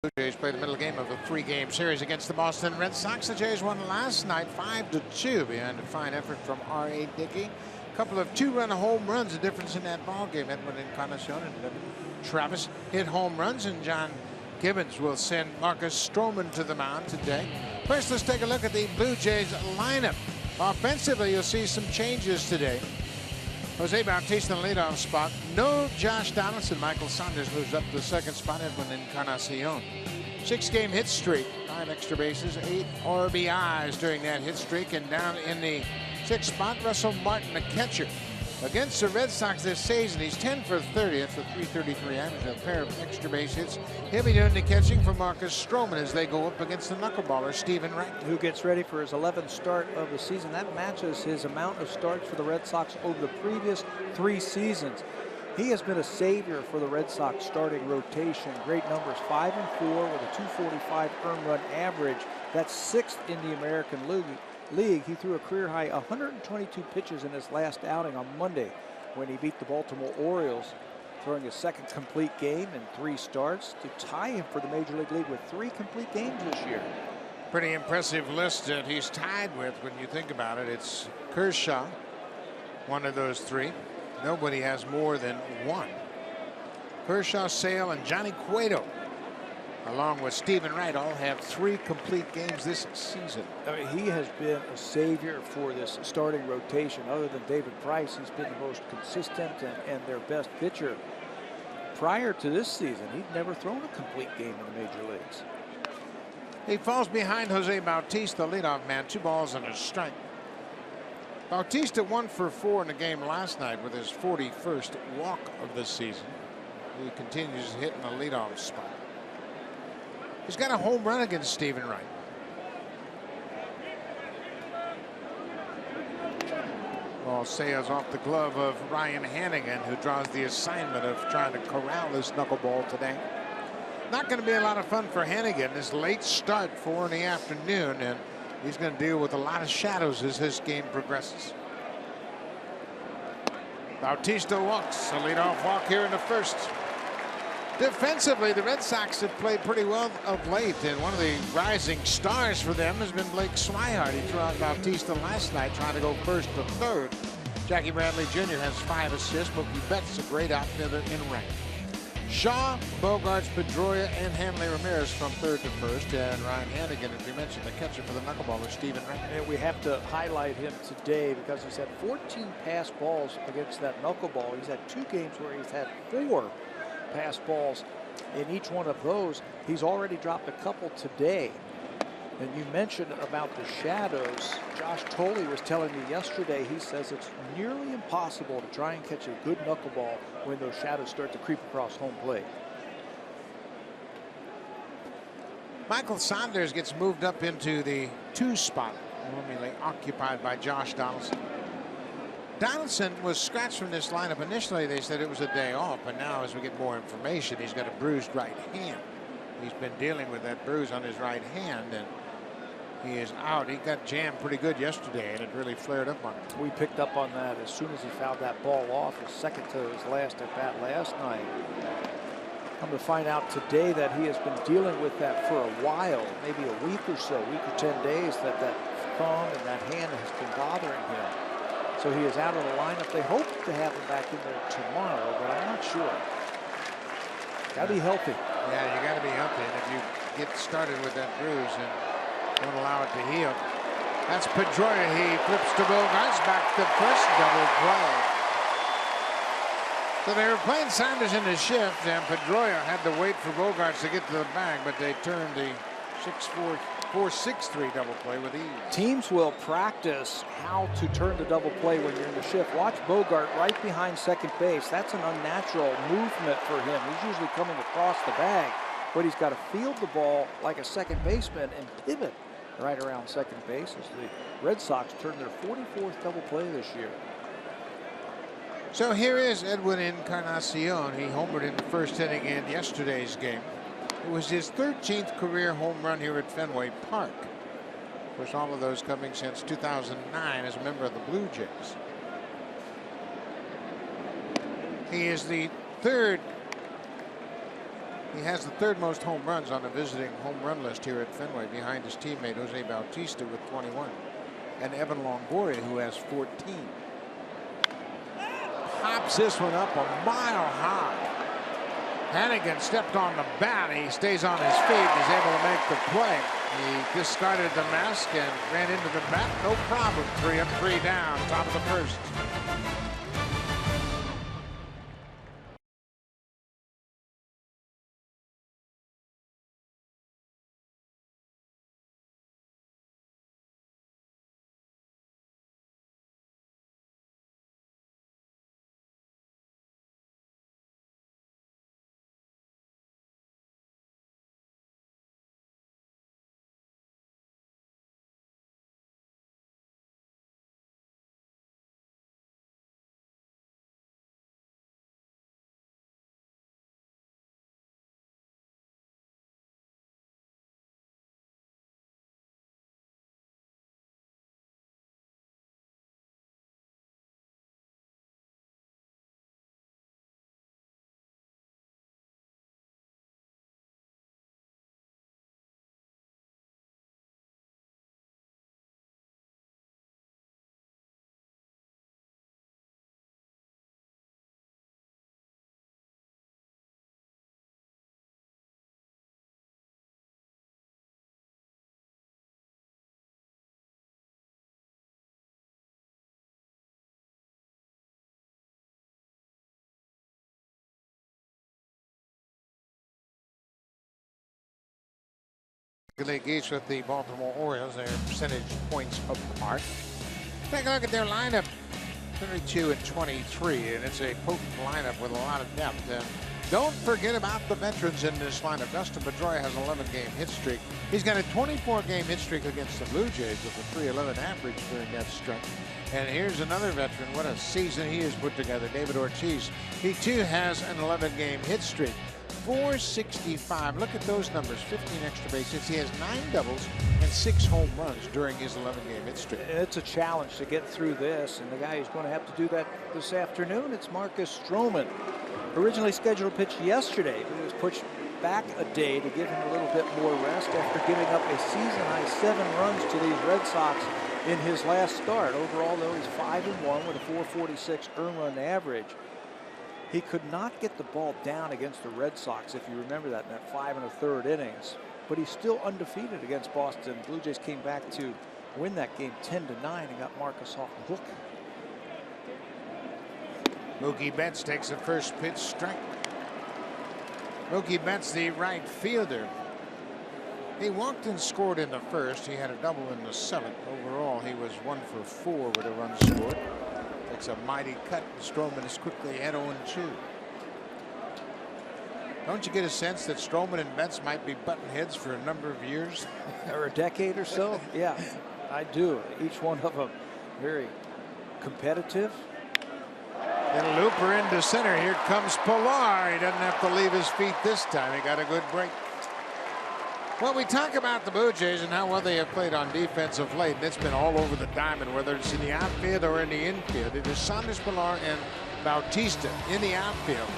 Blue Jays play the middle game of a 3-game series against the Boston Red Sox. The Jays won last night 5-2 behind a fine effort from R.A. Dickey. A couple of 2-run home runs, the difference in that ball game. Edwin Encarnacion and Travis hit home runs, and John Gibbons will send Marcus Stroman to the mound today. First, let's take a look at the Blue Jays lineup. Offensively, you'll see some changes today. Jose Bautista in the leadoff spot. No Josh Donaldson. Michael Saunders moves up to the second spot. Edwin Encarnacion. 6-game hit streak. 9 extra bases, 8 RBIs during that hit streak. And down in the 6th spot, Russell Martin, the catcher. Against the Red Sox this season, he's 10 for 30. That's a .333 average, a pair of extra base hits. He'll be doing the catching for Marcus Stroman as they go up against the knuckleballer Steven Wright, who gets ready for his 11th start of the season. That matches his amount of starts for the Red Sox over the previous 3 seasons. He has been a savior for the Red Sox starting rotation. Great numbers, 5 and 4 with a .245 earned run average. That's 6th in the American League. He threw a career-high 122 pitches in his last outing on Monday when he beat the Baltimore Orioles, throwing his 2nd complete game in 3 starts to tie him for the Major League lead with 3 complete games this year. Pretty impressive list that he's tied with when you think about it. It's Kershaw, one of those 3. Nobody has more than 1. Kershaw, Sale, and Johnny Cueto, along with Steven Wright, all have 3 complete games this season. I mean, he has been a savior for this starting rotation. Other than David Price, he's been the most consistent and their best pitcher. Prior to this season, he'd never thrown a complete game in the major leagues. He falls behind Jose Bautista, leadoff man, 2 balls and a strike. Bautista 1 for 4 in the game last night with his 41st walk of the season. He continues hitting the leadoff spot. He's got a home run against Steven Wright. Ball sails off the glove of Ryan Hanigan, who draws the assignment of trying to corral this knuckleball today. Not going to be a lot of fun for Hanigan. This late start, 4 in the afternoon, and he's going to deal with a lot of shadows as this game progresses. Bautista walks, a leadoff walk here in the 1st. Defensively, the Red Sox have played pretty well of late, and one of the rising stars for them has been Blake Swihart. He threw out Bautista last night, trying to go 1st to 3rd. Jackie Bradley Jr. has 5 assists. Mookie Betts, a great outfielder in rank. Shaw, Bogaerts, Pedroia, and Hanley Ramirez from 3rd to 1st, and Ryan Hanigan, as we mentioned, the catcher for the knuckleballer Steven Wright. And we have to highlight him today because he's had 14 pass balls against that knuckleball. He's had 2 games where he's had 4 pass balls in each one of those. He's already dropped a couple today. And you mentioned about the shadows. Josh Tolley was telling me yesterday, he says it's nearly impossible to try and catch a good knuckleball when those shadows start to creep across home plate. Michael Saunders gets moved up into the 2 spot, normally occupied by Josh Donaldson. Donaldson was scratched from this lineup. Initially, they said it was a day off, but now as we get more information, he's got a bruised right hand. He's been dealing with that bruise on his right hand, and he is out. He got jammed pretty good yesterday, and it really flared up on him. We picked up on that as soon as he fouled that ball off, his 2nd to his last at bat last night. I'm going to find out today that he has been dealing with that for a while, maybe a week or so, week or 10 days, that thumb and that hand has been bothering him. So he is out of the lineup. They hope to have him back in there tomorrow, but I'm not sure. Got to be healthy. Yeah, you got to be healthy. And if you get started with that bruise and don't allow it to heal. That's Pedroia. He flips to Bogaerts, back to 1st, double play. So they were playing Saunders in the shift, and Pedroia had to wait for Bogaerts to get to the bag, but they turned the 4-6-3 double play with ease. Teams will practice how to turn the double play when you're in the shift. Watch Bogart right behind 2nd base. That's an unnatural movement for him. He's usually coming across the bag, but he's got to field the ball like a 2nd baseman and pivot right around 2nd base as the Red Sox turn their 44th double play this year. So here is Edwin Encarnacion. He homered in the 1st inning in yesterday's game. It was his 13th career home run here at Fenway Park. Of course, all of those coming since 2009 as a member of the Blue Jays. He is the 3rd He has the third most home runs on the visiting home run list here at Fenway, behind his teammate Jose Bautista with 21 and Evan Longoria, who has 14. Pops this one up a mile high. Hannigan stepped on the bat. He stays on his feet and is able to make the play. He discarded the mask and ran into the bat. No problem. 3 up, 3 down, top of the first. League East with the Baltimore Orioles. Their percentage points apart. Take a look at their lineup. 32 and 23, and it's a potent lineup with a lot of depth. And don't forget about the veterans in this lineup. Dustin Pedroia has an 11-game hit streak. He's got a 24-game hit streak against the Blue Jays with a .311 average during that stretch. And here's another veteran. What a season he has put together, David Ortiz. He too has an 11-game hit streak. 465. Look at those numbers. 15 extra base hits. He has 9 doubles and 6 home runs during his 11-game hit streak. It's a challenge to get through this, and the guy who's going to have to do that this afternoon, it's Marcus Stroman. Originally scheduled to pitch yesterday, but he was pushed back a day to give him a little bit more rest after giving up a season-high 7 runs to these Red Sox in his last start. Overall, though, he's 5-1 with a 446 earned run average. He could not get the ball down against the Red Sox, if you remember that, in that 5 1/3 innings. But he's still undefeated against Boston. Blue Jays came back to win that game 10-9 and got Marcus off the hook. Mookie Betts takes the first pitch strike. Mookie Betts, the right fielder. He walked and scored in the first. He had a double in the 7th. Overall, he was 1 for 4 with a run scored. It's a mighty cut. Stroman is quickly at 0-2. Don't you get a sense that Stroman and Betts might be button heads for a number of years? Or a decade or so? Yeah, I do. Each one of them very competitive. And a looper into center. Here comes Pilar. He doesn't have to leave his feet this time. He got a good break. Well, we talk about the Blue Jays and how well they have played on defense of late, and it's been all over the diamond, whether it's in the outfield or in the infield. It is Sanders, Pilar, and Bautista in the outfield.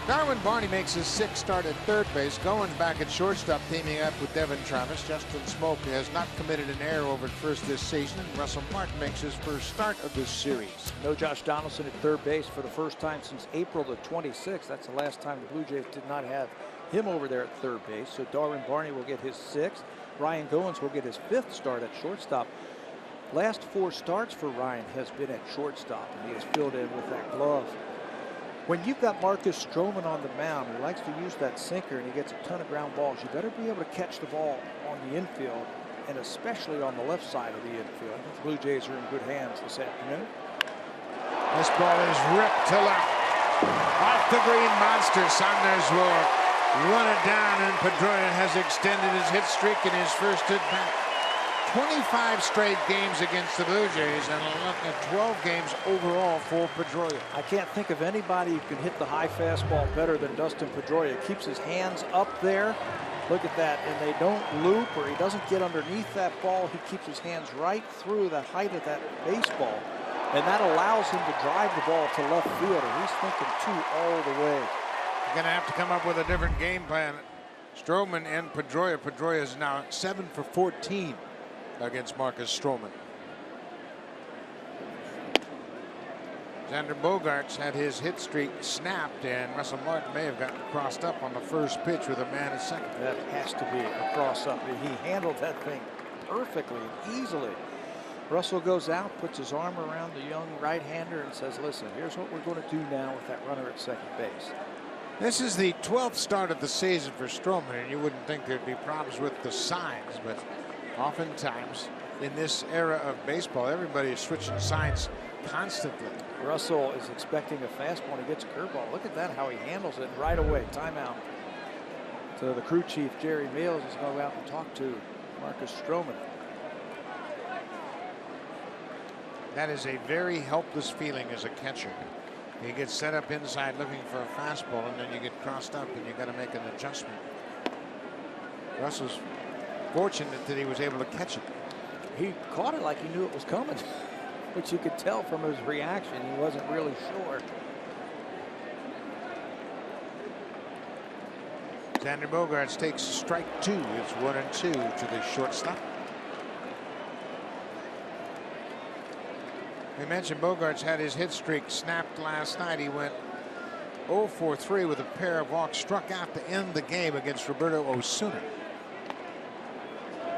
Darwin Barney makes his 6th start at third base. Goins back at shortstop, teaming up with Devin Travis. Justin Smoke has not committed an error over at first this season. And Russell Martin makes his first start of this series. No Josh Donaldson at third base for the first time since April the 26th. That's the last time the Blue Jays did not have him over there at third base. So Darwin Barney will get his 6th. Ryan Goins will get his 5th start at shortstop. Last 4 starts for Ryan has been at shortstop, and he has filled in with that glove. When you've got Marcus Stroman on the mound, he likes to use that sinker, and he gets a ton of ground balls. You better be able to catch the ball on the infield, and especially on the left side of the infield. The Blue Jays are in good hands this afternoon. This ball is ripped to left. Off the green monster. Sanders will run it down, and Pedroia has extended his hit streak in his first at bat. 25 straight games against the Blue Jays, and looking at 12 games overall for Pedroia. I can't think of anybody who can hit the high fastball better than Dustin Pedroia. He keeps his hands up there. Look at that, and they don't loop, or he doesn't get underneath that ball. He keeps his hands right through the height of that baseball, and that allows him to drive the ball to left field, and he's thinking 2 all the way. going to have to come up with a different game plan. Stroman and Pedroia. Pedroia is now 7 for 14 against Marcus Stroman. Xander Bogaerts had his hit streak snapped, and Russell Martin may have gotten crossed up on the first pitch with a man at second. That has to be a cross up. He handled that thing perfectly and easily. Russell goes out, puts his arm around the young right-hander and says, listen, here's what we're going to do now with that runner at second base. This is the 12th start of the season for Stroman, and you wouldn't think there'd be problems with the signs, but oftentimes in this era of baseball, everybody is switching signs constantly. Russell is expecting a fastball and he gets a curveball. Look at that, how he handles it right away. Timeout. So the crew chief, Jerry Meals, is going to go out and talk to Marcus Stroman. That is a very helpless feeling as a catcher. You get set up inside looking for a fastball, and then you get crossed up and you got to make an adjustment. Russell's fortunate that he was able to catch it. He caught it like he knew it was coming, which you could tell from his reaction. He wasn't really sure. Xander Bogaerts takes strike 2. It's 1-2 to the shortstop. We mentioned Bogaerts had his hit streak snapped last night. He went 0 for 3 with a pair of walks, struck out to end the game against Roberto Osuna.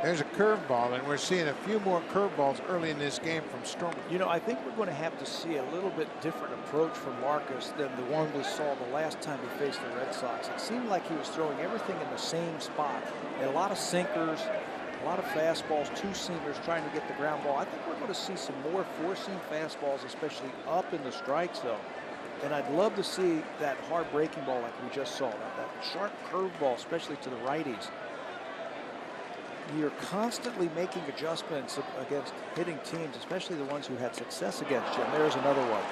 There's a curveball, and we're seeing a few more curveballs early in this game from Stroman. You know, I think we're going to have to see a little bit different approach from Marcus than the one we saw the last time he faced the Red Sox. It seemed like he was throwing everything in the same spot. And a lot of sinkers, a lot of fastballs, two-seamers trying to get the ground ball. I think we're going to see some more four-seam fastballs, especially up in the strike zone. And I'd love to see that hard breaking ball like we just saw, that sharp curveball, especially to the righties. You're constantly making adjustments against hitting teams, especially the ones who had success against you. And there's another one.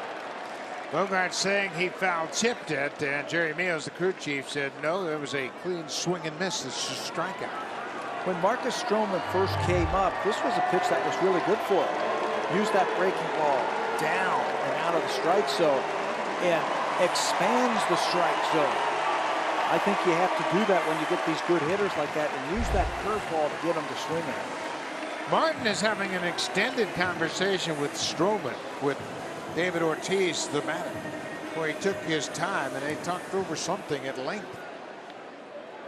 Bogaerts saying he foul tipped it, and Jerry Meals, the crew chief, said no, it was a clean swing and miss. It's a strikeout. When Marcus Stroman first came up, this was a pitch that was really good for him. Use that breaking ball down and out of the strike zone and expands the strike zone. I think you have to do that when you get these good hitters like that and use that curveball to get them to swing at it. Martin is having an extended conversation with Stroman, with David Ortiz, the manager, where he took his time and they talked over something at length.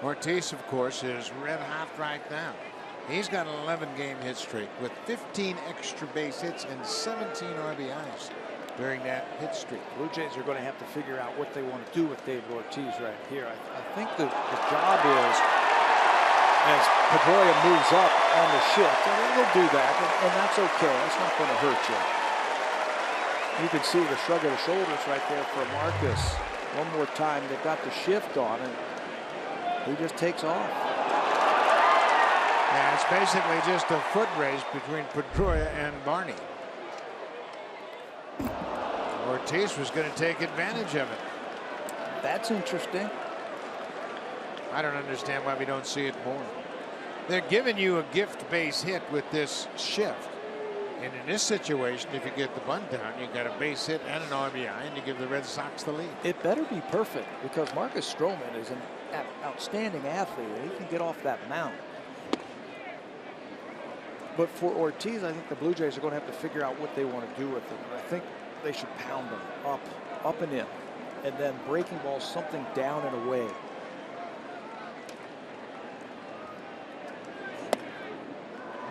Ortiz, of course, is red hot right now. He's got an 11-game hit streak with 15 extra base hits and 17 RBIs during that hit streak. Blue Jays are going to have to figure out what they want to do with David Ortiz right here. I think the job is, as Pedroia moves up on the shift, and we'll do that, and that's okay. That's not going to hurt you. You can see the shrug of the shoulders right there for Marcus. One more time, they've got the shift on, and he just takes off. Yeah, it's basically just a foot race between Pedroia and Barney. Ortiz was going to take advantage of it. That's interesting. I don't understand why we don't see it more. They're giving you a gift base hit with this shift. And in this situation, if you get the bunt down, you got a base hit and an RBI, and you give the Red Sox the lead. It better be perfect because Marcus Stroman is an outstanding athlete, and he can get off that mound. But for Ortiz, I think the Blue Jays are going to have to figure out what they want to do with him. I think they should pound him up and in, and then breaking balls something down and away.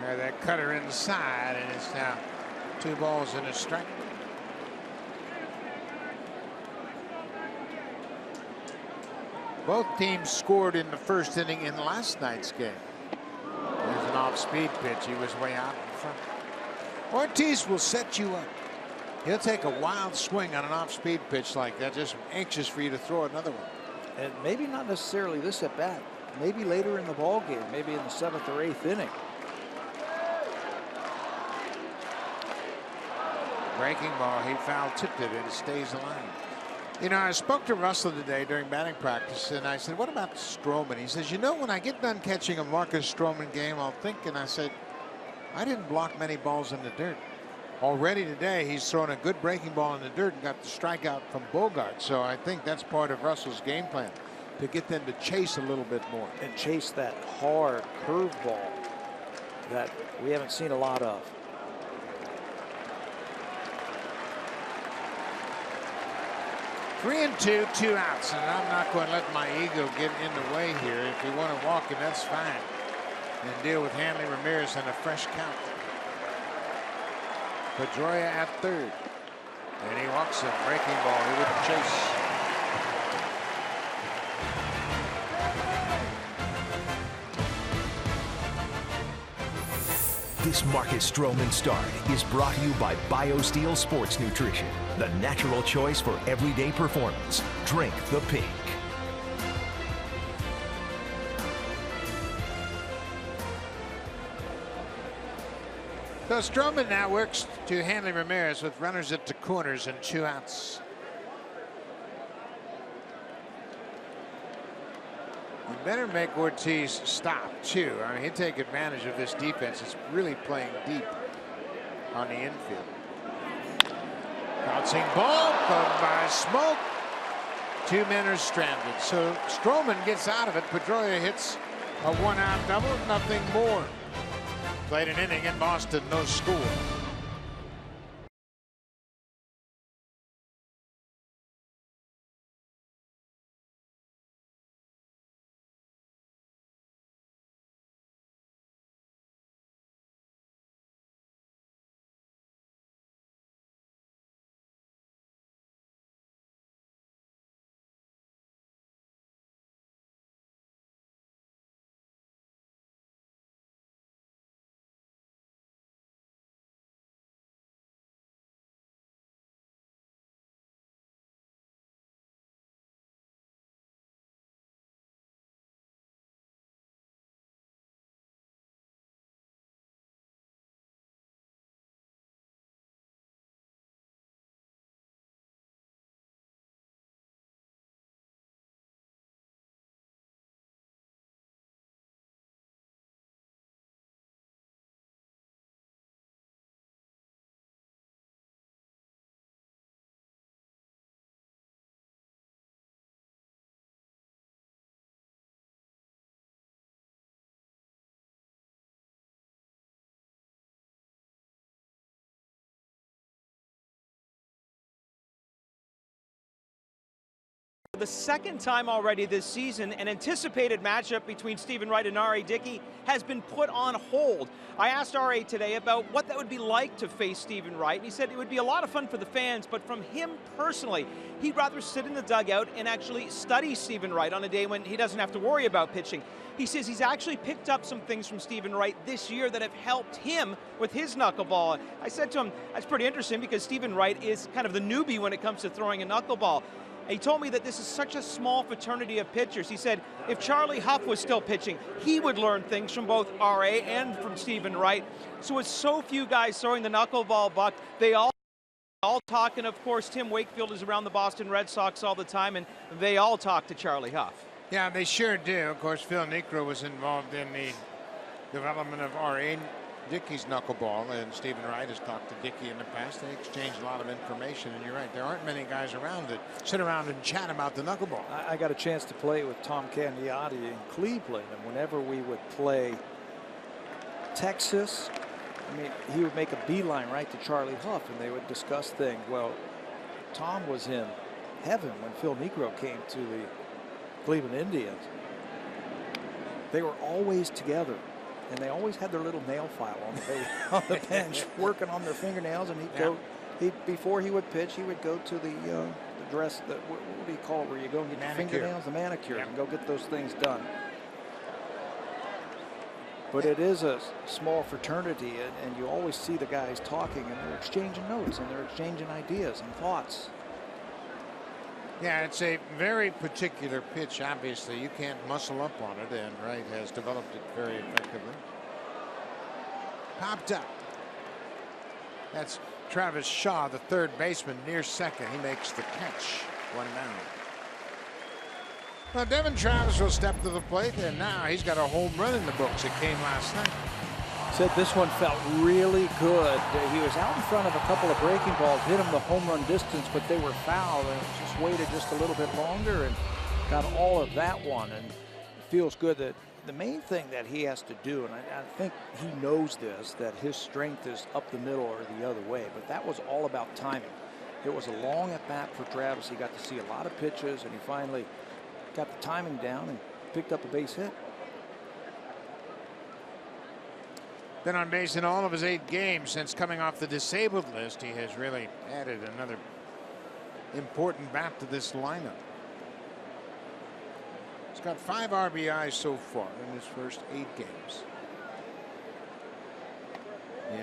That cutter inside, and it's now 2 balls and a strike. Both teams scored in the first inning in last night's game. There's an off-speed pitch. He was way out in front. Ortiz will set you up. He'll take a wild swing on an off-speed pitch like that, just anxious for you to throw another one. And maybe not necessarily this at bat. Maybe later in the ball game, maybe in the 7th or 8th inning. Breaking ball, he foul tipped it and it stays alive. You know, I spoke to Russell today during batting practice, and I said, what about Stroman? He says, you know, when I get done catching a Marcus Stroman game, I'll think, and I said, I didn't block many balls in the dirt. Already today, he's thrown a good breaking ball in the dirt and got the strikeout from Bogaerts. So I think that's part of Russell's game plan. to get them to chase a little bit more. And chase that hard curveball that we haven't seen a lot of. Three and two, 2 outs, and I'm not going to let my ego get in the way here. If you want to walk him, that's fine. And deal with Hanley Ramirez in a fresh count. Pedroia at third. And he walks him. Breaking ball. He wouldn't chase. This Marcus Stroman start is brought to you by BioSteel Sports Nutrition, the natural choice for everyday performance. Drink the pink. So Stroman now works to Hanley Ramirez with runners at the corners and 2 outs. You better make Ortiz stop, too. I mean, he'd take advantage of this defense. It's really playing deep on the infield. Bouncing ball, caught by Smoke. 2 men are stranded. So Stroman gets out of it. Pedroia hits a 1-out double, nothing more. Played an inning in Boston, no score. The second time already this season, an anticipated matchup between Stephen Wright and R.A. Dickey has been put on hold. I asked R.A. today about what that would be like to face Stephen Wright, and he said it would be a lot of fun for the fans, but from him personally, he'd rather sit in the dugout and actually study Stephen Wright on a day when he doesn't have to worry about pitching. He says he's actually picked up some things from Stephen Wright this year that have helped him with his knuckleball. I said to him, that's pretty interesting because Stephen Wright is kind of the newbie when it comes to throwing a knuckleball. He told me that this is such a small fraternity of pitchers. He said if Charlie Huff was still pitching, he would learn things from both R.A. and from Stephen Wright. So with so few guys throwing the knuckleball, Buck, they all talk, and of course Tim Wakefield is around the Boston Red Sox all the time, and they all talk to Charlie Huff. Yeah, they sure do. Of course, Phil Niekro was involved in the development of R.A. Dickey's knuckleball, and Stephen Wright has talked to Dickey in the past. They exchanged a lot of information, and you're right, there aren't many guys around that sit around and chat about the knuckleball. I got a chance to play with Tom Candiotti in Cleveland, and whenever we would play Texas, I mean, he would make a beeline right to Charlie Huff, and they would discuss things. Well, Tom was in heaven when Phil Niekro came to the Cleveland Indians. They were always together. And they always had their little nail file on the bench, working on their fingernails. And before he would pitch, he would go to the dress. What do you call it? Where you go and get the fingernails, the manicure, and go get those things done. But it is a small fraternity, and you always see the guys talking, and they're exchanging notes, and they're exchanging ideas and thoughts. Yeah, it's a very particular pitch, obviously. You can't muscle up on it, and Wright has developed it very effectively. Popped up. That's Travis Shaw, the third baseman, near second. He makes the catch. 1 down. Well, Devin Travis will step to the plate, and now he's got a home run in the books. It came last night. Said this one felt really good. He was out in front of a couple of breaking balls, hit him the home run distance, but they were foul, and just waited just a little bit longer, and got all of that one, and it feels good. That the main thing that he has to do, and I think he knows this, that his strength is up the middle or the other way, but that was all about timing. It was a long at bat for Travis. He got to see a lot of pitches, and he finally got the timing down and picked up a base hit. Been on base in all of his 8 games since coming off the disabled list. He has really added another important bat to this lineup. He's got 5 RBIs so far in his first 8 games.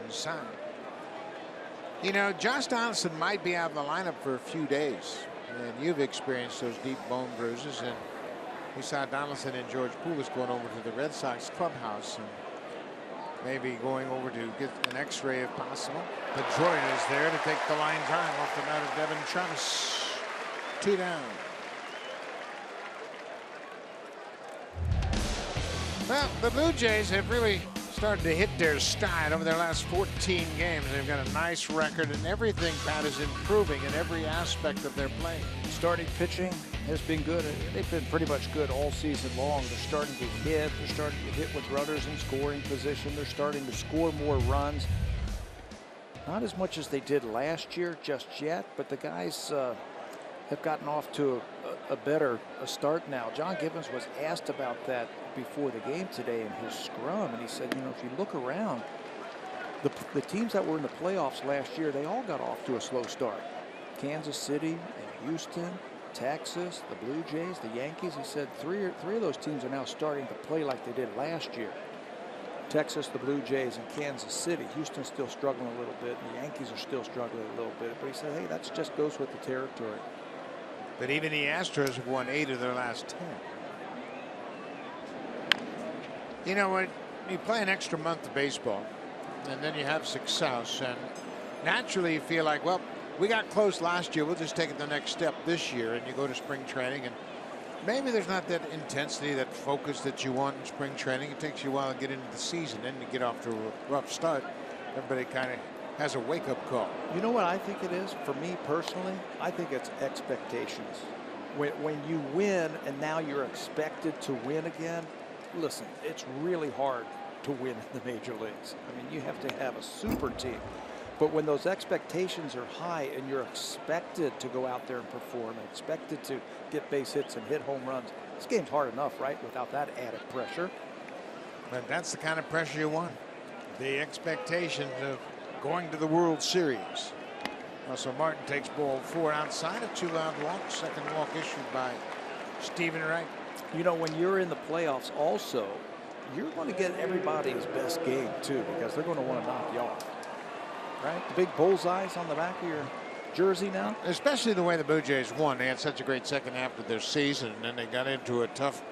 Inside. You know, Josh Donaldson might be out of the lineup for a few days, and you've experienced those deep bone bruises, and we saw Donaldson and George Poulos going over to the Red Sox clubhouse and maybe going over to get an x-ray if possible. Pedroia is there to take the line drive off the bat of Devin Travis. 2 down. Well, the Blue Jays have really started to hit their stride over their last 14 games. They've got a nice record, and everything, Pat, is improving in every aspect of their play. Starting pitching has been good. They've been pretty much good all season long. They're starting to hit. They're starting to hit with runners in scoring position. They're starting to score more runs. Not as much as they did last year just yet, but the guys have gotten off to a better start now. John Gibbons was asked about that before the game today in his scrum, and he said, you know, if you look around, the teams that were in the playoffs last year, they all got off to a slow start. Kansas City and Houston, Texas, the Blue Jays, the Yankees. He said three of those teams are now starting to play like they did last year. Texas, the Blue Jays, and Kansas City. Houston's still struggling a little bit, and the Yankees are still struggling a little bit. But he said, hey, that just goes with the territory. But even the Astros have won 8 of their last 10. You know, when you play an extra month of baseball, and then you have success, and naturally you feel like, well, we got close last year, we'll just take it the next step this year, and you go to spring training, and maybe there's not that intensity, that focus that you want in spring training. It takes you a while to get into the season, then you get off to a rough start. Everybody kind of has a wake-up call. You know what I think it is? For me personally, I think it's expectations. When you win and now you're expected to win again, listen, it's really hard to win in the major leagues. I mean, you have to have a super team. But when those expectations are high and you're expected to go out there and perform, expected to get base hits and hit home runs, this game's hard enough, right, without that added pressure. But that's the kind of pressure you want. The expectation of going to the World Series. Russell Martin takes ball 4 outside, a 2-out walk. Second walk issued by Stephen Wright. You know, when you're in the playoffs also, you're going to get everybody's best game too, because they're going to want to knock you off. Right? The big bullseyes on the back of your jersey now. Especially the way the Blue Jays won. They had such a great second half of their season, and then they got into a tough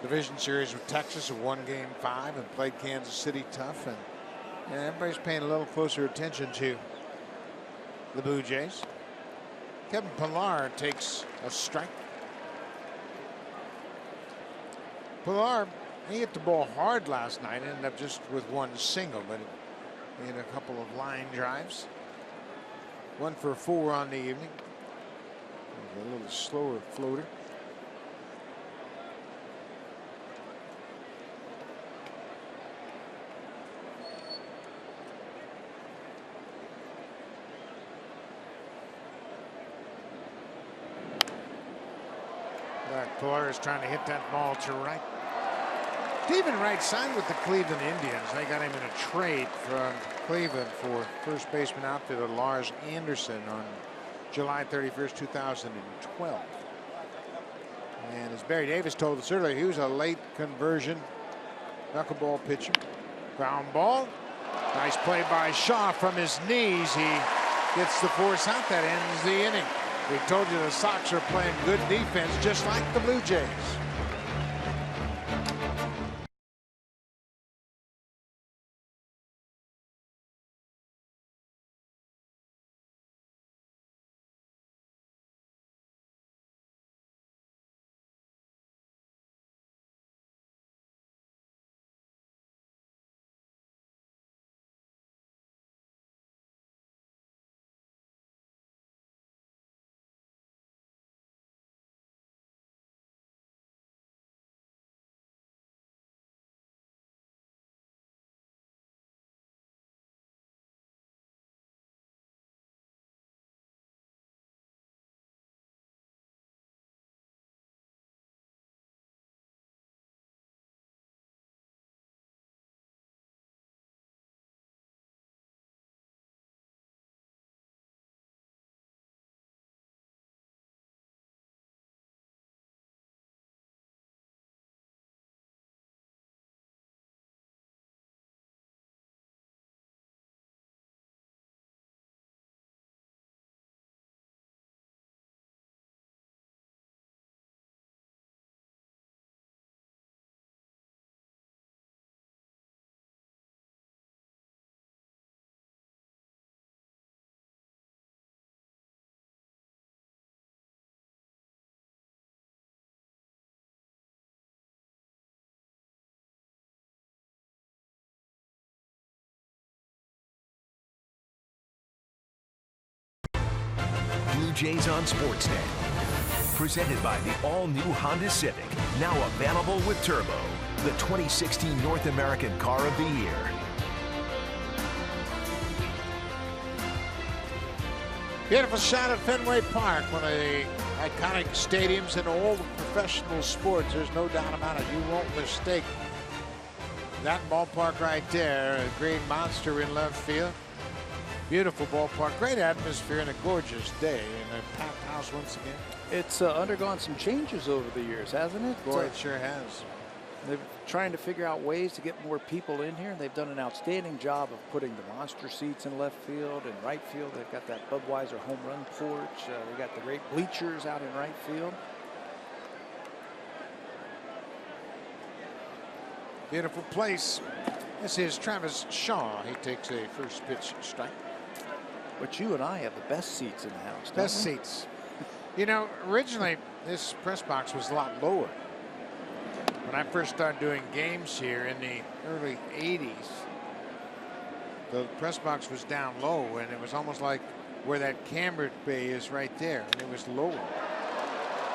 division series with Texas, who won Game 5 and played Kansas City tough. And everybody's paying a little closer attention to the Blue Jays. Kevin Pillar takes a strike. Pillar, he hit the ball hard last night, ended up just with 1 single, but he had a couple of line drives. 1 for 4 on the evening. A little slower floater. Pillar is trying to hit that ball to right. Stephen Wright signed with the Cleveland Indians. They got him in a trade from Cleveland for first baseman outfielder Lars Anderson on July 31st, 2012. And as Barry Davis told us earlier, he was a late conversion knuckleball pitcher. Ground ball. Nice play by Shaw from his knees. He gets the force out. That ends the inning. We told you the Sox are playing good defense, just like the Blue Jays. Blue Jays on Sportsnet. Presented by the all-new Honda Civic, now available with Turbo, the 2016 North American Car of the Year. Beautiful shot at Fenway Park, one of the iconic stadiums in all the professional sports. There's no doubt about it. You won't mistake that ballpark right there. A great monster in left field. Beautiful ballpark, great atmosphere, and a gorgeous day. And a packed house once again. It's undergone some changes over the years, hasn't it? Boy, it sure has. They're trying to figure out ways to get more people in here. They've done an outstanding job of putting the monster seats in left field and right field. They've got that Budweiser home run porch. They got the great bleachers out in right field. Beautiful place. This is Travis Shaw. He takes a first pitch strike. But you and I have the best seats in the house. Best seats. You know, originally this press box was a lot lower. When I first started doing games here in the early 80s, the press box was down low, and it was almost like where that camera bay is right there, and it was lower.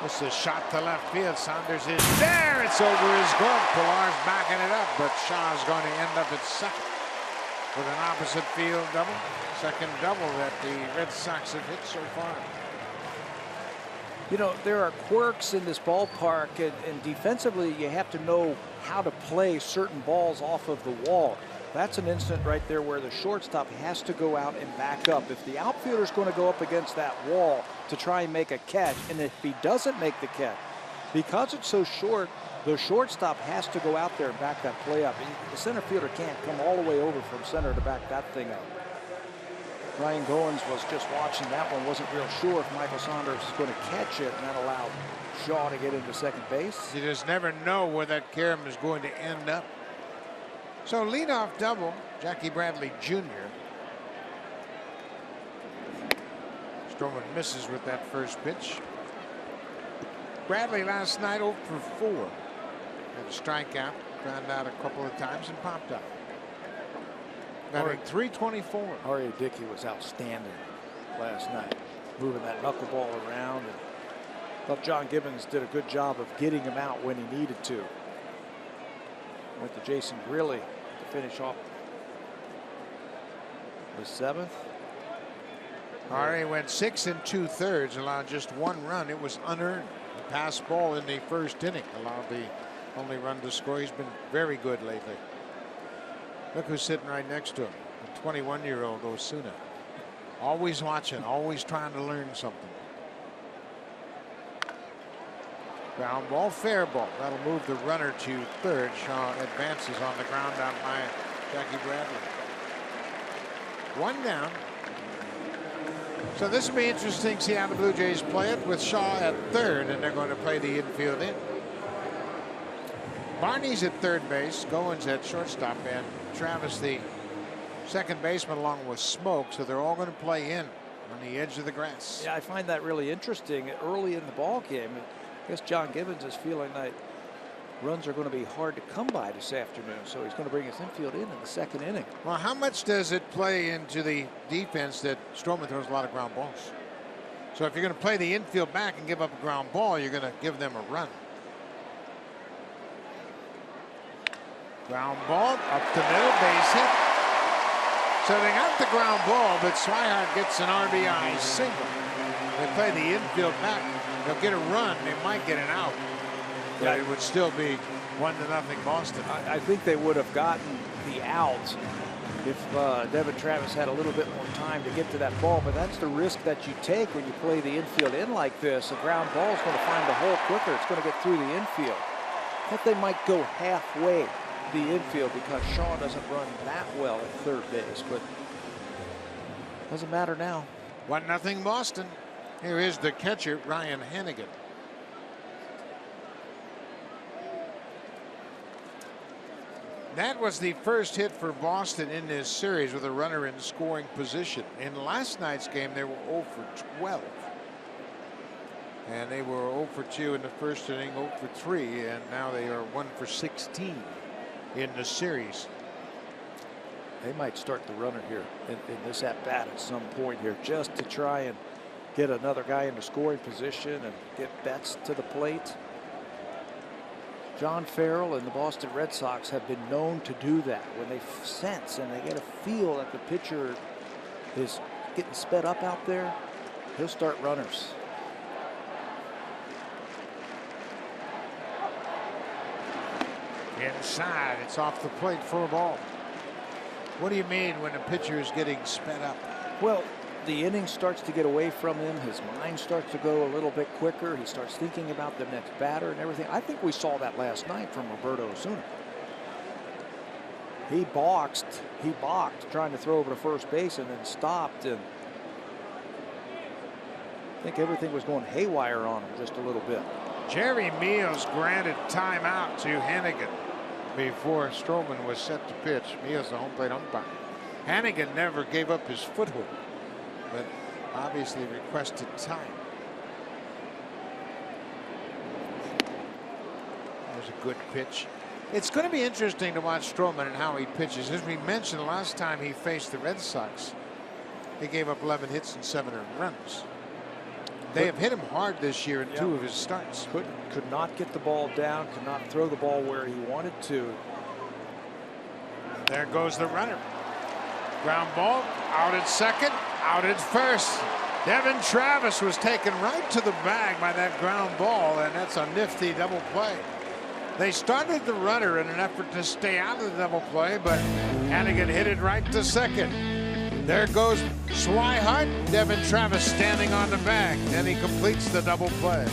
This is a shot to left field. Saunders is there. It's over his glove. Pillar's backing it up, but Shaw's going to end up at second with an opposite field double. Second double that the Red Sox have hit so far. You know, there are quirks in this ballpark, and defensively you have to know how to play certain balls off of the wall. That's an instant right there where the shortstop has to go out and back up. If the outfielder's going to go up against that wall to try and make a catch, and if he doesn't make the catch, because it's so short, the shortstop has to go out there and back that play up. The center fielder can't come all the way over from center to back that thing up. Ryan Goins was just watching that one, wasn't real sure if Michael Saunders was going to catch it, and that allowed Shaw to get into second base. You just never know where that carom is going to end up. So leadoff double, Jackie Bradley Jr. Stroman misses with that first pitch. Bradley last night 0 for 4. Had a strikeout, ground out a couple of times and popped up. Batting .324. R.A. Dickey was outstanding last night, moving that knuckleball around. And thought John Gibbons did a good job of getting him out when he needed to. Went to Jason Grilli to finish off the seventh. R.A. went 6 2/3, allowed just 1 run. It was unearned. A pass ball in the first inning allowed the only run to score. He's been very good lately. Look who's sitting right next to him, the 21-year-old Osuna. Always watching, always trying to learn something. Ground ball, fair ball. That'll move the runner to third. Shaw advances on the ground down by Jackie Bradley. 1 down. So this will be interesting to see how the Blue Jays play it with Shaw at third, and they're going to play the infield in. Barney's at third base, Goins at shortstop, and Travis the second baseman along with Smoke, so they're all going to play in on the edge of the grass. Yeah, I find that really interesting. Early in the ball game, I guess John Gibbons is feeling that runs are going to be hard to come by this afternoon, so he's going to bring his infield in the second inning. Well, how much does it play into the defense that Stroman throws a lot of ground balls? So if you're going to play the infield back and give up a ground ball, you're going to give them a run. Ground ball up the middle, base hit. So they got the ground ball, but Swihart gets an RBI single. They play the infield back. They'll get a run. They might get an out. But it would still be 1-0 Boston. I think they would have gotten the out if Devin Travis had a little bit more time to get to that ball. But that's the risk that you take when you play the infield in like this. A ground ball is going to find the hole quicker. It's going to get through the infield. I thought they might go halfway the infield because Shaw doesn't run that well at third base, but doesn't matter now. 1-0 Boston. Here is the catcher, Ryan Hennigan. That was the first hit for Boston in this series with a runner in scoring position. In last night's game, they were 0 for 12. And they were 0 for 2 in the first inning, 0 for 3, and now they are 1 for 16 in the series. They might start the runner here in this at-bat at some point here just to try and get another guy into scoring position and get Betts to the plate. John Farrell and the Boston Red Sox have been known to do that. When they sense and they get a feel that the pitcher is getting sped up out there, he'll start runners. Inside, it's off the plate for a ball. What do you mean when a pitcher is getting sped up? Well, the inning starts to get away from him. His mind starts to go a little bit quicker. He starts thinking about the next batter and everything. I think we saw that last night from Roberto Osuna. He balked trying to throw over to first base and then stopped, and I think everything was going haywire on him just a little bit. Jerry Meals granted timeout to Hannigan before Stroman was set to pitch. Meals, the home plate umpire. Hannigan never gave up his foothold, but obviously requested time. That was a good pitch. It's going to be interesting to watch Stroman and how he pitches. As we mentioned last time he faced the Red Sox, he gave up 11 hits and 7 earned runs. They have hit him hard this year in 2 of his starts. Could not get the ball down, could not throw the ball where he wanted to. There goes the runner. Ground ball, out at second, out at first. Devin Travis was taken right to the bag by that ground ball, and that's a nifty double play. They started the runner in an effort to stay out of the double play, but Hannigan hit it right to second. There goes Swihart. Devin Travis standing on the bag. Then he completes the double play.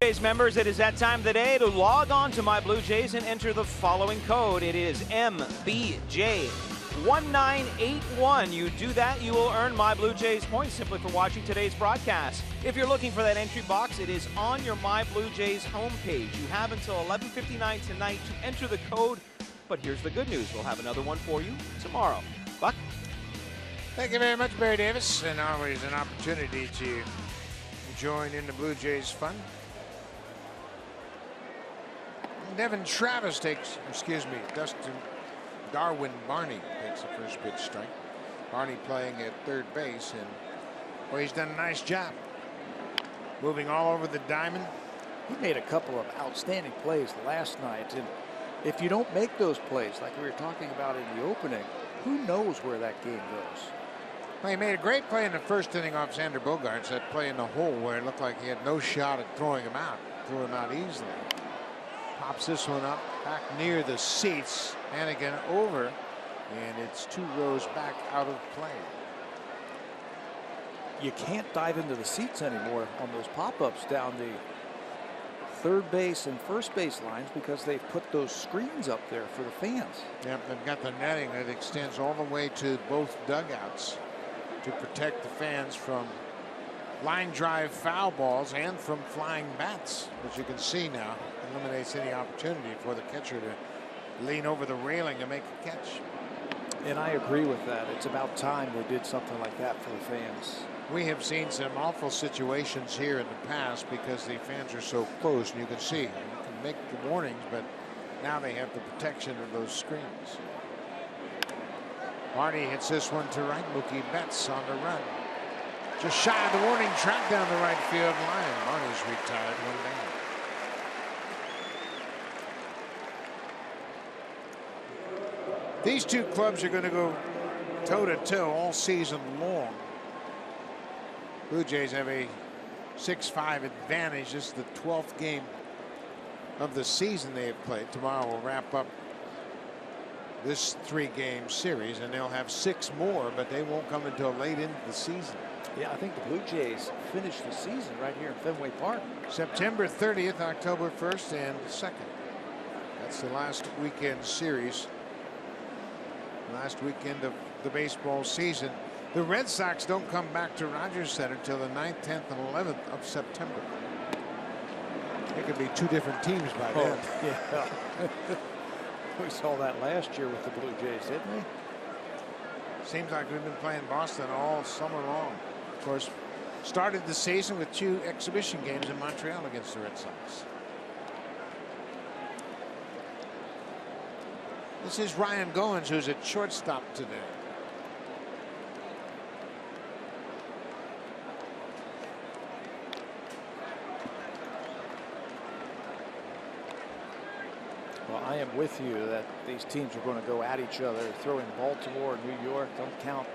Jays members, it is that time of the day to log on to My Blue Jays and enter the following code. It is MBJ1981. You do that, you will earn My Blue Jays points simply for watching today's broadcast. If you're looking for that entry box, it is on your My Blue Jays homepage. You have until 11:59 tonight to enter the code, but here's the good news. We'll have another one for you tomorrow. Buck? Thank you very much, Barry Davis, and always an opportunity to join in the Blue Jays fun. Devin Travis takes, Dustin Darwin Barney takes the first pitch strike. Barney playing at third base, and well, he's done a nice job moving all over the diamond. He made a couple of outstanding plays last night, and if you don't make those plays like we were talking about in the opening, who knows where that game goes. Well, he made a great play in the first inning off Xander Bogaerts, that play in the hole where it looked like he had no shot at throwing him out. Threw him out easily. Pops this one up back near the seats. Hannigan over, and it's 2 rows back out of play. You can't dive into the seats anymore on those pop-ups down the third base and first base lines because they've put those screens up there for the fans. Yep, they've got the netting that extends all the way to both dugouts to protect the fans from line drive foul balls and from flying bats, which you can see now eliminates any opportunity for the catcher to lean over the railing and make a catch. And I agree with that. It's about time they did something like that for the fans. We have seen some awful situations here in the past because the fans are so close, and you can see, you can make the warnings, but now they have the protection of those screens. Marty hits this one to right. Mookie Betts on the run. Just shy of the warning track down the right field line. Marty's retired, one down. These two clubs are going to go toe-to-toe all season long. Blue Jays have a 6-5 advantage. This is the 12th game of the season they have played. Tomorrow will wrap up this 3-game series, and they'll have 6 more, but they won't come until late into the season. Yeah, I think the Blue Jays finished the season right here in Fenway Park. September 30th, October 1st, and 2nd. That's the last weekend series. Last weekend of the baseball season. The Red Sox don't come back to Rogers Center until the 9th, 10th, and 11th of September. It could be 2 different teams by then. Yeah. We saw that last year with the Blue Jays, didn't we? Seems like we've been playing Boston all summer long. Of course, started the season with 2 exhibition games in Montreal against the Red Sox. This is Ryan Goins, who's at shortstop today. Well, I am with you that these teams are going to go at each other. Throwing Baltimore, New York, don't count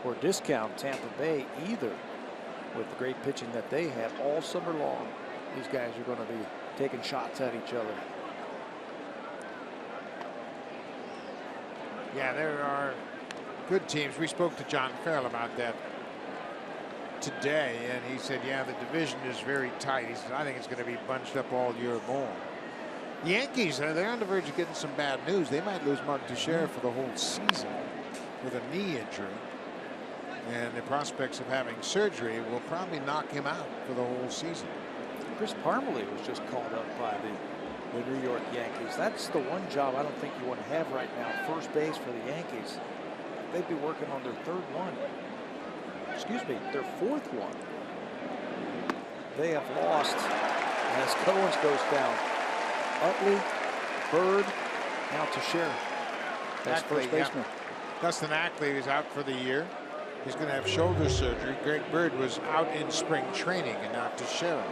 or discount Tampa Bay either with the great pitching that they have all summer long. These guys are going to be taking shots at each other. Yeah, there are good teams. We spoke to John Farrell about that today, and he said, yeah, the division is very tight. He said, I think it's going to be bunched up all year long. The Yankees, they're on the verge of getting some bad news. They might lose Mark Teixeira for the whole season with a knee injury. And the prospects of having surgery will probably knock him out for the whole season. Chris Parmelee was just called up by the New York Yankees. That's the one job I don't think you want to have right now, first base for the Yankees. They'd be working on their 3rd one. Excuse me, their 4th one. They have lost as Goins goes down. Utley, Bird, now Teixeira. That's first baseman. Yeah. Dustin Ackley is out for the year. He's going to have shoulder surgery. Greg Bird was out in spring training, and now Teixeira.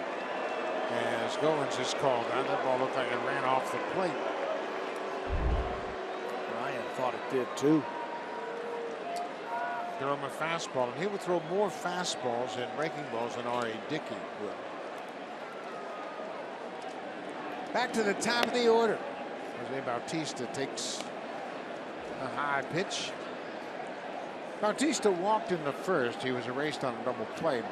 As Goins is called on, that ball looked like it ran off the plate. Ryan thought it did too. Throw him a fastball, and he will throw more fastballs and breaking balls than R.A. Dickey will. Back to the top of the order. Jose Bautista takes a high pitch. Bautista walked in the first. He was erased on a double play.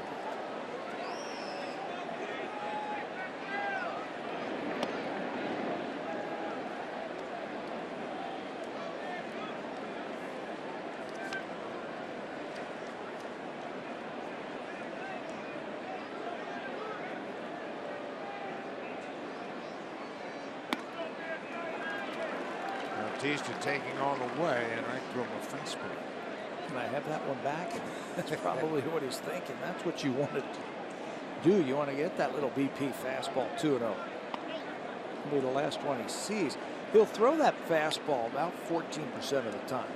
Bautista taking all the way, and right through him a fastball. Can I have that one back? That's probably what he's thinking. That's what you want to do. You want to get that little BP fastball 2-0. It'll be the last one he sees. He'll throw that fastball about 14% of the time.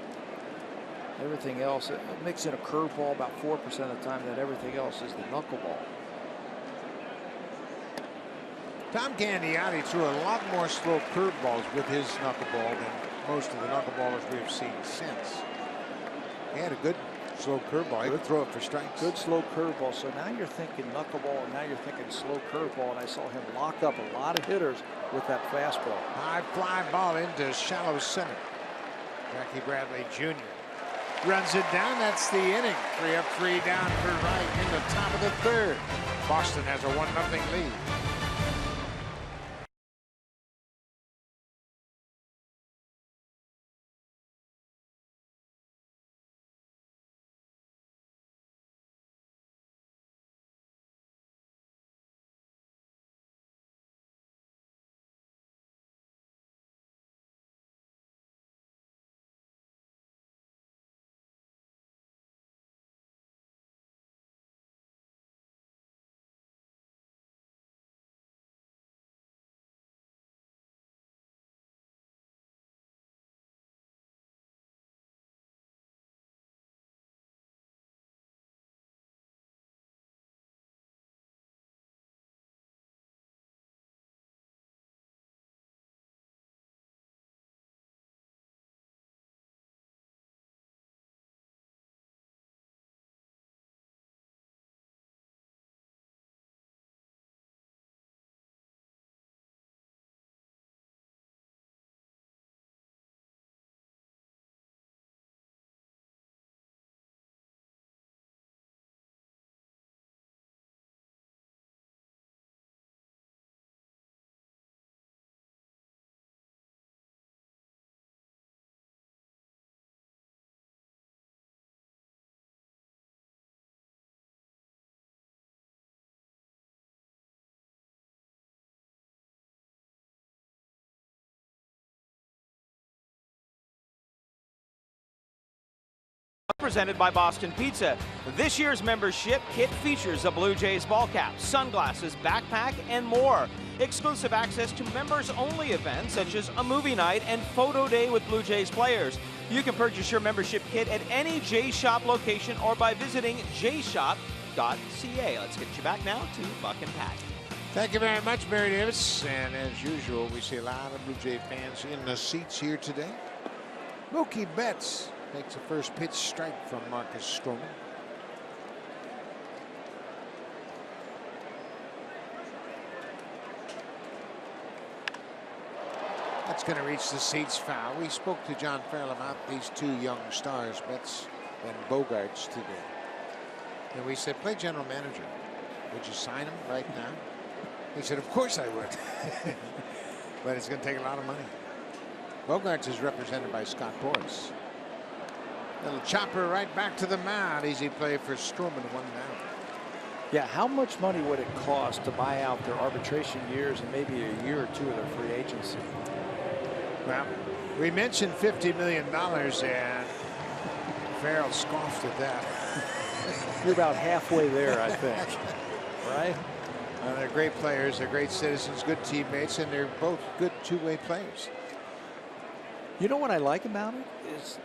Everything else, mix in a curveball about 4% of the time. Then everything else is the knuckleball. Tom Gandiotti threw a lot more slow curveballs with his knuckleball than most of the knuckleballers we have seen since. He had a good slow curveball. He would throw it for strikes. Good slow curveball. So now you're thinking knuckleball, and now you're thinking slow curveball. And I saw him lock up a lot of hitters with that fastball. High fly ball into shallow center. Jackie Bradley Jr. runs it down. That's the inning. 3 up, 3 down for right in the top of the 3rd. Boston has a 1-0 lead. presented by Boston Pizza. This year's membership kit features a Blue Jays ball cap, sunglasses, backpack, and more. Exclusive access to members-only events such as a movie night and photo day with Blue Jays players. You can purchase your membership kit at any Jays Shop location or by visiting jayshop.ca. Let's get you back now to Buck and Pat. Thank you very much, Barry Davis. And as usual, we see a lot of Blue Jay fans in the seats here today. Mookie Betts takes a first pitch strike from Marcus Stroman. That's going to reach the seats foul. We spoke to John Farrell about these two young stars, Betts and Bogaerts, today. And we said, play general manager. Would you sign him right now? He said, of course I would. But it's going to take a lot of money. Bogaerts is represented by Scott Boras. Little chopper right back to the mound. Easy play for Stroman, 1 down. Yeah, how much money would it cost to buy out their arbitration years and maybe a year or two of their free agency? Well, we mentioned $50 million, and Farrell scoffed at that. You're about halfway there, I think. Right? They're great players. They're great citizens, good teammates, and they're both good two-way players. You know what I like about it is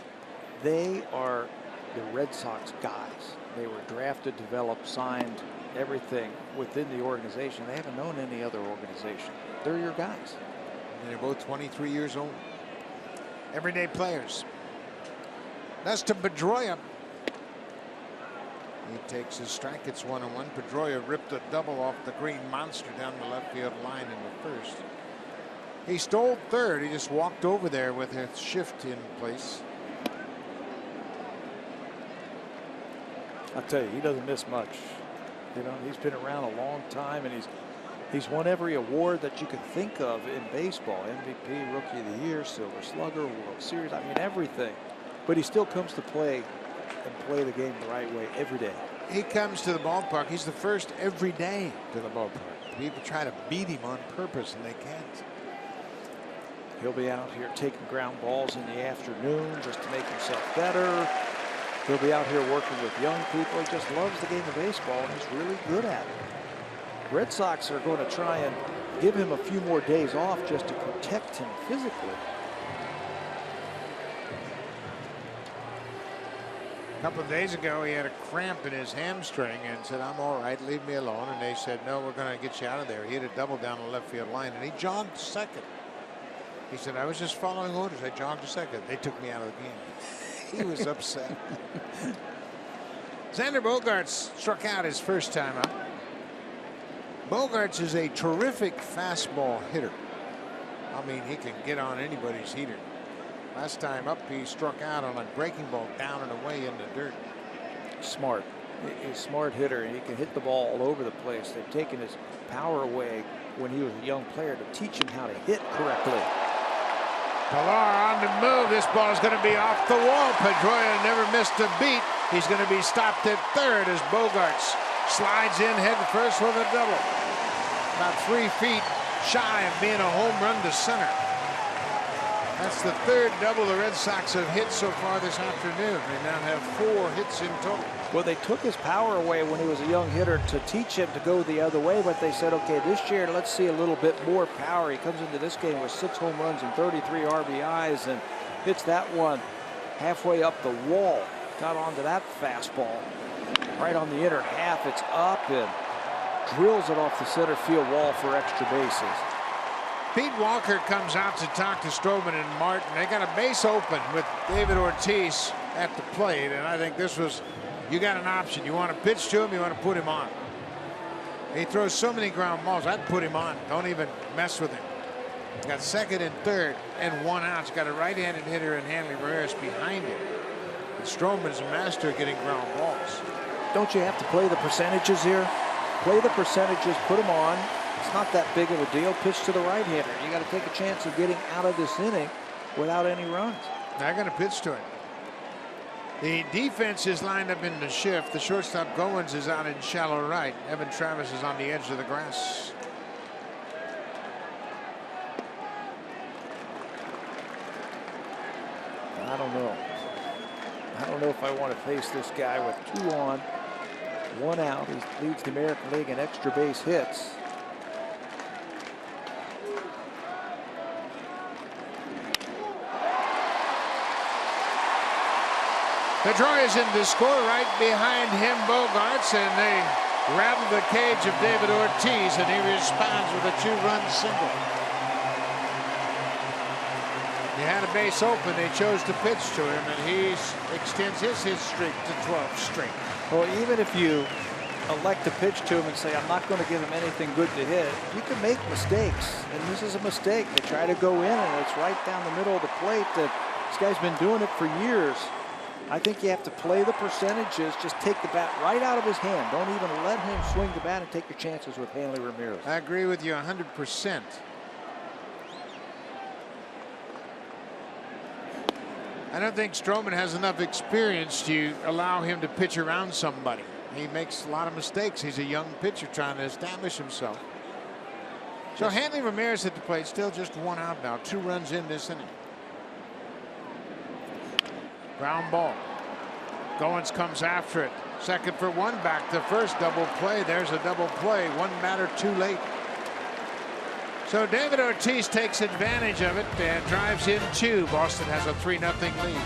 they are the Red Sox guys. They were drafted, developed, signed, everything within the organization. They haven't known any other organization. They're your guys. And they're both 23 years old. Everyday players. Dustin Pedroia. He takes his strike. It's 1-1. Pedroia ripped a double off the green monster down the left field line in the first. He stole third. He just walked over there with a shift in place. I'll tell you, he doesn't miss much. You know, he's been around a long time, and he's won every award that you can think of in baseball. MVP, Rookie of the Year, Silver Slugger, World Series. I mean, everything. But he still comes to play and play the game the right way every day. He comes to the ballpark. He's the first every day to the ballpark. People try to beat him on purpose, and they can't. He'll be out here taking ground balls in the afternoon just to make himself better. He'll be out here working with young people. He just loves the game of baseball, and he's really good at it. Red Sox are going to try and give him a few more days off just to protect him physically. A couple of days ago, he had a cramp in his hamstring and said, I'm all right, leave me alone. And they said, no, we're going to get you out of there. He hit a double down the left field line, and he jogged to second. He said, I was just following orders. I jogged to second. They took me out of the game. He was upset. Xander Bogaerts struck out his first time up. Bogaerts is a terrific fastball hitter. I mean, he can get on anybody's heater. Last time up, he struck out on a breaking ball down and away in the dirt. Smart. He's a smart hitter, and he can hit the ball all over the place. They've taken his power away when he was a young player to teach him how to hit correctly. Pilar on the move. This ball is going to be off the wall. Pedroia never missed a beat. He's going to be stopped at third as Bogaerts slides in head first with a double. About 3 feet shy of being a home run to center. That's the third double the Red Sox have hit so far this afternoon. They now have 4 hits in total. Well, they took his power away when he was a young hitter to teach him to go the other way, but they said, okay, this year let's see a little bit more power. He comes into this game with 6 home runs and 33 RBIs and hits that one halfway up the wall. Got onto that fastball right on the inner half. It's up and drills it off the center field wall for extra bases. Pete Walker comes out to talk to Stroman and Martin. They got a base open with David Ortiz at the plate, and I think this was, you got an option. You want to pitch to him, you want to put him on. He throws so many ground balls, I'd put him on. Don't even mess with him. Got second and third and 1 out. He's got a right-handed hitter in Hanley Ramirez behind him. And Stroman's a master of getting ground balls. Don't you have to play the percentages here? Play the percentages, put them on. It's not that big of a deal. Pitch to the right-hander. You got to take a chance of getting out of this inning without any runs. They're going to pitch to him. The defense is lined up in the shift. The shortstop Goins is out in shallow right. Evan Travis is on the edge of the grass. I don't know. I don't know if I want to face this guy with 2 on, 1 out. He leads the American League in extra base hits. Pedroia is in the score, right behind him, Bogarts, and they rattle the cage of David Ortiz, and he responds with a 2-run single. He had a base open. They chose to pitch to him, and he extends his hit streak to 12 straight. Well, even if you elect to pitch to him and say, I'm not going to give him anything good to hit, you can make mistakes, and this is a mistake. They try to go in, and it's right down the middle of the plate. That this guy's been doing it for years. I think you have to play the percentages. Just take the bat right out of his hand. Don't even let him swing the bat and take your chances with Hanley Ramirez. I agree with you 100%. I don't think Stroman has enough experience to allow him to pitch around somebody. He makes a lot of mistakes. He's a young pitcher trying to establish himself. So Hanley Ramirez at the plate, still just 1 out now. 2 runs in this inning. Ground ball. Goins comes after it. Second for 1, back to first. Double play. There's a double play. 1 batter too late. So David Ortiz takes advantage of it and drives in 2. Boston has a 3-0 lead.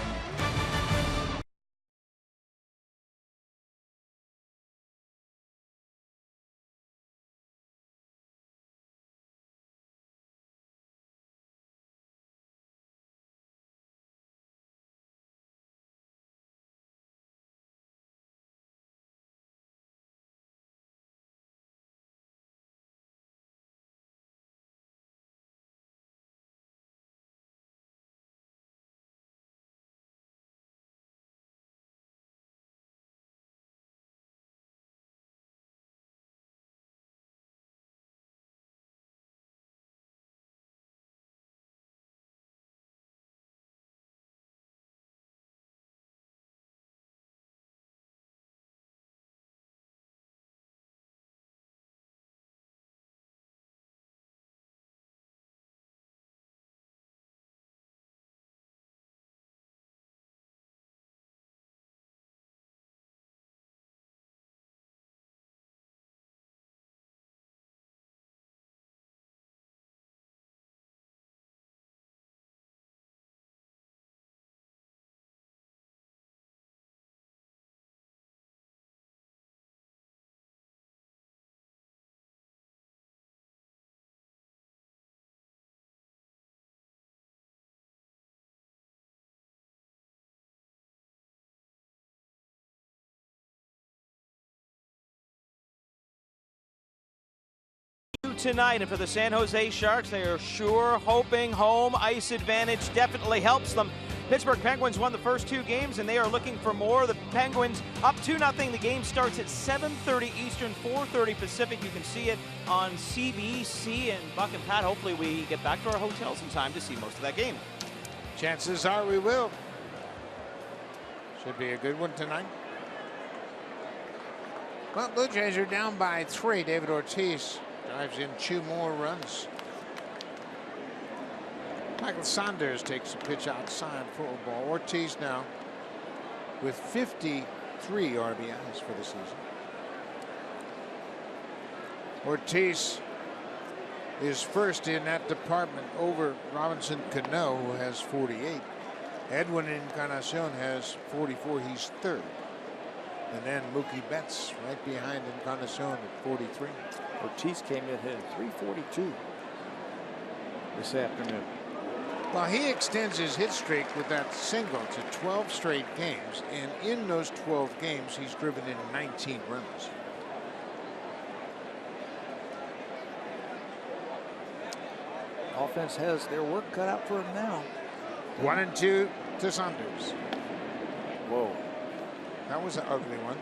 Tonight, and for the San Jose Sharks, they are sure hoping home ice advantage definitely helps them. Pittsburgh Penguins won the first 2 games, and they are looking for more. The Penguins up 2-0. The game starts at 7:30 Eastern, 4:30 Pacific. You can see it on CBC. And Buck and Pat, hopefully we get back to our hotels in time to see most of that game. Chances are we will. Should be a good one tonight. Well, Blue Jays are down by 3. David Ortiz drives in 2 more runs. Michael Saunders takes a pitch outside for a ball. Ortiz now with 53 RBIs for the season. Ortiz is first in that department over Robinson Cano, who has 48. Edwin Encarnacion has 44. He's third. And then Mookie Betts right behind Encarnacion at 43. Ortiz came in hitting .342 this afternoon. Well, he extends his hit streak with that single to 12 straight games, and in those 12 games, he's driven in 19 runs. Offense has their work cut out for him now. 1-2 to Saunders. Whoa. That was an ugly one.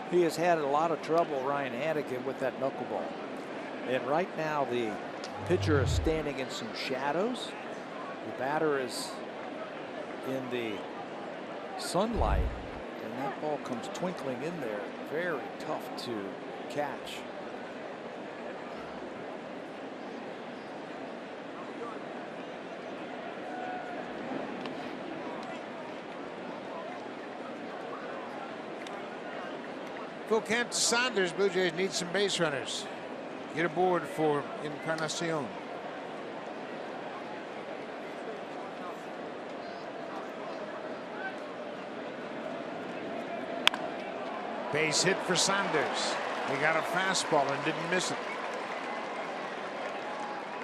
He has had a lot of trouble, Ryan Hannigan, with that knuckleball. And right now, the pitcher is standing in some shadows. The batter is in the sunlight, and that ball comes twinkling in there. Very tough to catch. Full count to Saunders. Blue Jays need some base runners. Get aboard for Encarnacion. Base hit for Saunders. He got a fastball and didn't miss it.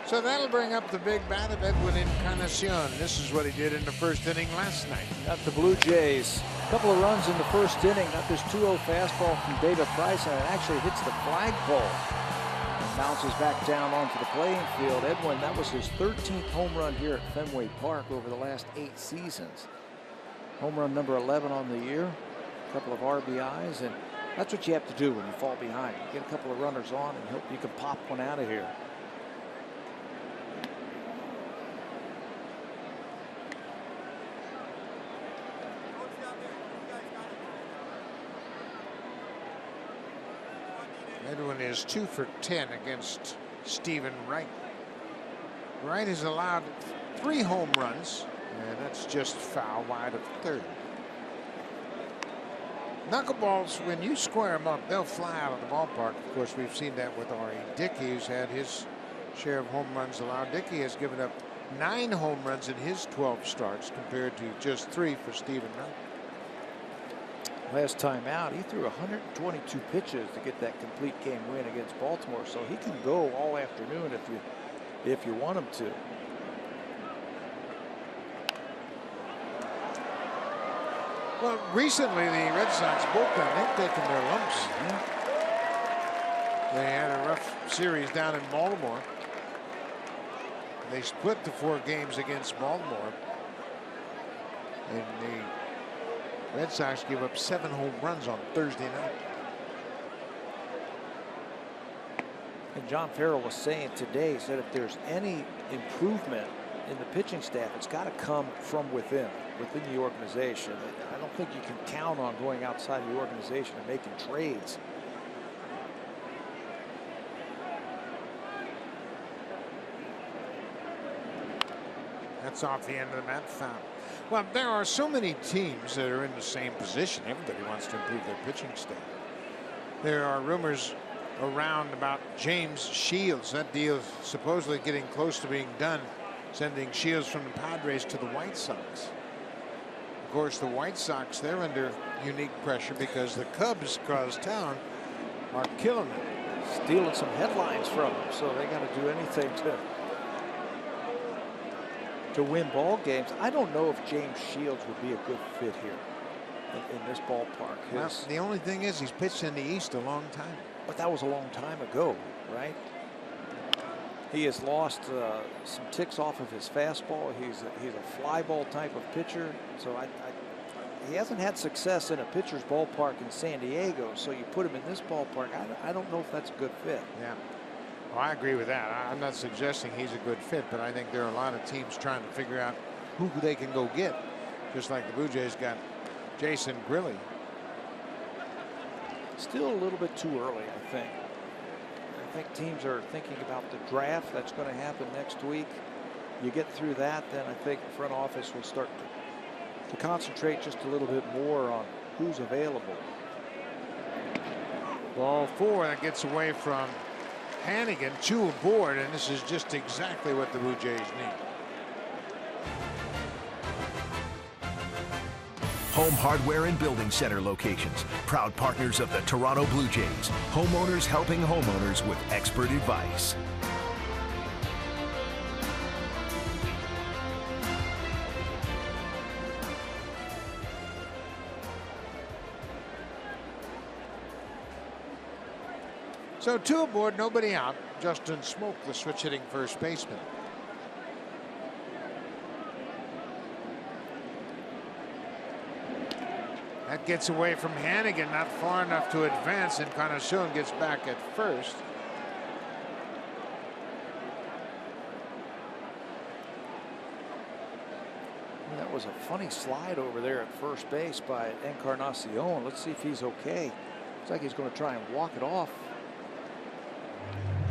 So that'll bring up the big bat of Edwin Encarnacion. This is what he did in the first inning last night. Got the Blue Jays a couple of runs in the first inning. Got this 2-0 fastball from David Price, and it actually hits the flagpole. And bounces back down onto the playing field. Edwin, that was his 13th home run here at Fenway Park over the last 8 seasons. Home run number 11 on the year. A couple of RBIs, and that's what you have to do when you fall behind. You get a couple of runners on and hope you can pop one out of here. Edwin is 2 for 10 against Stephen Wright. Wright has allowed 3 home runs, and that's just foul wide of third. Knuckleballs, when you square them up, they'll fly out of the ballpark. Of course, we've seen that with R.A. Dickey, who's had his share of home runs allowed. Dickey has given up 9 home runs in his 12 starts compared to just 3 for Stephen Wright. Last time out, he threw 122 pitches to get that complete game win against Baltimore, so he can go all afternoon if you want him to. Well, recently the Red Sox bullpen, they've taken their lumps. They had a rough series down in Baltimore. They split the 4 games against Baltimore. And the Red Sox gave up 7 home runs on Thursday night. And John Farrell was saying today, he said if there's any improvement in the pitching staff, it's got to come from within the organization. I don't think you can count on going outside the organization and making trades. That's off the end of the mat, foul. Well, there are so many teams that are in the same position. Everybody wants to improve their pitching staff. There are rumors around about James Shields. That deal is supposedly getting close to being done, sending Shields from the Padres to the White Sox. Of course, the White Sox, they're under unique pressure because the Cubs across town are killing them. Stealing some headlines from them, so they got to do anything to win ball games. I don't know if James Shields would be a good fit here in this ballpark. Well, the only thing is he's pitched in the East a long time. But that was a long time ago, right? He has lost some ticks off of his fastball. He's a fly ball type of pitcher. So he hasn't had success in a pitcher's ballpark in San Diego. So you put him in this ballpark, I don't know if that's a good fit. Yeah. Well, I agree with that. I'm not suggesting he's a good fit, but I think there are a lot of teams trying to figure out who they can go get. Just like the Blue Jays got Jason Grilli. Still a little bit too early, I think. I think teams are thinking about the draft that's going to happen next week. You get through that, then I think the front office will start to concentrate just a little bit more on who's available. Ball 4, that gets away from Hannigan, 2 aboard, and this is just exactly what the Blue Jays need. Home Hardware and Building Center locations, proud partners of the Toronto Blue Jays. Homeowners helping homeowners with expert advice. So 2 aboard, nobody out. Justin Smoak, the switch hitting first baseman. That gets away from Hannigan, not far enough to advance. Encarnacion gets back at first. That was a funny slide over there at first base by Encarnacion. Let's see if he's okay. Looks like he's going to try and walk it off.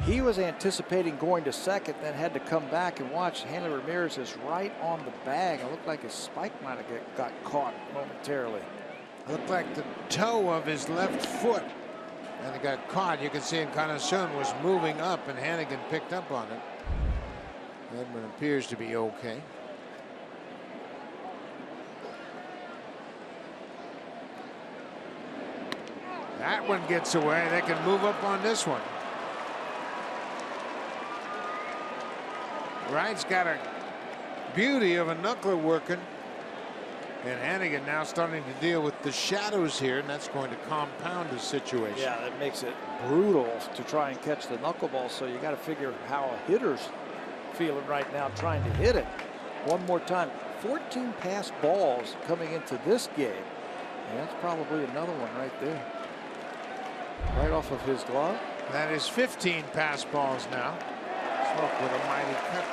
He was anticipating going to second, then had to come back and watch. Hanley Ramirez is right on the bag. It looked like his spike might have got caught momentarily. Looked like the toe of his left foot. And it got caught. You can see Encarnacion was moving up, and Hannigan picked up on it. Edman appears to be okay. That one gets away. They can move up on this one. Wright's got a beauty of a knuckler working. And Hannigan now starting to deal with the shadows here, and that's going to compound the situation. Yeah, that makes it brutal to try and catch the knuckleball, so you got to figure how a hitter's feeling right now trying to hit it. One more time, 14 pass balls coming into this game. And that's probably another one right there. Right off of his glove. That is 15 pass balls now. Smoke with a mighty cut.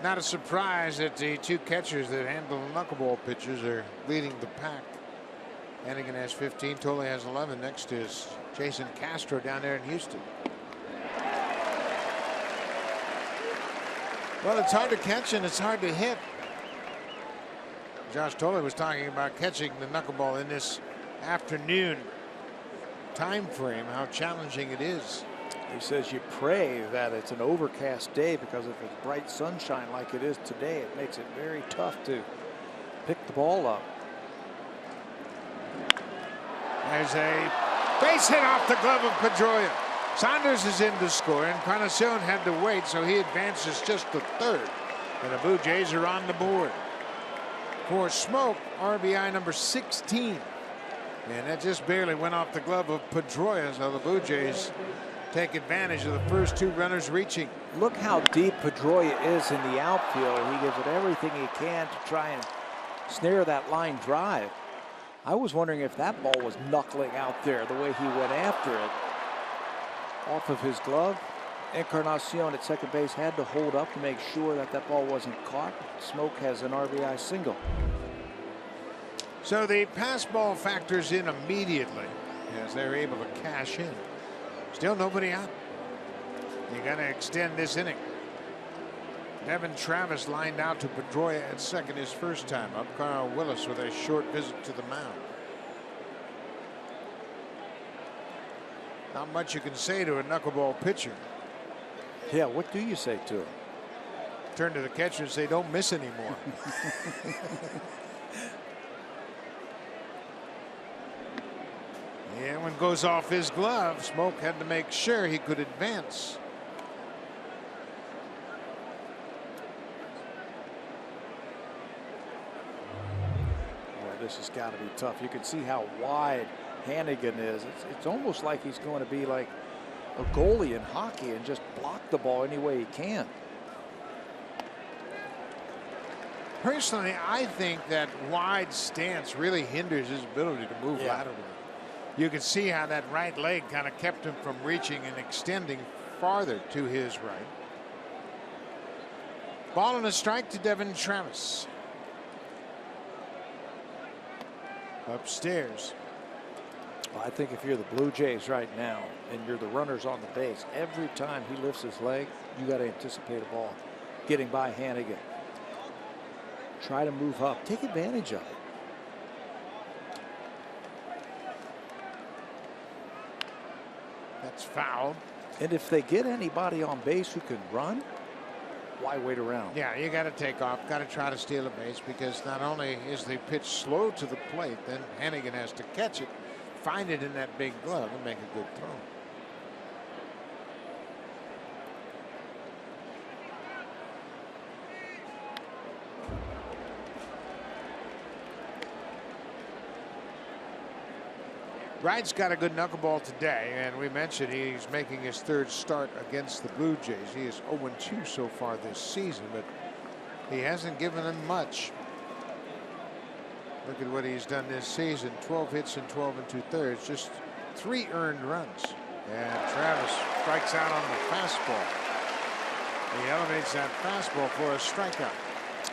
Not a surprise that the two catchers that handle the knuckleball pitchers are leading the pack. Hannigan has 15, Tolle has 11. Next is Jason Castro down there in Houston. Well, it's hard to catch and it's hard to hit. Josh Tolle was talking about catching the knuckleball in this afternoon time frame, how challenging it is. He says you pray that it's an overcast day, because if it's bright sunshine like it is today, it makes it very tough to pick the ball up. There's a base hit off the glove of Pedroia. Saunders is in to score, and Encarnacion had to wait, so he advances just to third. And the Blue Jays are on the board. For Smoke, RBI number 16. And that just barely went off the glove of Pedroia, so the Blue Jays take advantage of the first two runners reaching. Look how deep Pedroia is in the outfield. He gives it everything he can to try and snare that line drive. I was wondering if that ball was knuckling out there the way he went after it. Off of his glove. Encarnacion at second base had to hold up to make sure that that ball wasn't caught. Smoke has an RBI single. So the pass ball factors in immediately as they're able to cash in. Still nobody out. You got to extend this inning. Devin Travis lined out to Pedroia at second his first time up. Carl Willis with a short visit to the mound. Not much you can say to a knuckleball pitcher. Yeah, what do you say to him? Turn to the catcher and say, don't miss anymore. Yeah, one goes off his glove. Smoke had to make sure he could advance. Boy, this has got to be tough. You can see how wide Hannigan is. It's almost like he's going to be like a goalie in hockey and just block the ball any way he can. Personally, I think that wide stance really hinders his ability to move laterally. You can see how that right leg kind of kept him from reaching and extending farther to his right. Ball and a strike to Devin Travis. Upstairs. Well, I think if you're the Blue Jays right now and you're the runners on the base, every time he lifts his leg, you got to anticipate a ball getting by Hannigan. Try to move up. Take advantage of it. That's foul. And if they get anybody on base who can run, why wait around? Yeah, you got to take off. Got to try to steal a base, because not only is the pitch slow to the plate, then Hannigan has to catch it, find it in that big glove, and make a good throw. Wright's got a good knuckleball today, and we mentioned he's making his third start against the Blue Jays. He is 0-2 so far this season, but he hasn't given them much. Look at what he's done this season. 12 hits and 12 2/3, just 3 earned runs. And Travis strikes out on the fastball. He elevates that fastball for a strikeout.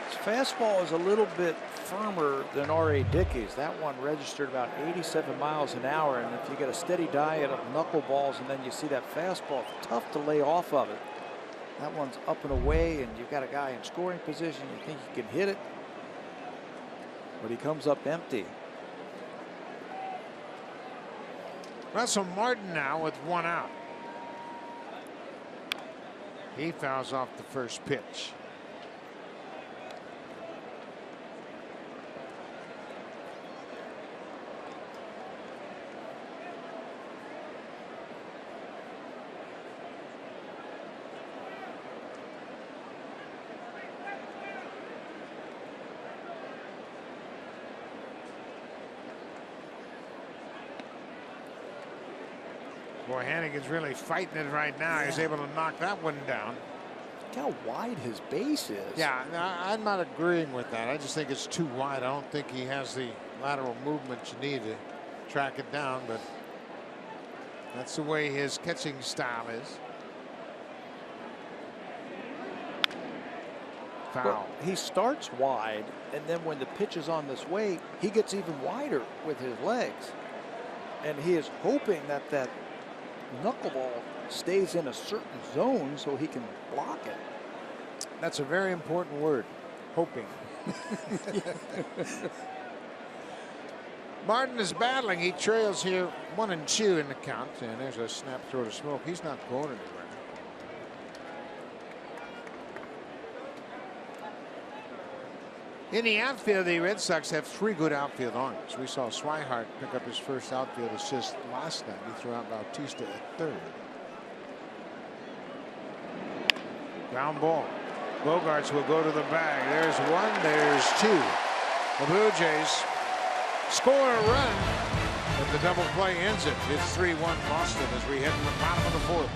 His fastball is a little bit firmer than R.A. Dickey's. That one registered about 87 miles an hour, and if you get a steady diet of knuckleballs and then you see that fastball, it's tough to lay off of it. That one's up and away, and you've got a guy in scoring position. You think you can hit it, but he comes up empty. Russell Martin now with 1 out. He fouls off the first pitch. Boy, Hannigan's really fighting it right now. Yeah. He's able to knock that one down. Look how wide his base is. Yeah, no, I'm not agreeing with that. I just think it's too wide. I don't think he has the lateral movement you need to track it down, but that's the way his catching style is. Foul. Well, he starts wide, and then when the pitch is on this way, he gets even wider with his legs. And he is hoping that that knuckleball stays in a certain zone so he can block it. That's a very important word, hoping. Martin is battling. He trails here 1-2 in the count, and there's a snap throw to Smoak. He's not going anywhere. In the outfield, the Red Sox have 3 good outfield arms. We saw Swihart pick up his first outfield assist last night. He threw out Bautista at third. Ground ball. Bogarts will go to the bag. There's 1, there's 2. The Blue Jays score a run, but the double play ends it. It's 3-1 Boston as we head to the bottom of the 4th.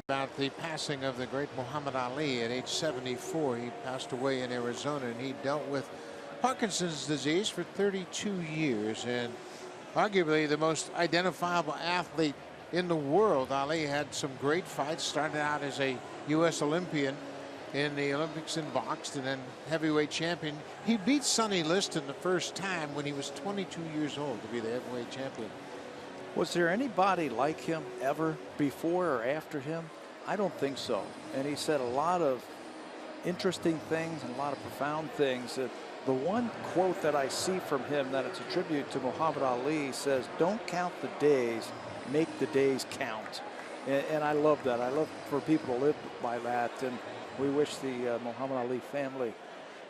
About the passing of the great Muhammad Ali at age 74. He passed away in Arizona, and he dealt with Parkinson's disease for 32 years, and arguably the most identifiable athlete in the world. Ali had some great fights, started out as a U.S. Olympian in the Olympics in boxed, and then heavyweight champion. He beat Sonny Liston the first time when he was 22 years old to be the heavyweight champion. Was there anybody like him ever before or after him? I don't think so. And he said a lot of interesting things and a lot of profound things. That the one quote that I see from him that it's a tribute to Muhammad Ali says, "Don't count the days, make the days count." And I love that. I love for people to live by that. And we wish the Muhammad Ali family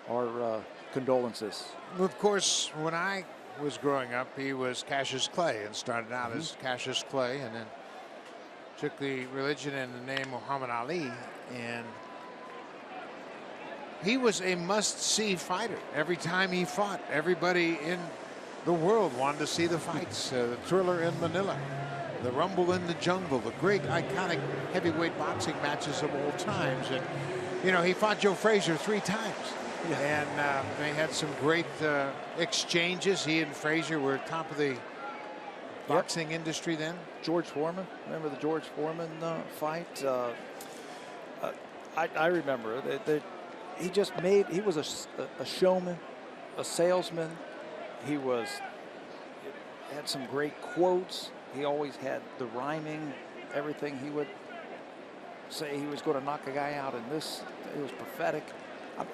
our condolences. Of course, when I was growing up, he was Cassius Clay and started out as Cassius Clay, and then took the religion and the name Muhammad Ali, and he was a must-see fighter. Every time he fought, everybody in the world wanted to see the fights. The Thriller in Manila, the Rumble in the Jungle, the great iconic heavyweight boxing matches of all times. And you know, he fought Joe Frazier 3 times. Yeah. And they had some great exchanges. He and Frazier were top of the boxing industry then. George Foreman, remember the George Foreman fight? I remember that he just made, he was a showman, a salesman. He was had some great quotes. He always had the rhyming, everything he would say he was going to knock a guy out in this. It was prophetic.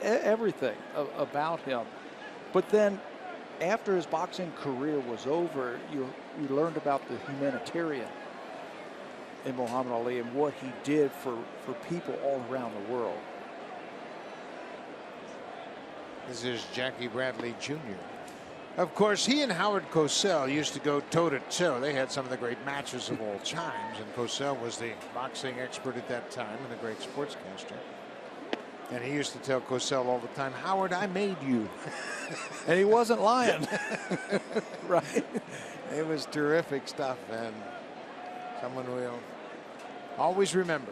Everything about him. But then after his boxing career was over, you learned about the humanitarian in Muhammad Ali and what he did for people all around the world. This is Jackie Bradley Jr. Of course, he and Howard Cosell used to go toe-to-toe. They had some of the great matches of all times, and Cosell was the boxing expert at that time and a great sportscaster. And he used to tell Cosell all the time, Howard, I made you. And he wasn't lying. Right. It was terrific stuff, and someone we'll always remember.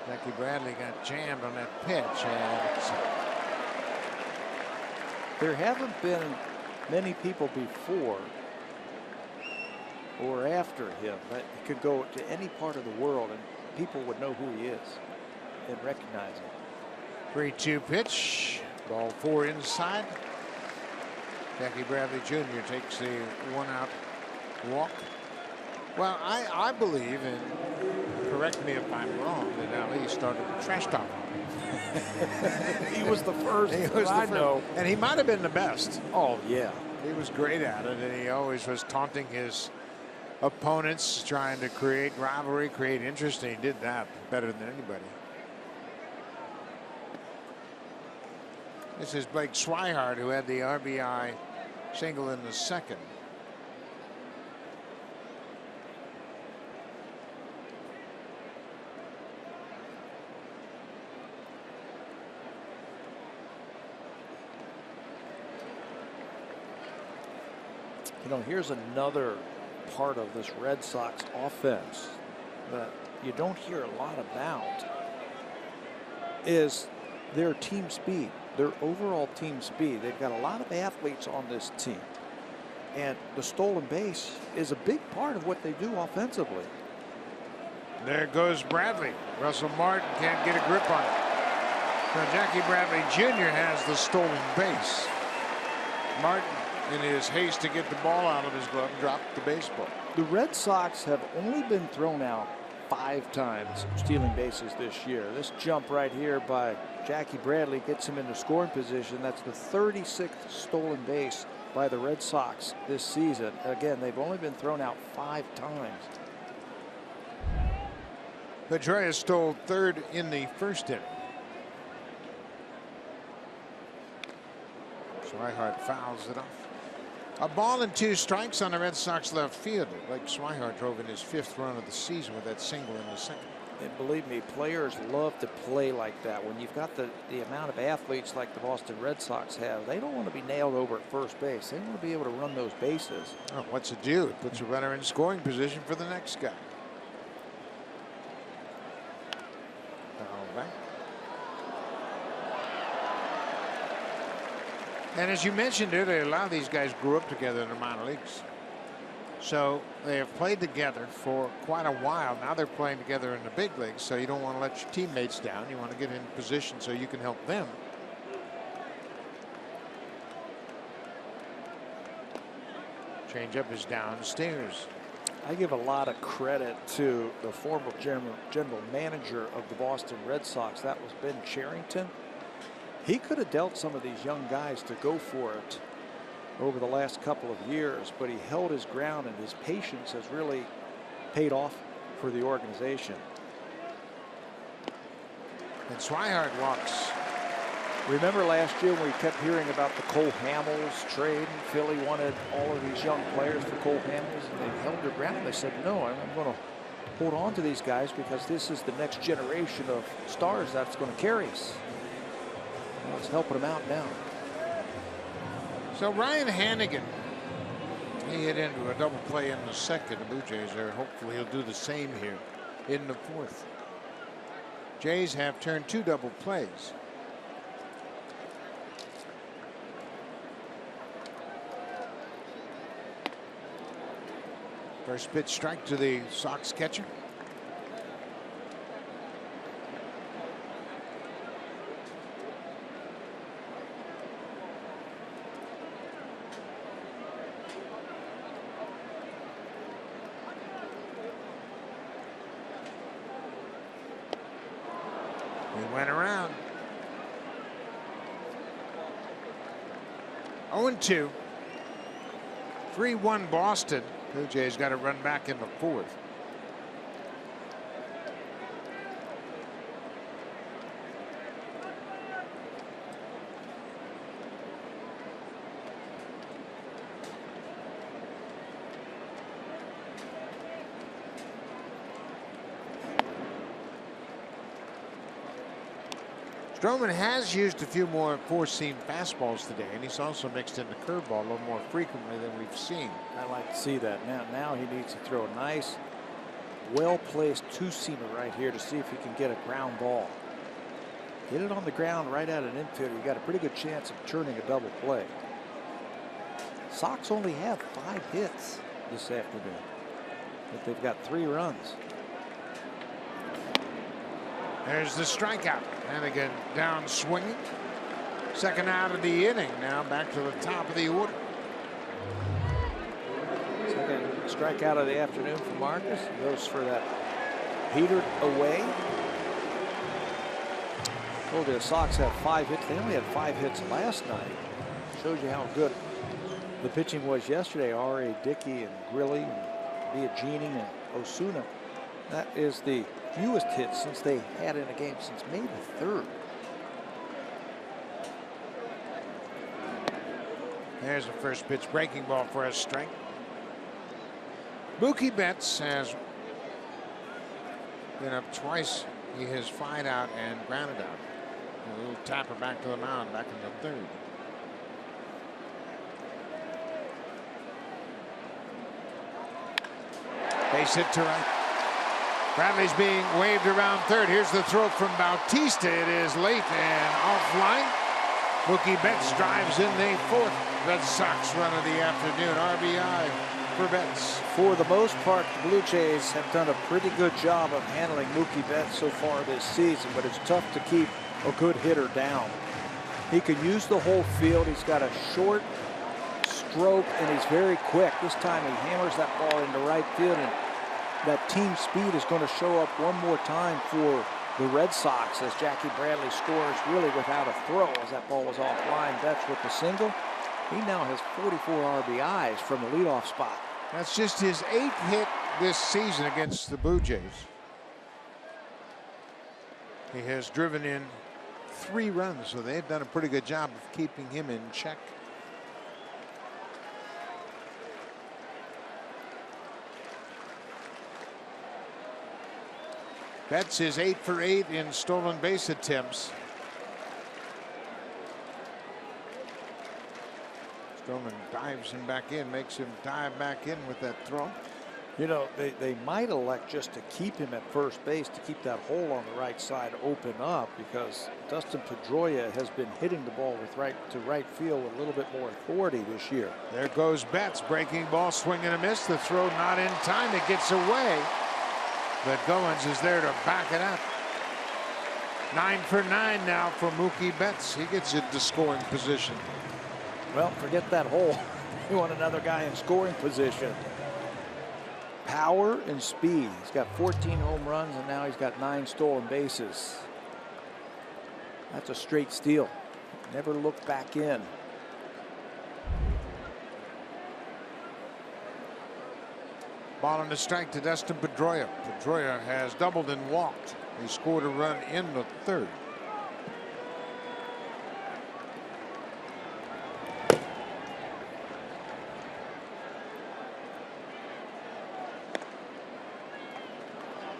Jackie Bradley got jammed on that pitch, and there haven't been many people before or after him that could go to any part of the world and people would know who he is and recognize him. 3-2 pitch. Ball 4 inside. Jackie Bradley Jr. takes the 1-out walk. Well, I believe, and correct me if I'm wrong, that Ali started the trash talk. He was the first. He was I know. And he might have been the best. Oh, yeah. He was great at it, and he always was taunting his opponents, trying to create rivalry, create interest, and he did that better than anybody. This is Blake Swihart, who had the RBI single in the second. You know, here's another part of this Red Sox offense that you don't hear a lot about is their team speed, their overall team speed. They've got a lot of athletes on this team, and the stolen base is a big part of what they do offensively. There goes Bradley. Russell Martin can't get a grip on it. Now Jackie Bradley Jr. has the stolen base. Martin, in his haste to get the ball out of his glove, dropped the baseball. The Red Sox have only been thrown out 5 times stealing bases this year. This jump right here by Jackie Bradley gets him into scoring position. That's the 36th stolen base by the Red Sox this season. Again, they've only been thrown out 5 times. Pedroia stole third in the first inning. Swihart fouls it off. A ball and 2 strikes on the Red Sox left fielder. Blake Swihart drove in his 5th run of the season with that single in the second. And believe me, players love to play like that. When you've got the amount of athletes like the Boston Red Sox have, they don't want to be nailed over at first base. They want to be able to run those bases. Oh, what's it do? It puts a runner in scoring position for the next guy. All right. And as you mentioned earlier, a lot of these guys grew up together in the minor leagues. So they have played together for quite a while. Now they're playing together in the big leagues, so you don't want to let your teammates down. You want to get in position so you can help them. Changeup is downstairs. I give a lot of credit to the former general manager of the Boston Red Sox. That was Ben Cherington. He could have dealt some of these young guys to go for it over the last couple of years, but he held his ground, and his patience has really paid off for the organization. And Swihart walks. Remember last year when we kept hearing about the Cole Hamels trade? Philly wanted all of these young players for Cole Hamels, and they held their ground. They said, no, I'm going to hold on to these guys because this is the next generation of stars that's going to carry us. Well, it's helping them out now. So Ryan Hannigan, he hit into a double play in the second. The Blue Jays are hopefully he'll do the same here in the 4th. Jays have turned 2 double plays. First pitch strike to the Sox catcher. He went around. 0-2. 3-1 Boston. Blue Jays got to run back in the fourth. Stroman has used a few more four-seam fastballs today, and he's also mixed in the curveball a little more frequently than we've seen. I like to see that. Now he needs to throw a nice, well-placed two-seamer right here to see if he can get a ground ball. Get it on the ground right at an infielder. You got a pretty good chance of turning a double play. Sox only have 5 hits this afternoon, but they've got 3 runs. There's the strikeout. Hannigan down swinging. Second out of the inning. Now back to the top of the order. Second strikeout of the afternoon for Marcus. Goes for that heater away. Told you the Sox have 5 hits. They only had 5 hits last night. Shows you how good the pitching was yesterday. R.A. Dickey and Grilli and Biagini and Osuna. That is the fewest hits since they had in a game since May the 3rd. There's the first pitch breaking ball for a strike. Mookie Betts has been up twice. He has flied out and grounded out. A little tapper back to the mound back in the 3rd. Base hit to right. Bradley's being waved around third. Here's the throw from Bautista. It is late and offline. Mookie Betts drives in the 4th Red Sox run of the afternoon. RBI for Betts. For the most part, the Blue Jays have done a pretty good job of handling Mookie Betts so far this season, but it's tough to keep a good hitter down. He can use the whole field. He's got a short stroke and he's very quick. This time he hammers that ball into right field, and that team speed is going to show up one more time for the Red Sox as Jackie Bradley scores really without a throw as that ball was offline. Betts with the single. He now has 44 RBIs from the leadoff spot. That's just his 8th hit this season against the Blue Jays. He has driven in 3 runs, so they've done a pretty good job of keeping him in check. Betts is 8 for 8 in stolen base attempts. Stroman dives him back in, makes him dive back in with that throw. You know, they might elect just to keep him at first base to keep that hole on the right side open up, because Dustin Pedroia has been hitting the ball with right field with a little bit more authority this year. There goes Betts, breaking ball, swing and a miss. The throw not in time. It gets away. But Goins is there to back it up. 9 for 9 now for Mookie Betts. He gets into scoring position. Well, forget that hole. You want another guy in scoring position. Power and speed. He's got 14 home runs and now he's got 9 stolen bases. That's a straight steal. Never looked back in. Ball and a strike to Dustin Pedroia. Pedroia has doubled and walked. He scored a run in the 3rd.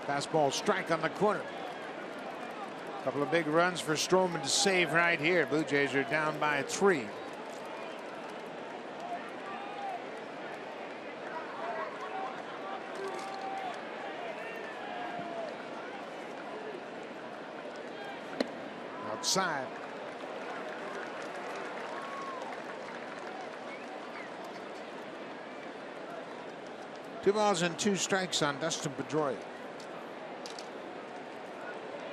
Fastball strike on the corner. Couple of big runs for Stroman to save right here. Blue Jays are down by 3. Outside. Two balls and 2 strikes on Dustin Pedroia.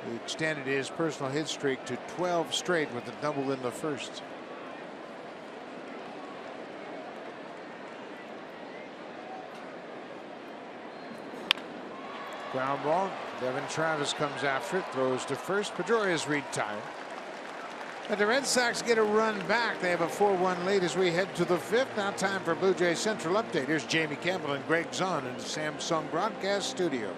He extended his personal hit streak to 12 straight with a double in the 1st. Ground ball. Devin Travis comes after it, throws to first. Pedroia's retired. But the Red Sox get a run back. They have a 4-1 lead as we head to the fifth. Now time for Blue Jays Central Update. Here's Jamie Campbell and Greg Zahn in the Samsung Broadcast Studio.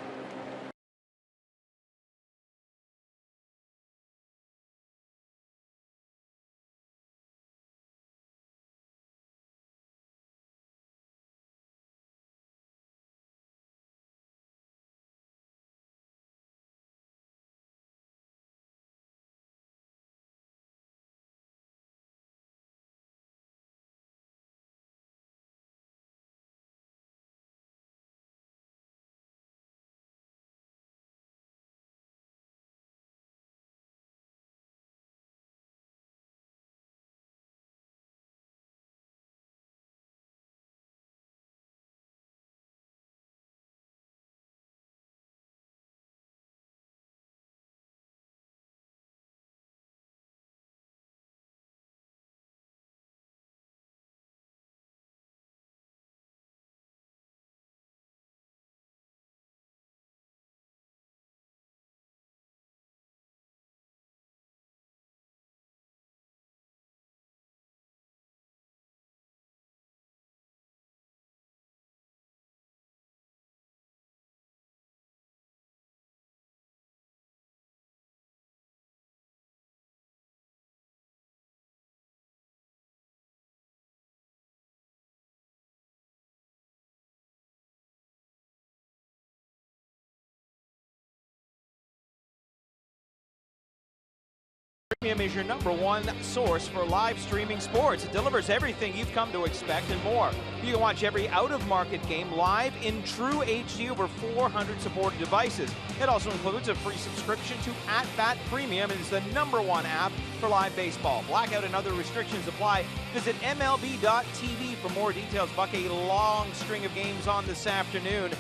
Premium is your #1 source for live streaming sports. It delivers everything you've come to expect and more. You can watch every out-of-market game live in true HD over 400 supported devices. It also includes a free subscription to @Bat Premium and is the #1 app for live baseball. Blackout and other restrictions apply. Visit MLB.tv for more details. Buck, a long string of games on this afternoon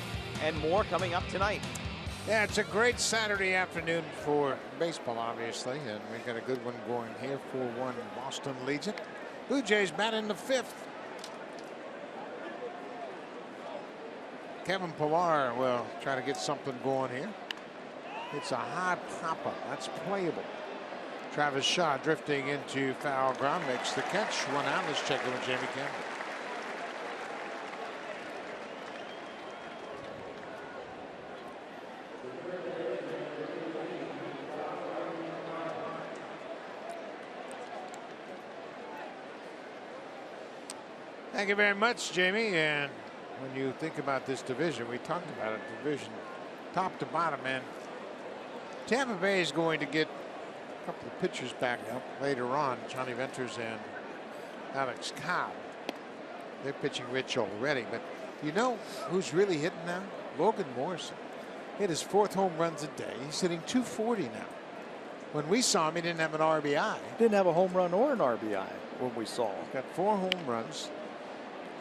and more coming up tonight. Yeah, it's a great Saturday afternoon for baseball, obviously, and we've got a good one going here. 4-1 Boston leads it. Blue Jays bat in the fifth. Kevin Pillar will try to get something going here. It's a high popper. That's playable. Travis Shaw drifting into foul ground makes the catch. 1 out. Let's check in with Jamie Campbell. Thank you very much, Jamie. And when you think about this division, we talked about it, division top to bottom, and Tampa Bay is going to get a couple of pitchers back later on. Johnny Venters and Alex Cobb. They're pitching rich already, but you know who's really hitting now? Logan Morrison. Hit his 4th home runs a day. He's hitting .240 now. When we saw him, he didn't have an RBI. Didn't have a home run or an RBI when we saw him. He's got 4 home runs.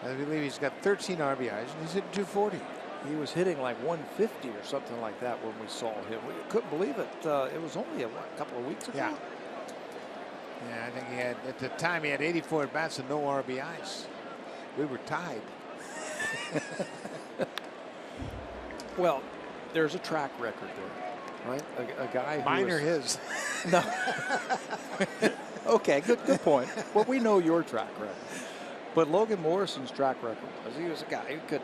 I believe he's got 13 RBIs, and he's hitting .240. He was hitting like 150 or something like that when we saw him. We couldn't believe it. It was only a couple of weeks ago. Yeah. Yeah, I think he had, at the time, he had 84 at bats and no RBIs. We were tied. Well, there's a track record there, right? A guy who Mine or his? No. Okay, good point. Well, we know your track record. But Logan Morrison's track record was he was a guy who could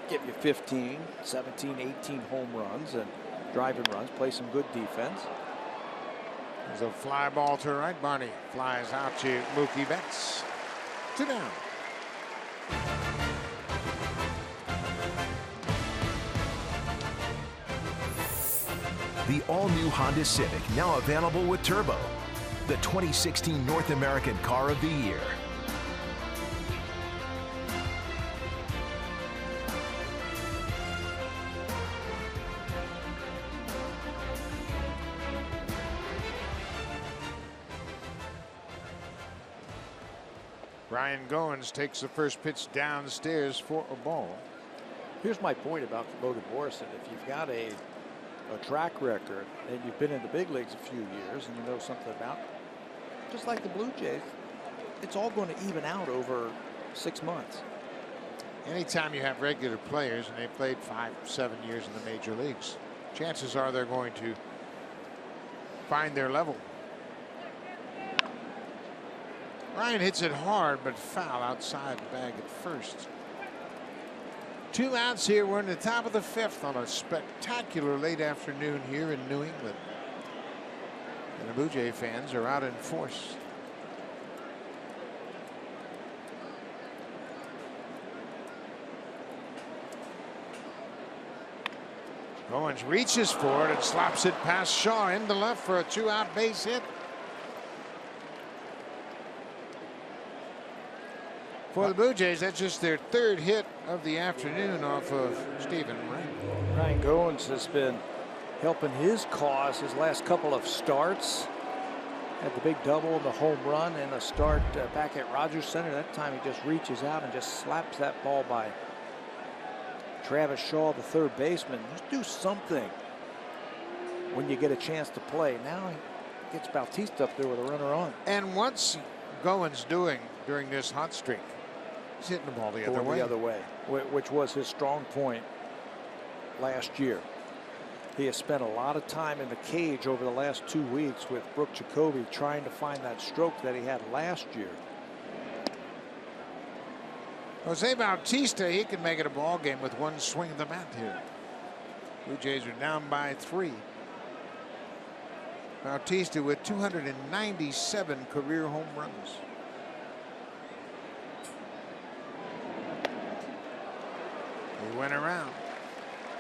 give you 15, 17, 18 home runs and driving runs, play some good defense. There's a fly ball to right. Barney flies out to Mookie Betts. 2 down. The all-new Honda Civic, now available with Turbo, the 2016 North American Car of the Year. Ryan Goins takes the first pitch downstairs for a ball. Here's my point about Logan Morrison. If you've got a track record and you've been in the big leagues a few years and you know something about it, just like the Blue Jays, it's all going to even out over 6 months. Anytime you have regular players, and they played 5, 7 years in the major leagues, chances are they're going to find their level. Ryan hits it hard, but foul outside the bag at first. 2 outs here. We're in the top of the 5th on a spectacular late afternoon here in New England. And the Blue Jay fans are out in force. Goins reaches for it and slaps it past Shaw into left for a 2-out base hit. For the Blue Jays, that's just their 3rd hit of the afternoon off of Stephen Wright. Ryan Goins has been helping his cause his last couple of starts. Had the big double and the home run and a start back at Rogers Center. That time he just reaches out and just slaps that ball by Travis Shaw, the 3rd baseman. Just do something when you get a chance to play. Now he gets Bautista up there with a runner on. And what's Goins doing during this hot streak? He's hitting the ball the other way, which was his strong point last year. He has spent a lot of time in the cage over the last 2 weeks with Brooke Jacoby trying to find that stroke that he had last year. Jose Bautista, he can make it a ball game with 1 swing of the bat here. Blue Jays are down by 3. Bautista with 297 career home runs. He went around.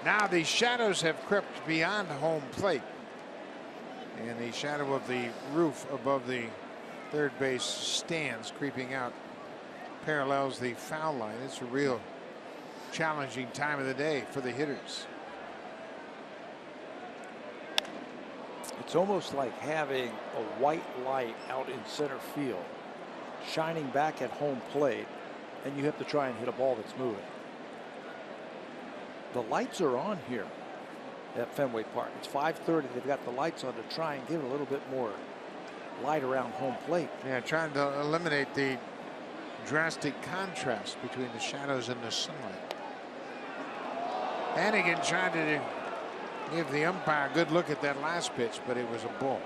Now the shadows have crept beyond home plate. And the shadow of the roof above the 3rd base stands creeping out parallels the foul line. It's a real challenging time of the day for the hitters. It's almost like having a white light out in center field shining back at home plate, and you have to try and hit a ball that's moving. The lights are on here at Fenway Park. It's 5:30. They've got the lights on to try and give it a little bit more light around home plate. Yeah, trying to eliminate the drastic contrast between the shadows and the sunlight. Hannigan tried to give the umpire a good look at that last pitch, but it was a ball.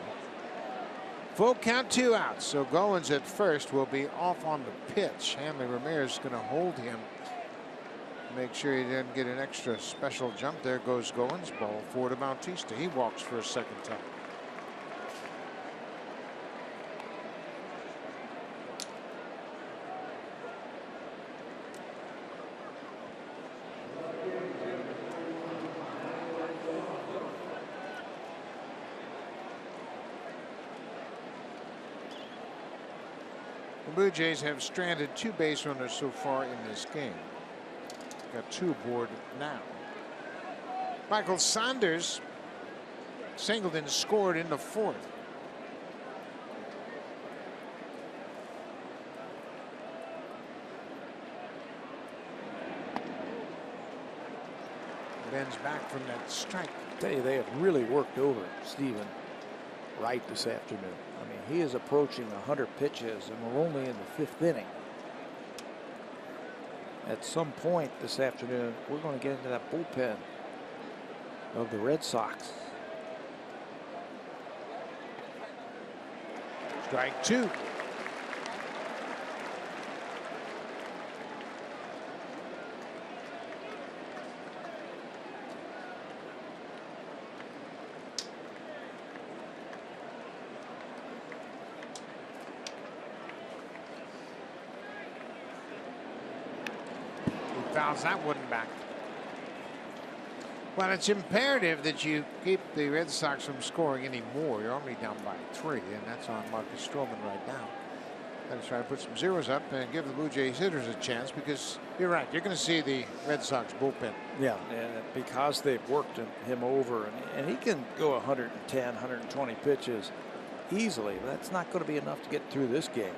Full count, 2 outs. So Goins at first will be off on the pitch. Hanley Ramirez is going to hold him. Make sure he doesn't get an extra special jump. There goes Goins. Ball 4 to Bautista. He walks for a 2nd time. The Blue Jays have stranded 2 base runners so far in this game. Got 2 aboard now. Michael Saunders singled and scored in the 4th. Ben's back from that strike. I tell you, they have really worked over Stephen Wright this afternoon. I mean, he is approaching 100 pitches, and we're only in the 5th inning. At some point this afternoon, we're going to get into that bullpen of the Red Sox. Strike 2. Fouls that one back. Well, it's imperative that you keep the Red Sox from scoring any more. You're only down by 3, and that's on Marcus Stroman right now. Got to try to put some zeros up and give the Blue Jays hitters a chance, because you're right. You're going to see the Red Sox bullpen. Yeah, and because they've worked him over, and he can go 110, 120 pitches easily. But that's not going to be enough to get through this game.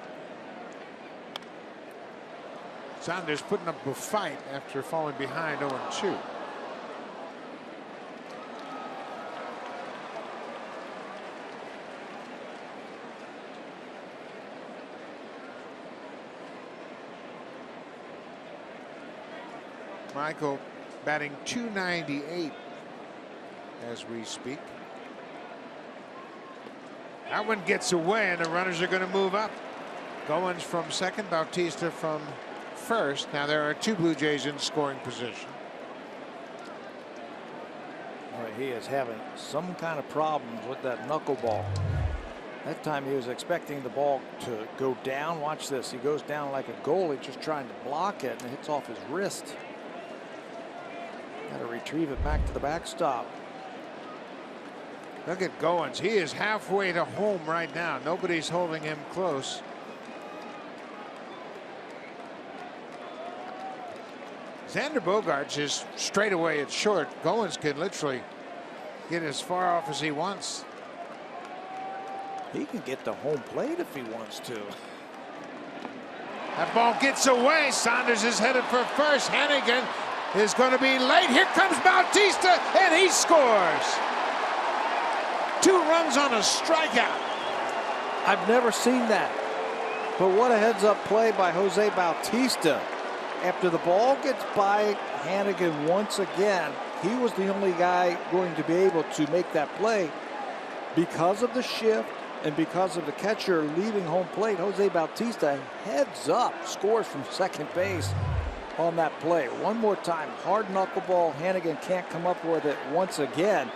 Saunders putting up a fight after falling behind 0-2. Michael batting .298 as we speak. That one gets away, and the runners are going to move up. Goins from second, Bautista from first. Now there are 2 Blue Jays in scoring position. Boy, he is having some kind of problems with that knuckleball. That time he was expecting the ball to go down. Watch this. He goes down like a goalie, just trying to block it, and it hits off his wrist. Got to retrieve it back to the backstop. Look at Goins. He is halfway to home right now. Nobody's holding him close. Xander Bogaerts is straight away at short. Goins can literally get as far off as he wants. He can get to home plate if he wants to. That ball gets away. Saunders is headed for first. Hannigan is going to be late. Here comes Bautista, and he scores. 2 runs on a strikeout. I've never seen that. But what a heads-up play by Jose Bautista. After the ball gets by Hannigan once again, he was the only guy going to be able to make that play. Because of the shift and because of the catcher leaving home plate, Jose Bautista heads up, scores from second base on that play. One more time, hard knuckleball. Hannigan can't come up with it once again.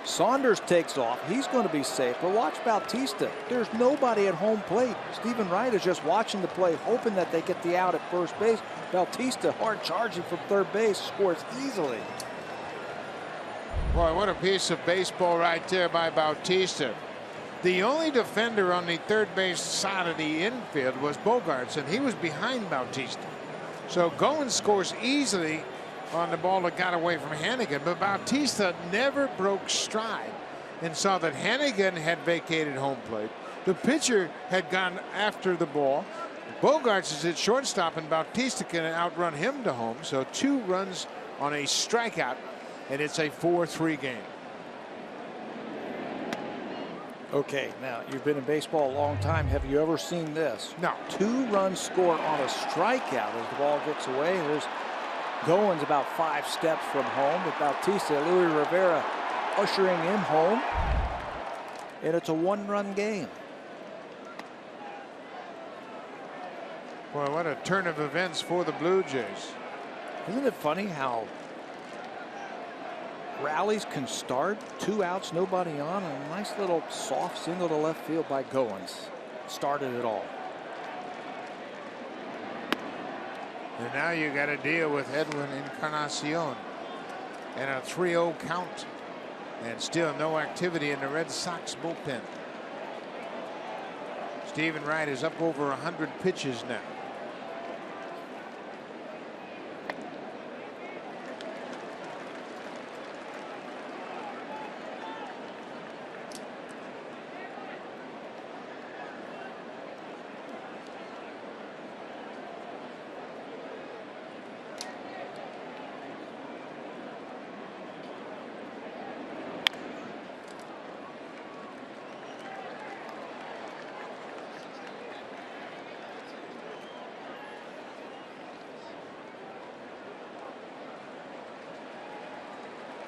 Saunders takes off. He's going to be safe. But watch Bautista. There's nobody at home plate. Stephen Wright is just watching the play, hoping that they get the out at first base. Bautista, hard charging from third base, scores easily. Boy, what a piece of baseball right there by Bautista. The only defender on the third base side of the infield was Bogaerts, and he was behind Bautista. So Goins scores easily on the ball that got away from Hannigan, but Bautista never broke stride and saw that Hannigan had vacated home plate. The pitcher had gone after the ball. Bogaerts is at shortstop, and Bautista can outrun him to home. So 2 runs on a strikeout, and it's a 4-3 game. Okay, now you've been in baseball a long time. Have you ever seen this? No. 2 runs scored on a strikeout as the ball gets away. There's Goins about 5 steps from home with Bautista. Luis Rivera ushering him home. And it's a 1-run game. Boy, what a turn of events for the Blue Jays. Isn't it funny how rallies can start? 2 outs, nobody on, and a nice little soft single to left field by Goins. Started it all. And now you got to deal with Edwin Encarnacion and a 3-0 count, and still no activity in the Red Sox bullpen. Stephen Wright is up over 100 pitches now.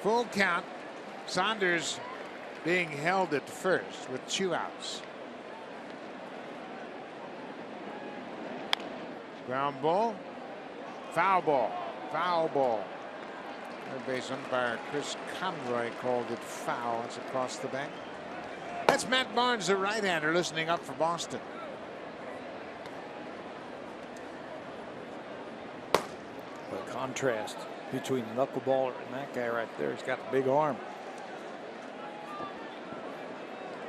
Full count. Saunders being held at first with 2 outs. Ground ball. Foul ball. Foul ball. Third base umpire Chris Conroy called it foul. It's across the bank. That's Matt Barnes, the right-hander, listening up for Boston. The contrast between the knuckleballer and that guy right there. He's got a big arm.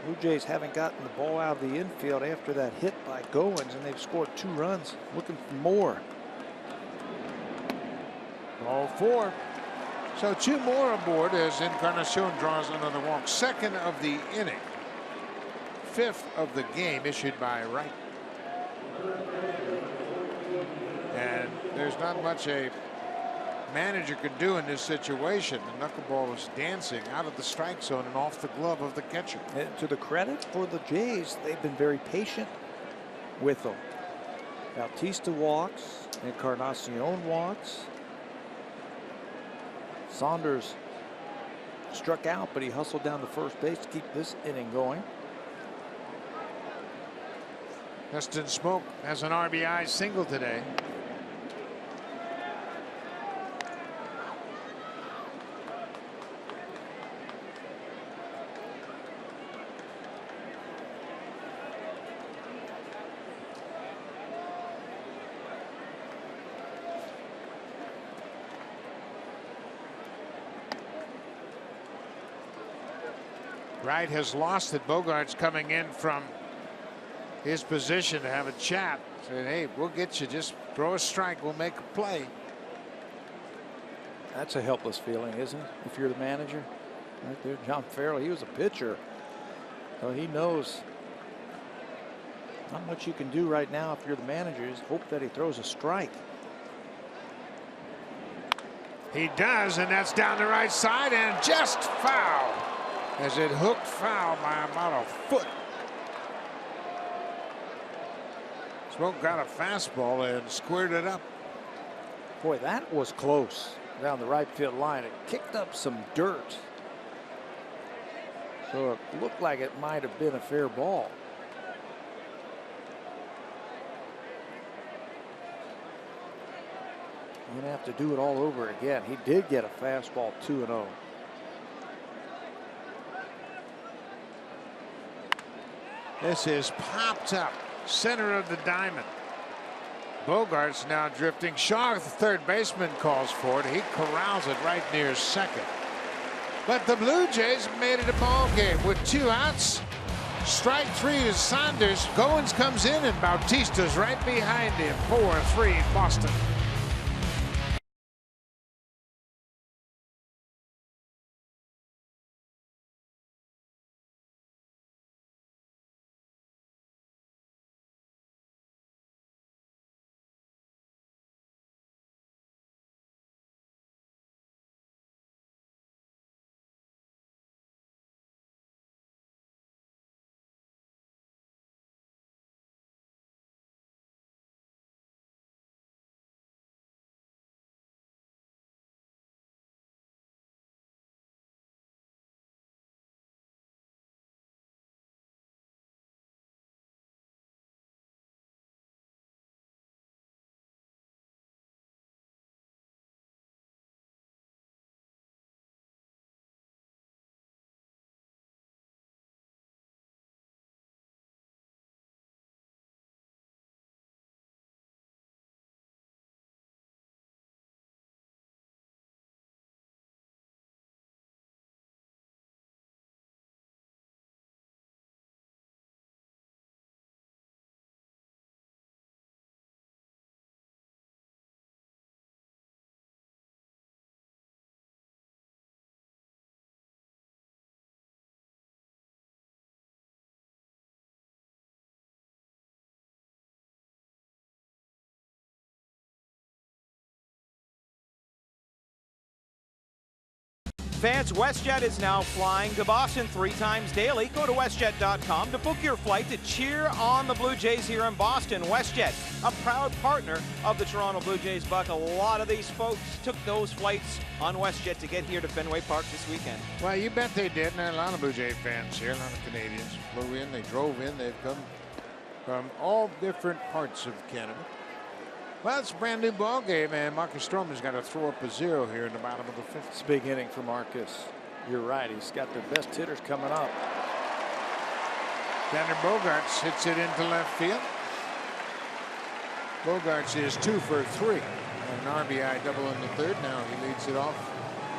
Blue Jays haven't gotten the ball out of the infield after that hit by Goins, and they've scored 2 runs. Looking for more. Ball 4. So 2 more aboard as Encarnacion draws another walk. 2nd of the inning. 5th of the game issued by Wright. And there's not much a manager could do in this situation. The knuckleball was dancing out of the strike zone and off the glove of the catcher. And to the credit for the Jays, they've been very patient with them. Bautista walks, Encarnacion walks. Saunders struck out, but he hustled down to first base to keep this inning going. Justin Smoke has an RBI single today. Wright has lost it. Bogaerts coming in from his position to have a chat. Saying, hey, we'll get you. Just throw a strike. We'll make a play. That's a helpless feeling, isn't it? If you're the manager. Right there, John Farrell, he was a pitcher. So he knows not much you can do right now if you're the manager. Just hope that he throws a strike. He does, and that's down the right side and just foul. As it hooked foul by about a foot. Smoke got a fastball and squared it up. Boy, that was close down the right field line. It kicked up some dirt. So it looked like it might have been a fair ball. I'm going to have to do it all over again. He did get a fastball 2-0. This is popped up center of the diamond. Bogaerts now drifting. Shaw, the third baseman, calls for it. He corrals it right near second. But the Blue Jays made it a ball game with 2 outs. Strike 3 to Saunders. Goins comes in and Bautista's right behind him. 4-3 Boston. Fans, WestJet is now flying to Boston 3 times daily. Go to WestJet.com to book your flight to cheer on the Blue Jays here in Boston. WestJet, a proud partner of the Toronto Blue Jays. Buck, a lot of these folks took those flights on WestJet to get here to Fenway Park this weekend. Well, you bet they did. And there are a lot of Blue Jay fans here. A lot of Canadians flew in. They drove in. They've come from all different parts of Canada. Well, it's a brand new ball game, and Marcus Stroman's got to throw up a 0 here in the bottom of the 5th. It's a big inning for Marcus. You're right. He's got their best hitters coming up. Xander Bogaerts hits it into left field. Bogaerts is 2 for 3. An RBI double in the 3rd. Now he leads it off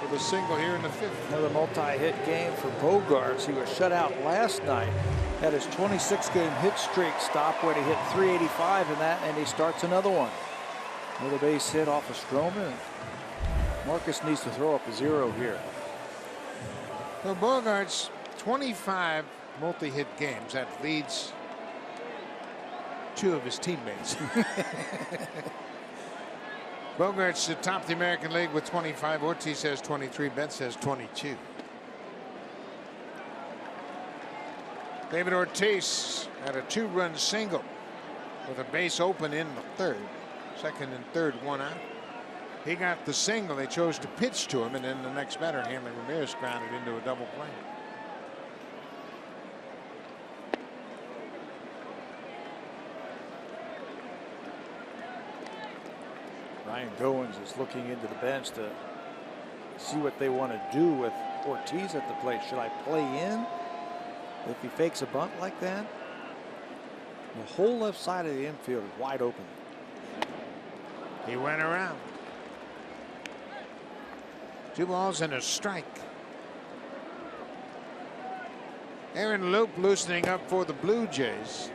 with a single here in the 5th. Another multi-hit game for Bogaerts. He was shut out last night. Had his 26-game hit streak stop when he hit 385 in that, and he starts another one. Another base hit off of Stroman. Marcus needs to throw up a 0 here. So Bogaerts, 25 multi-hit games. That leads 2 of his teammates. Bogaerts atop the American League with 25. Ortiz has 23. Betts has 22. David Ortiz had a 2-run single with a base open in the 3rd. 2nd and 3rd, 1 out. He got the single. They chose to pitch to him, and then the next batter, Hanley Ramirez, grounded into a double play. Ryan Goins is looking into the bench to see what they want to do with Ortiz at the plate. Should I play in if he fakes a bunt like that? The whole left side of the infield is wide open. He went around. 2 balls and a strike. Aaron Loup loosening up for the Blue Jays.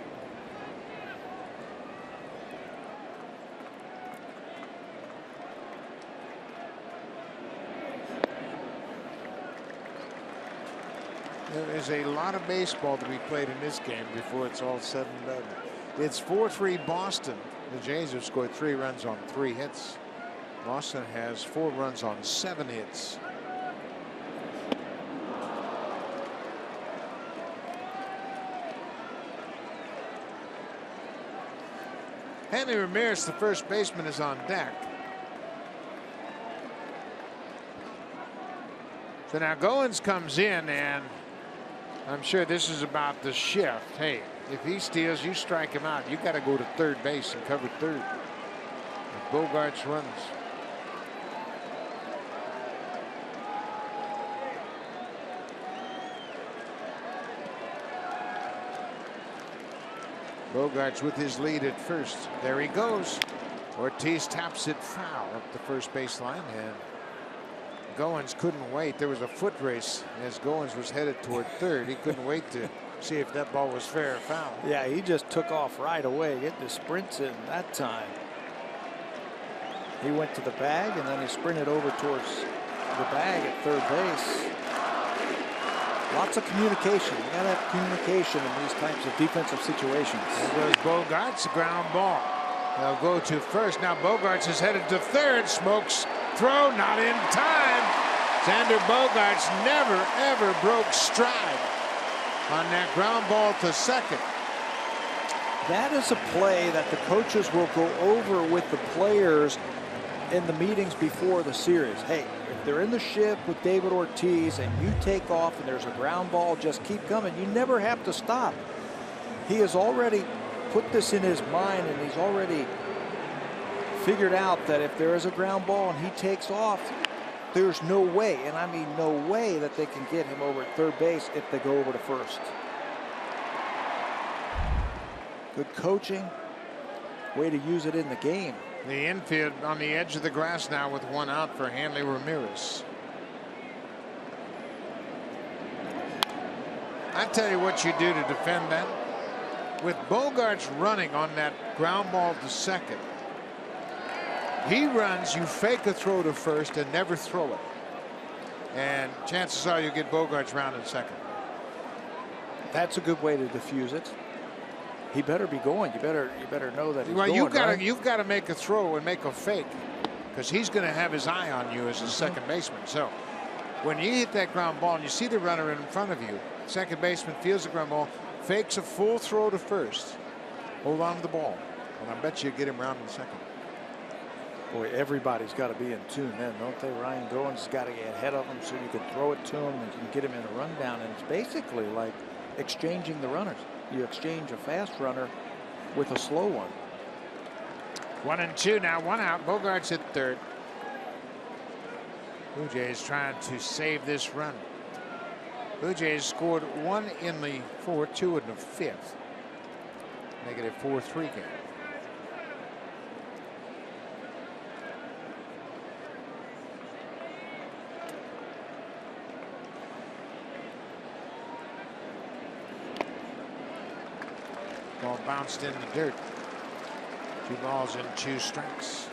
There is a lot of baseball to be played in this game before it's all said and done. It's 4-3 Boston. The Jays have scored 3 runs on 3 hits. Boston has 4 runs on 7 hits. Hanley Ramirez, the first baseman, is on deck. So now Goins comes in, and I'm sure this is about the shift. Hey, if he steals, you strike him out. You got to go to third base and cover third. If Bogaerts runs. Bogaerts with his lead at first. There he goes. Ortiz taps it foul up the first baseline, and Goins couldn't wait. There was a foot race as Goins was headed toward third. He couldn't wait to see if that ball was fair or foul. Yeah, he just took off right away, getting the sprints in that time. He went to the bag, and then he sprinted over towards the bag at third base. Lots of communication. You got to have communication in these types of defensive situations. There goes Bogaerts, a ground ball. They'll go to first. Now Bogaerts is headed to third. Smokes throw, not in time. Xander Bogaerts never, ever broke stride on that ground ball to second. That is a play that the coaches will go over with the players in the meetings before the series. Hey, if they're in the ship with David Ortiz and you take off and there's a ground ball, just keep coming. You never have to stop. He has already put this in his mind, and he's already figured out that if there is a ground ball and he takes off, there's no way, and I mean no way, that they can get him over at third base if they go over to first. Good coaching, way to use it in the game. The infield on the edge of the grass now with 1 out for Hanley Ramirez. I tell you what you do to defend that. With Bogaerts running on that ground ball to second, he runs, you fake a throw to first and never throw it. And chances are you get Bogaerts round in second. That's a good way to diffuse it. He better be going. You better know that he's well, going. You've got to make a throw and make a fake, because he's going to have his eye on you as a second baseman. So when you hit that ground ball and you see the runner in front of you, second baseman feels the ground ball, fakes a full throw to first, hold on to the ball, and I bet you get him round in second. Boy, everybody's got to be in tune then, don't they? Ryan Goins has got to get ahead of him so you can throw it to him and you can get him in a rundown. And it's basically like exchanging the runners. You exchange a fast runner with a slow one. 1-2 now, 1 out. Bogaerts at third. Blue Jays trying to save this run. Blue Jays scored 1 in the 4th, 2 in the 5th. Make it a 4-3 game. Ball bounced in the dirt. 2 balls and 2 strikes.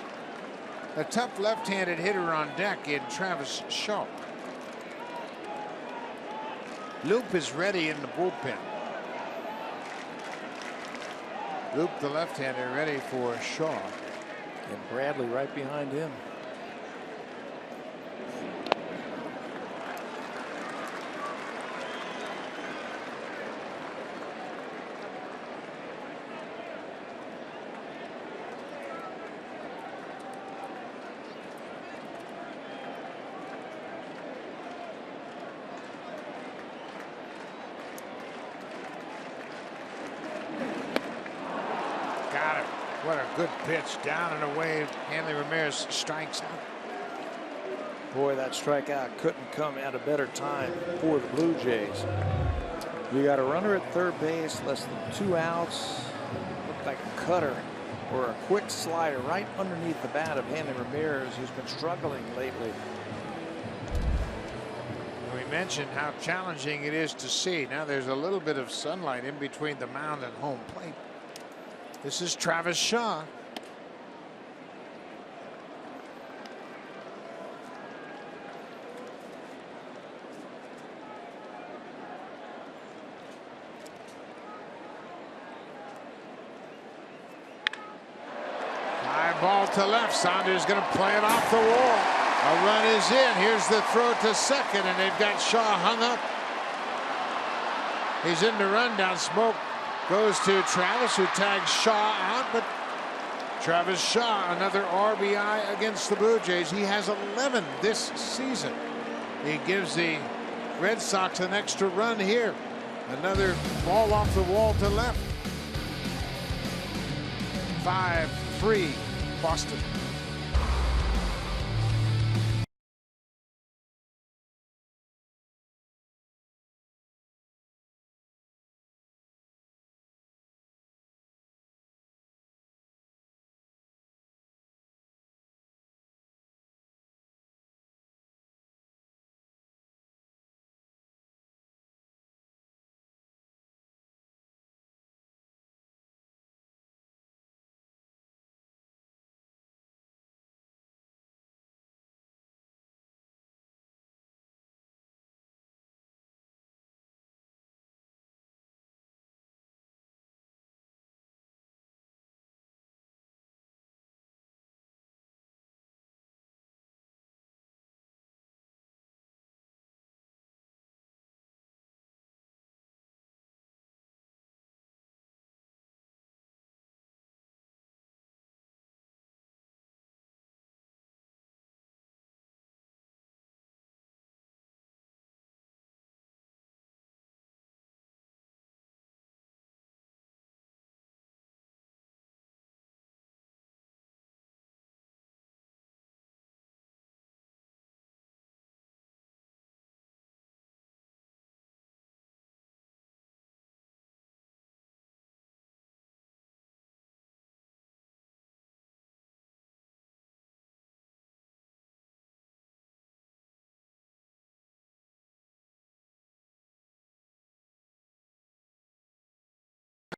A tough left-handed hitter on deck in Travis Shaw. Loup is ready in the bullpen. Loup, the left-hander, ready for Shaw. And Bradley right behind him. What a good pitch, down and away. Hanley Ramirez strikes out. Boy, that strikeout couldn't come at a better time for the Blue Jays. You got a runner at third base, less than 2 outs. Looked like a cutter or a quick slider right underneath the bat of Hanley Ramirez, who's been struggling lately. We mentioned how challenging it is to see. Now there's a little bit of sunlight in between the mound and home plate. This is Travis Shaw. High ball to left. Saunders going to play it off the wall. A run is in. Here's the throw to second, and they've got Shaw hung up. He's in the rundown. Smoke goes to Travis, who tags Shaw out, but Travis Shaw, another RBI against the Blue Jays. He has 11 this season. He gives the Red Sox an extra run here. Another ball off the wall to left. 5-3 Boston.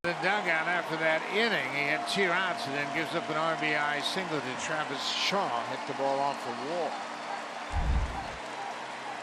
The dugout after that inning. He had 2 outs and then gives up an RBI single to Travis Shaw. Hit the ball off the wall.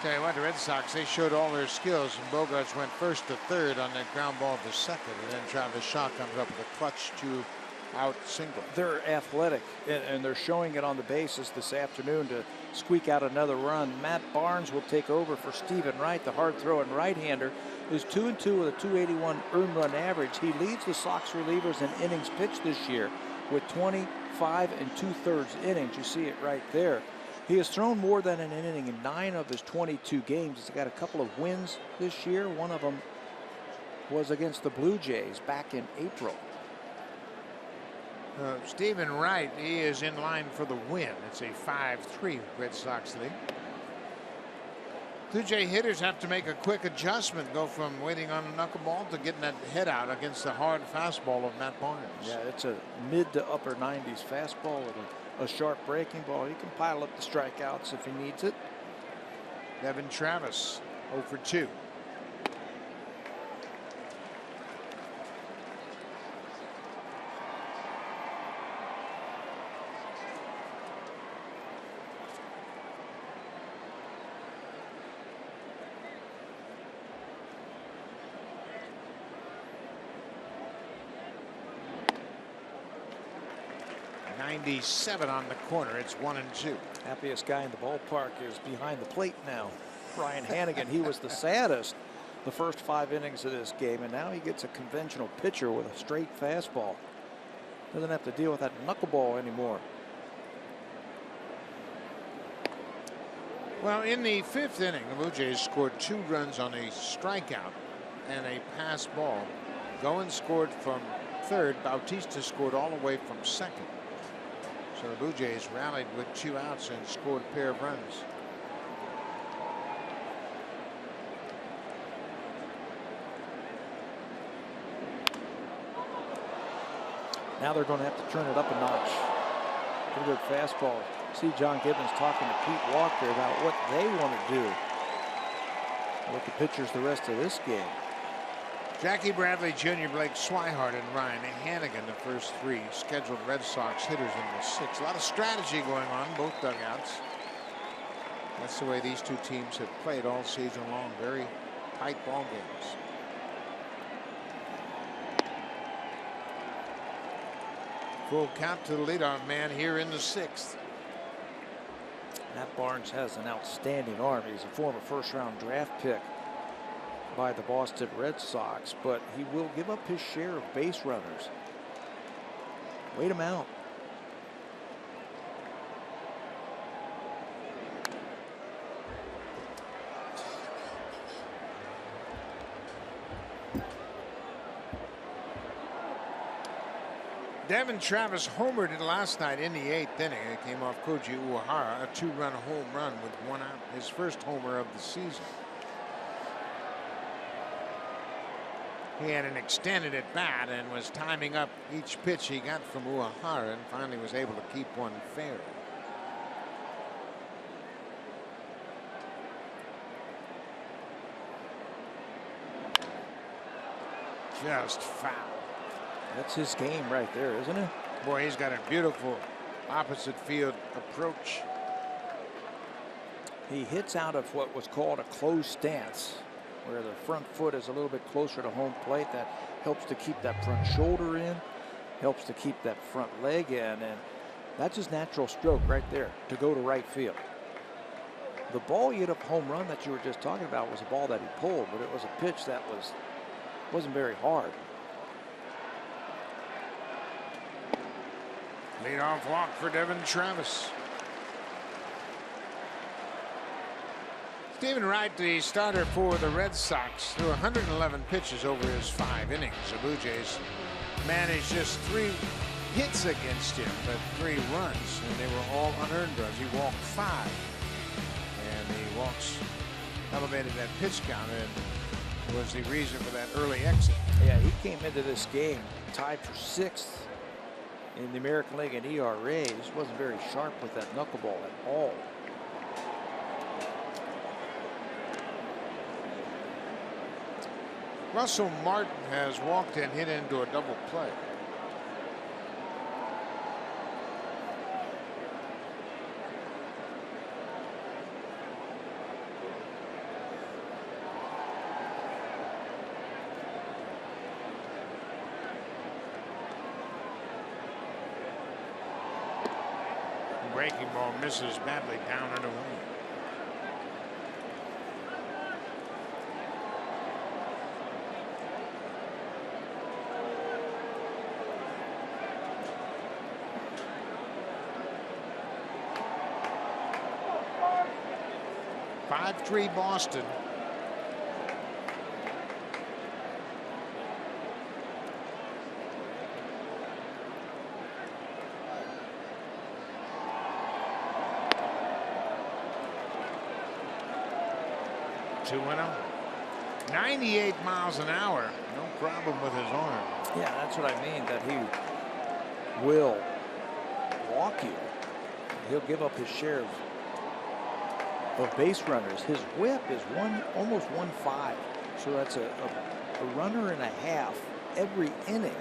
Tell you what, the Red Sox, they showed all their skills, and Bogaerts went first to third on that ground ball to second, and then Travis Shaw comes up with a clutch 2-out single. They're athletic, and they're showing it on the bases this afternoon to squeak out another run. Matt Barnes will take over for Stephen Wright. The hard-throwing right-hander is 2-2 with a 281 earned run average. He leads the Sox relievers in innings pitched this year with 25 2/3 innings. You see it right there. He has thrown more than an inning in 9 of his 22 games. He's got a couple of wins this year. One of them was against the Blue Jays back in April. Stephen Wright, he is in line for the win. It's a 5-3 Red Sox lead. Blue Jay hitters have to make a quick adjustment, go from waiting on a knuckleball to getting that head out against the hard fastball of Matt Barnes. Yeah, it's a mid to upper 90s fastball with a sharp breaking ball. He can pile up the strikeouts if he needs it. Devin Travis 0 for 2. '97 on the corner. It's 1-2. Happiest guy in the ballpark is behind the plate now. Brian Hannigan. He was the saddest the first 5 innings of this game, and now he gets a conventional pitcher with a straight fastball. Doesn't have to deal with that knuckleball anymore. Well, in the 5th inning, the Blue Jays scored 2 runs on a strikeout and a pass ball. Goins scored from third. Bautista scored all the way from second. So the Blue Jays rallied with 2 outs and scored a pair of runs. Now they're going to have to turn it up a notch. Pretty good fastball. See John Gibbons talking to Pete Walker about what they want to do with the pitchers the rest of this game. Jackie Bradley Jr., Blake Swihart, and Ryan Hanigan, the first 3 scheduled Red Sox hitters in the 6th. A lot of strategy going on, both dugouts. That's the way these two teams have played all season long. Very tight ball games. Full count to the leadoff man here in the 6th. Matt Barnes has an outstanding arm. He's a former first-round draft pick by the Boston Red Sox, but he will give up his share of base runners. Wait him out. Devin Travis homered last night in the 8th inning. It came off Koji Uehara, a 2-run home run with 1 out. His first homer of the season. He had an extended at bat and was timing up each pitch he got from Uehara and finally was able to keep one fair. Just foul. That's his game right there, isn't it? Boy, he's got a beautiful opposite field approach. He hits out of what was called a closed stance, where the front foot is a little bit closer to home plate. That helps to keep that front shoulder in, helps to keep that front leg in, and that's his natural stroke right there to go to right field. The ball he hit up home run that you were just talking about was a ball that he pulled, but it was a pitch that wasn't very hard. Leadoff walk for Devin Travis. Stephen Wright, the starter for the Red Sox, threw 111 pitches over his 5 innings. The Blue Jays managed just 3 hits against him, but 3 runs, and they were all unearned runs. He walked 5, and the walks elevated that pitch count and was the reason for that early exit. Yeah, he came into this game tied for 6th in the American League in ERA. He just wasn't very sharp with that knuckleball at all. Russell Martin has walked and hit into a double play. Breaking ball misses badly down and away. .5-3 Boston. Two and 0. 98 miles an hour. No problem with his arm. Yeah, that's what I mean, that he will walk you. He'll give up his share of base runners. His whip is almost 1.5. So that's a runner and a half every inning.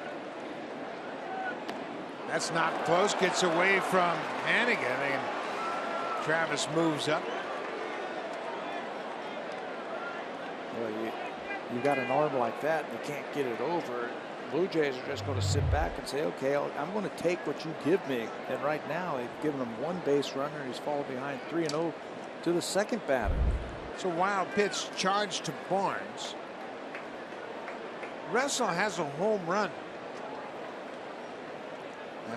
That's not close. Gets away from Hanigan, and Travis moves up. Well, you got an arm like that and you can't get it over. Blue Jays are just going to sit back and say, okay, I'm going to take what you give me. And right now they've given him 1 base runner. He's fallen behind 3-0 to the second batter. It's a wild pitch charged to Barnes. Russell has a home run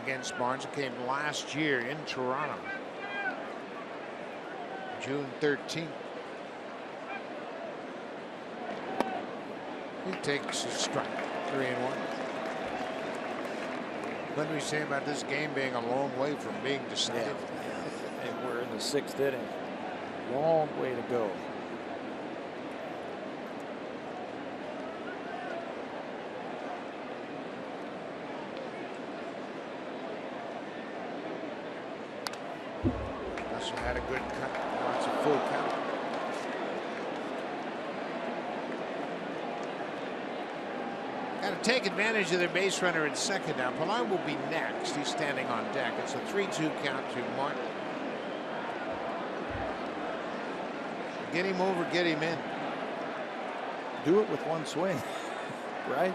against Barnes. It came last year in Toronto, June 13th. He takes a strike, 3-1. What do we say about this game being a long way from being decided? Yeah. And we're in the 6th inning. Long way to go. Russell had a good cut. Now it's a full count. Got to take advantage of their base runner at second now. Pilar will be next. He's standing on deck. It's a 3-2 count to Martin. Get him over, get him in. Do it with one swing, right?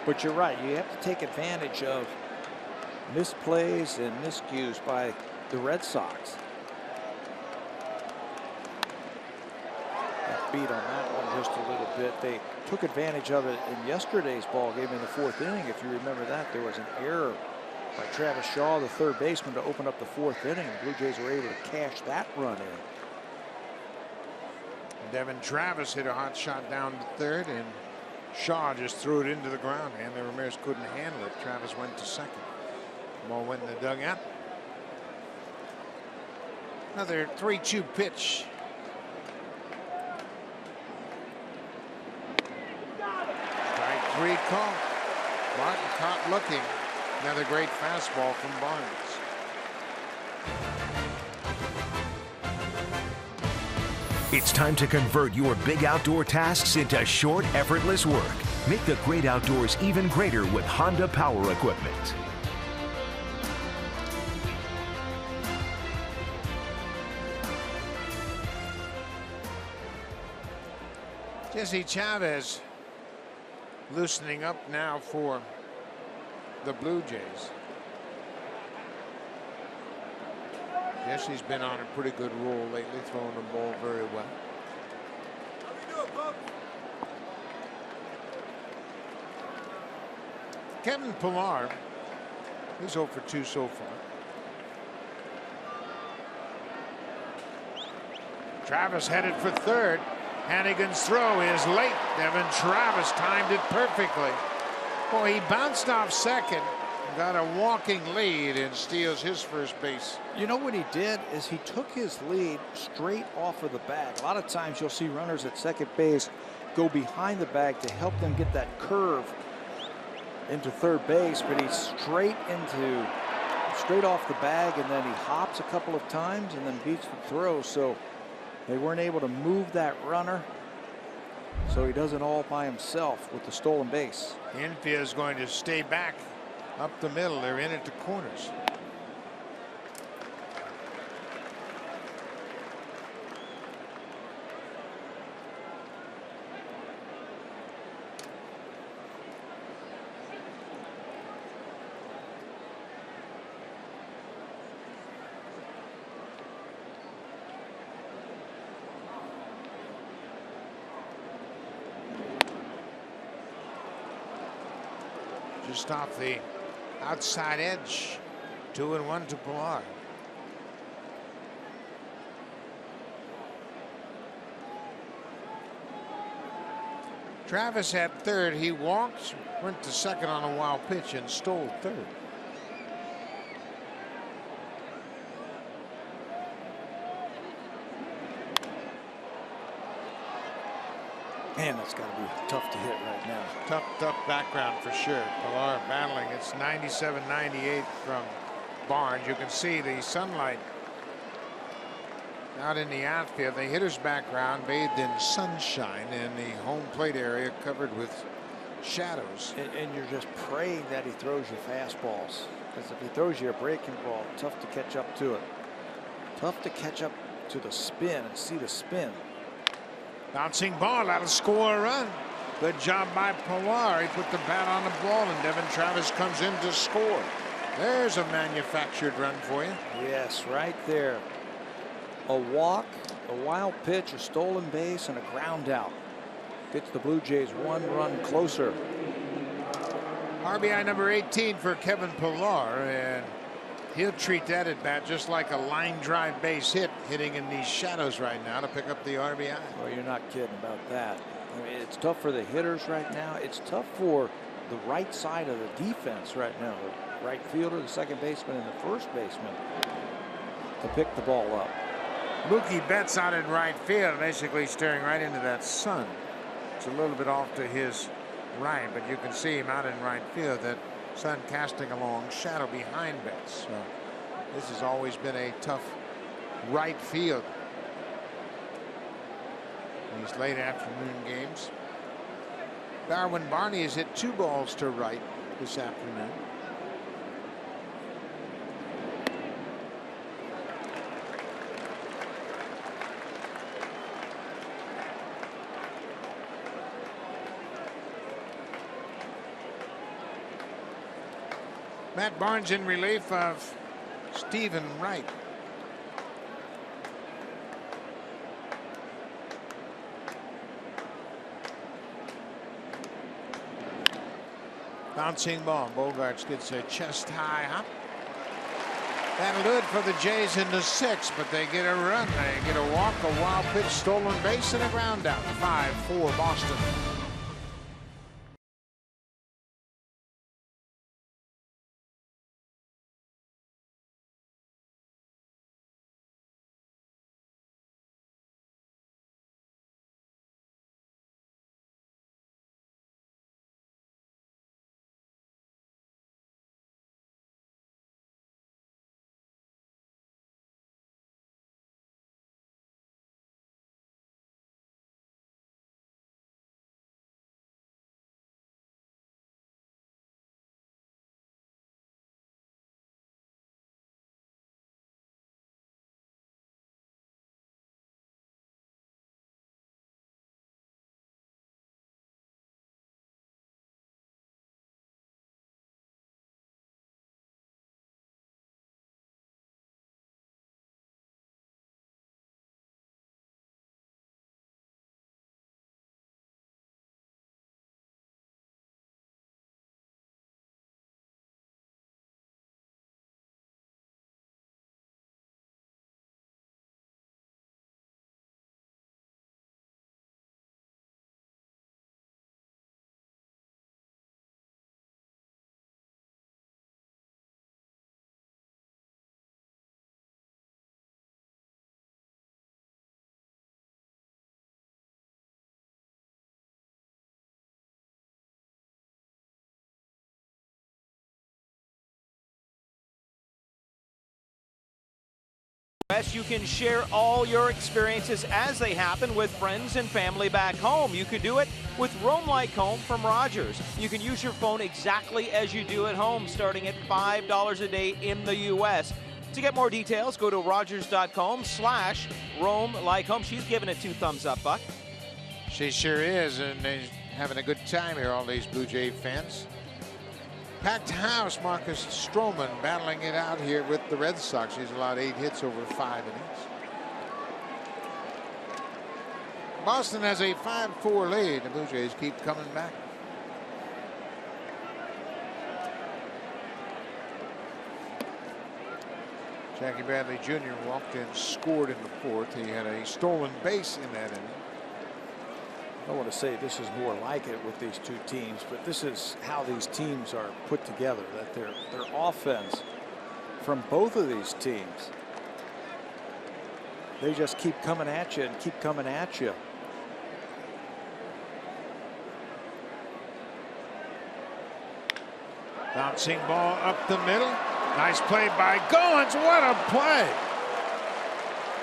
But you're right. You have to take advantage of misplays and miscues by the Red Sox. Got beat on that one just a little bit. They took advantage of it in yesterday's ball game in the 4th inning. If you remember that, there was an error by Travis Shaw, the third baseman, to open up the 4th inning. The Blue Jays were able to cash that run in. Devin Travis hit a hot shot down to third, and Shaw just threw it into the ground. Hanley Ramirez couldn't handle it. Travis went to second. Ball went in the dugout. Another 3-2 pitch. Strike 3 call. Martin caught looking. Another great fastball from Barnes. It's time to convert your big outdoor tasks into short, effortless work. Make the great outdoors even greater with Honda Power Equipment. Jesse Chavez loosening up now for the Blue Jays. Jesse's been on a pretty good roll lately, throwing the ball very well. Kevin Pillar, he's 0 for 2 so far. Travis headed for third. Hannigan's throw is late. Devin Travis timed it perfectly. Boy, he bounced off second, got a walking lead, and steals his first base. You know what he did is he took his lead straight off of the bag. A lot of times you'll see runners at second base go behind the bag to help them get that curve into third base, but he's straight off the bag, and then he hops a couple of times and then beats the throw. So they weren't able to move that runner, so he does it all by himself with the stolen base. Infield is going to stay back up the middle. They're in at the corners. Just off the outside edge. 2-1 to Pillar. Travis at third. He walked, went to second on a wild pitch, and stole third. Man, that's got to be tough to hit right now. Tough background for sure. Pillar battling. It's 97-98 from Barnes. You can see the sunlight out in the outfield. The hitter's background bathed in sunshine, and the home plate area covered with shadows. And you're just praying that he throws you fastballs, because if he throws you a breaking ball, tough to catch up to it. Tough to catch up to the spin and see the spin. Bouncing ball, that'll score a run. Good job by Pillar. He put the bat on the ball, and Devin Travis comes in to score. There's a manufactured run for you. Yes, right there. A walk, a wild pitch, a stolen base, and a ground out. Gets the Blue Jays 1 run closer. RBI number 18 for Kevin Pillar, and he'll treat that at bat just like a line drive base hit, hitting in these shadows right now to pick up the RBI. Well, you're not kidding about that. I mean, it's tough for the hitters right now. It's tough for the right side of the defense right now. right fielder, the second baseman, and the first baseman to pick the ball up. Mookie Betts out in right field, basically staring right into that sun. It's a little bit off to his right, but you can see him out in right field, that sun casting a long shadow behind Betts. So this has always been a tough right field, these late afternoon games. Darwin Barney has hit 2 balls to right this afternoon. Matt Barnes in relief of Stephen Wright. Bouncing ball. Bogaerts gets a chest high hop. That'll do it for the Jays in the 6th, but they get a run. They get a walk, a wild pitch, stolen base, and a ground out. 5-4 Boston. You can share all your experiences as they happen with friends and family back home. You could do it with Roam Like Home from Rogers. You can use your phone exactly as you do at home, starting at $5 a day in the U.S. To get more details, go to rogers.com/Roam Like Home. She's giving it 2 thumbs up, Buck. She sure is, and they're having a good time here, all these Blue Jay fans. Packed house. Marcus Stroman battling it out here with the Red Sox. He's allowed 8 hits over 5 innings. Boston has a 5-4 lead. The Blue Jays keep coming back. Jackie Bradley Jr. walked in, scored in the 4th. He had a stolen base in that inning. I want to say this is more like it with these 2 teams, but this is how these teams are put together, that their offense from both of these teams, they just keep coming at you and keep coming at you. Bouncing ball up the middle. Nice play by Goins. What a play.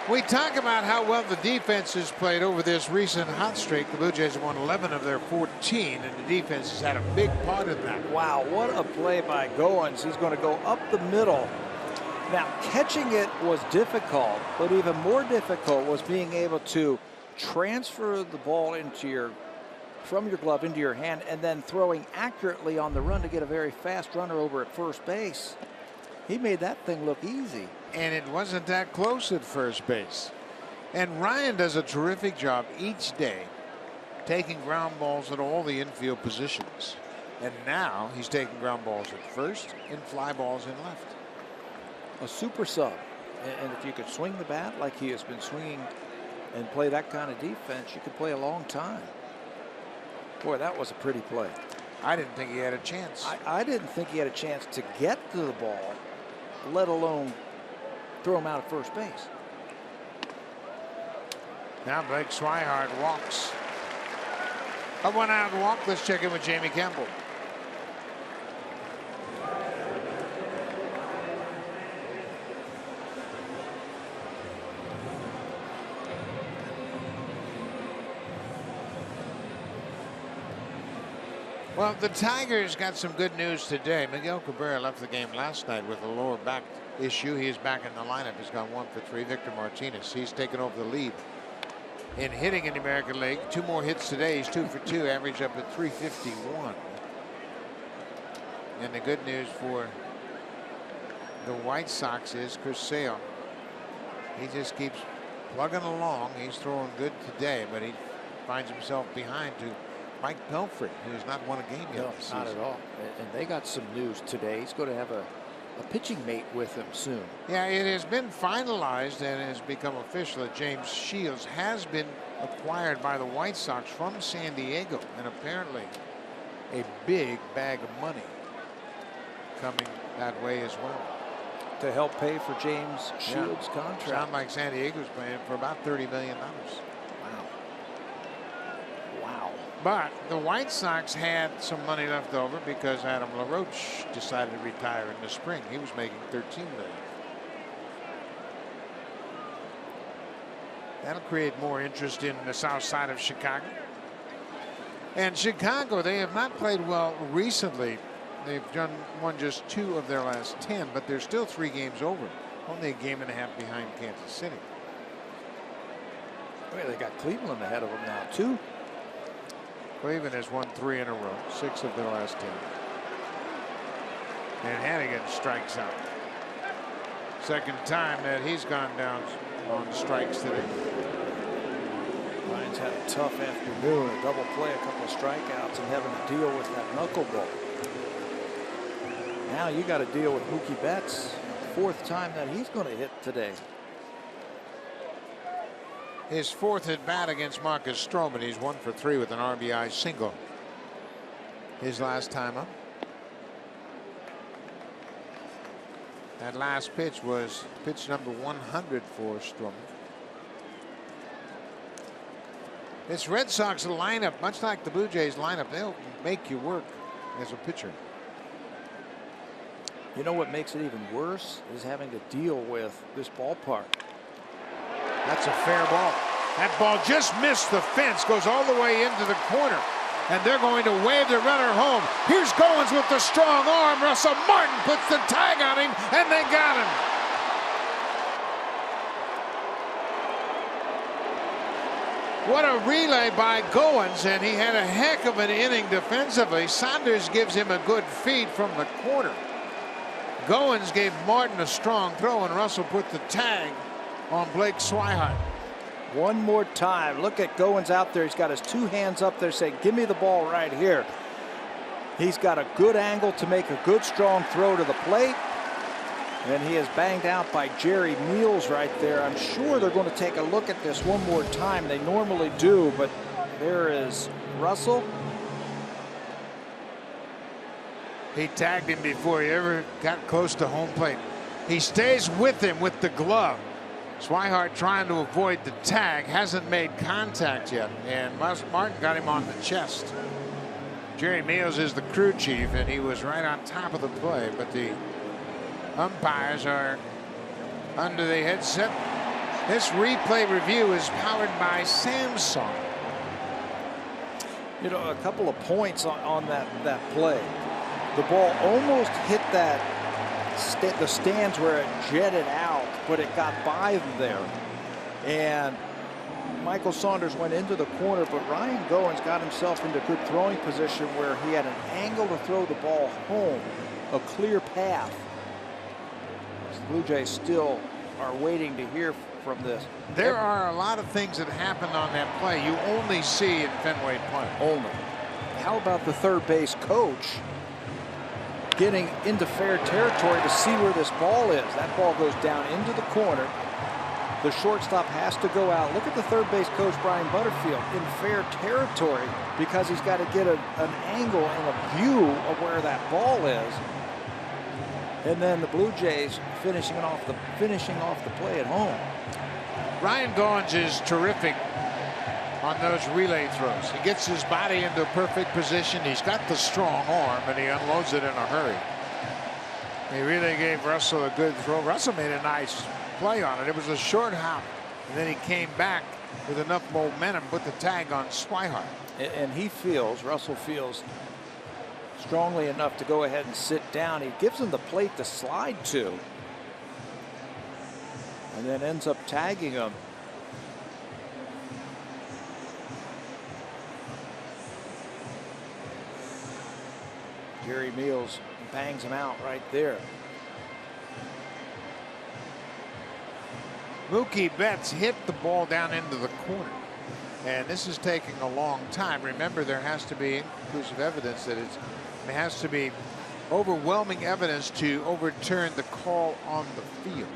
We talk about how well the defense has played over this recent hot streak. The Blue Jays have won 11 of their 14, and the defense has had a big part in that. Wow, what a play by Goins. He's going to go up the middle. Now, catching it was difficult, but even more difficult was being able to transfer the ball from your glove into your hand and then throwing accurately on the run to get a very fast runner over at first base. He made that thing look easy. And it wasn't that close at first base. And Ryan does a terrific job each day taking ground balls at all the infield positions. And now he's taking ground balls at first and fly balls in left. A super sub. And if you could swing the bat like he has been swinging and play that kind of defense, you could play a long time. Boy, that was a pretty play. I didn't think he had a chance. I didn't think he had a chance to get to the ball, let alone throw him out at first base. Now Blake Swihart walks. A 1-out walk. Let's check in with Jamie Campbell. Well, the Tigers got some good news today. Miguel Cabrera left the game last night with a lower back issue. He is back in the lineup. He's gone 1 for 3. Victor Martinez, he's taken over the lead in hitting in the American League. 2 more hits today. He's 2 for 2, average up at 351. And the good news for the White Sox is Chris Sale. He just keeps plugging along. He's throwing good today, but he finds himself behind to Mike Pelfrey, who has not won a game yet. No, this not season. at all. And they got some news today. He's going to have a pitching mate with him soon. Yeah, it has been finalized and has become official that James Shields has been acquired by the White Sox from San Diego, and apparently a big bag of money coming that way as well. To help pay for James Shields' contract. Sound like San Diego's playing for about $30 million. Wow. But the White Sox had some money left over because Adam LaRoche decided to retire in the spring. He was making $13 million. That'll create more interest in the south side of Chicago. And Chicago, they have not played well recently. They've won just 2 of their last 10, but they're still 3 games over. Only a game and a half behind Kansas City. Well, they got Cleveland ahead of them now, too. Cleveland has won 3 in a row, 6 of their last 10. And Hannigan strikes out. Second time that he's gone down on strikes today. Ryan's had a tough afternoon, a double play, a couple of strikeouts, and having to deal with that knuckleball. Now you got to deal with Mookie Betts. 4th time that he's going to hit today. His 4th at bat against Marcus Stroman. He's 1 for 3 with an RBI single. His last time up. That last pitch was pitch number 100 for Stroman. This Red Sox lineup, much like the Blue Jays lineup, they'll make you work as a pitcher. You know what makes it even worse is having to deal with this ballpark. That's a fair ball. That ball just missed the fence, goes all the way into the corner, and they're going to wave the runner home. Here's Goins with the strong arm. Russell Martin puts the tag on him, and they got him. What a relay by Goins, and he had a heck of an inning defensively. Saunders gives him a good feed from the corner. Goins gave Martin a strong throw, and Russell put the tag on Blake Swihart. One more time. Look at Goins out there. He's got his 2 hands up there saying, give me the ball right here. He's got a good angle to make a good strong throw to the plate. And he is banged out by Jerry Meals right there. I'm sure they're going to take a look at this one more time. They normally do, but there is Russell. He tagged him before he ever got close to home plate. He stays with him with the glove. Swihart trying to avoid the tag, hasn't made contact yet, and Martin got him on the chest. Jerry Meals is the crew chief, and he was right on top of the play, but the umpires are under the headset. This replay review is powered by Samsung. You know, a couple of points on that play. The ball almost hit the stands where it jetted out, but it got by them there. And Michael Saunders went into the corner, but Ryan Goins got himself into good throwing position where he had an angle to throw the ball home, a clear path. The Blue Jays still are waiting to hear from this. There are a lot of things that happened on that play you only see in Fenway Park. Only. How about the third base coach getting into fair territory to see where this ball is? That ball goes down into the corner. The shortstop has to go out. Look at the third base coach, Brian Butterfield, in fair territory because he's got to get an angle and a view of where that ball is. And then the Blue Jays finishing off the play at home. Ryan Goins is terrific on those relay throws. He gets his body into a perfect position. He's got the strong arm, and he unloads it in a hurry. He really gave Russell a good throw. Russell made a nice play on it. It was a short hop, and then he came back with enough momentum, put the tag on Swihart. And Russell feels strongly enough to go ahead and sit down. He gives him the plate to slide to, and then ends up tagging him. Jerry Meals bangs him out right there. Mookie Betts hit the ball down into the corner, and this is taking a long time. Remember, there has to be inconclusive evidence that it has to be overwhelming evidence to overturn the call on the field.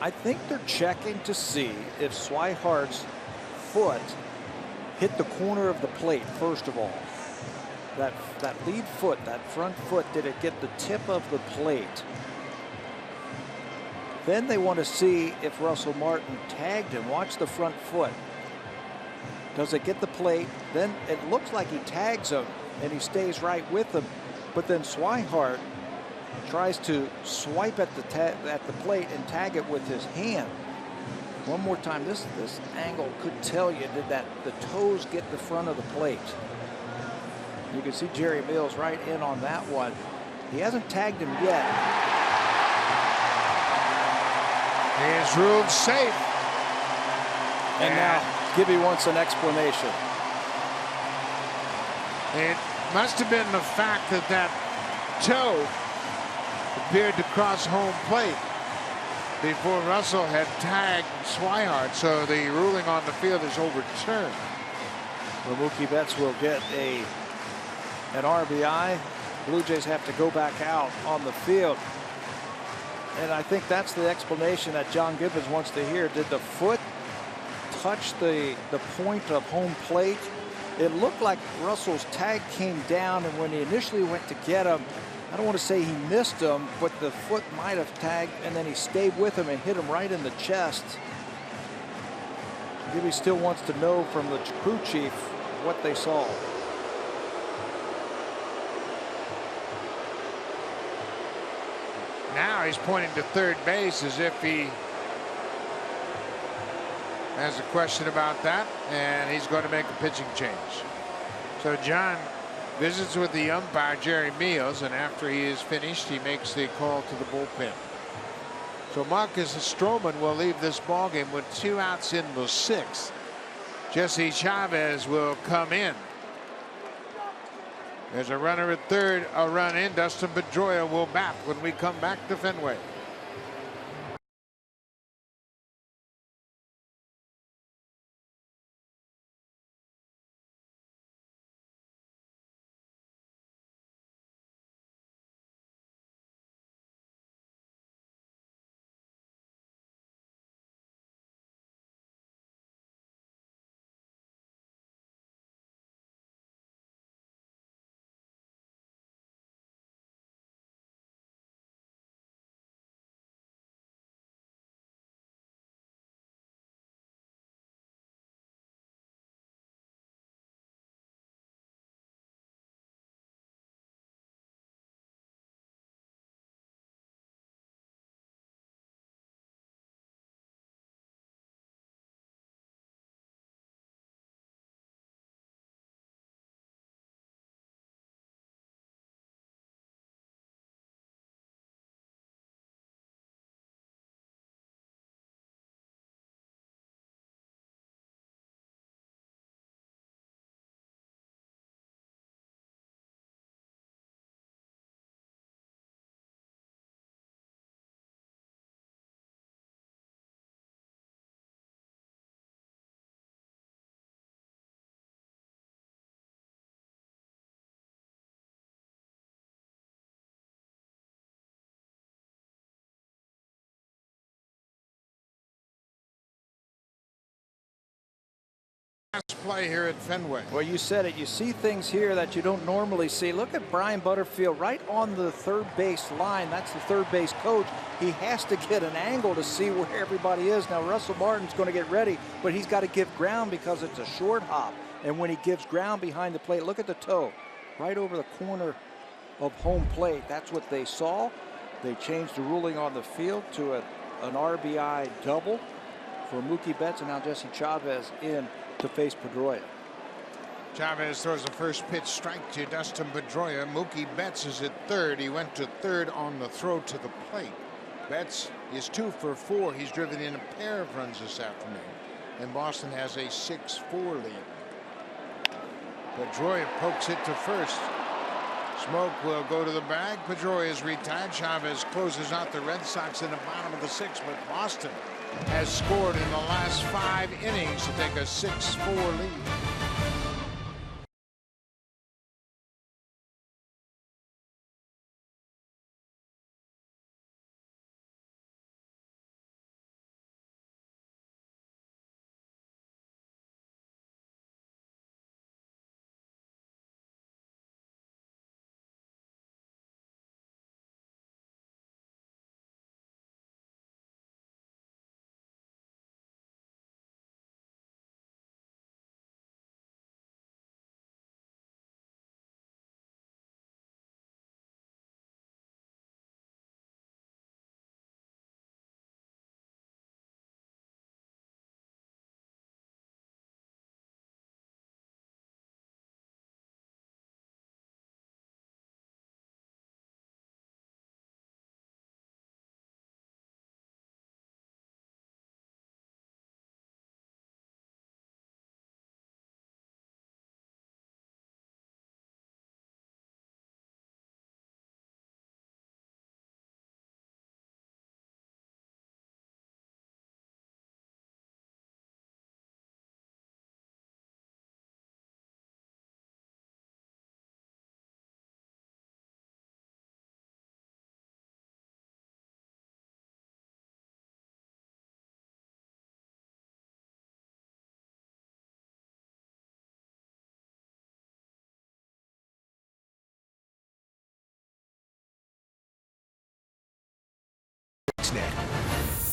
I think they're checking to see if Swihart's foot hit the corner of the plate first of all. That lead foot, that front foot, did it get the tip of the plate? Then they want to see if Russell Martin tagged him. Watch the front foot. Does it get the plate? Then it looks like he tags him and he stays right with him. But then Swihart tries to swipe at the plate and tag it with his hand. One more time, this angle could tell you, did the toes get the front of the plate? You can see Jerry Mills right in on that one. He hasn't tagged him yet. He is ruled safe. And now Gibby wants an explanation. It must have been the fact that that toe appeared to cross home plate before Russell had tagged Swihart, so the ruling on the field is overturned. Well, Mookie Betts will get an RBI. Blue Jays have to go back out on the field. And I think that's the explanation that John Gibbons wants to hear. Did the foot touch the point of home plate? It looked like Russell's tag came down, and when he initially went to get him, I don't want to say he missed him, but the foot might have tagged, and then he stayed with him and hit him right in the chest. Gibby still wants to know from the crew chief what they saw. Now he's pointing to third base as if he has a question about that, and he's going to make a pitching change. So John visits with the umpire, Jerry Meals, and after he is finished, he makes the call to the bullpen. So Marcus Stroman will leave this ballgame with 2 outs in the 6th. Jesse Chavez will come in. There's a runner at third, a run in. Dustin Pedroia will bat when we come back to Fenway. last play here at Fenway. Well, you said it. You see things here that you don't normally see. Look at Brian Butterfield right on the third base line. That's the third base coach. He has to get an angle to see where everybody is. Now, Russell Martin's going to get ready, but he's got to give ground because it's a short hop. And when he gives ground behind the plate, look at the toe. Right over the corner of home plate. That's what they saw. They changed the ruling on the field to an RBI double for Mookie Betts, and now Jesse Chavez in to face Pedroia. Chavez throws the first pitch strike to Dustin Pedroia. Mookie Betts is at third. He went to third on the throw to the plate. Betts is 2 for 4. He's driven in a pair of runs this afternoon, and Boston has a 6-4 lead. Pedroia pokes it to first. Smoke will go to the bag. Pedroia is retired. Chavez closes out the Red Sox in the bottom of the 6th, but Boston has scored in the last 5 innings to take a 6-4 lead.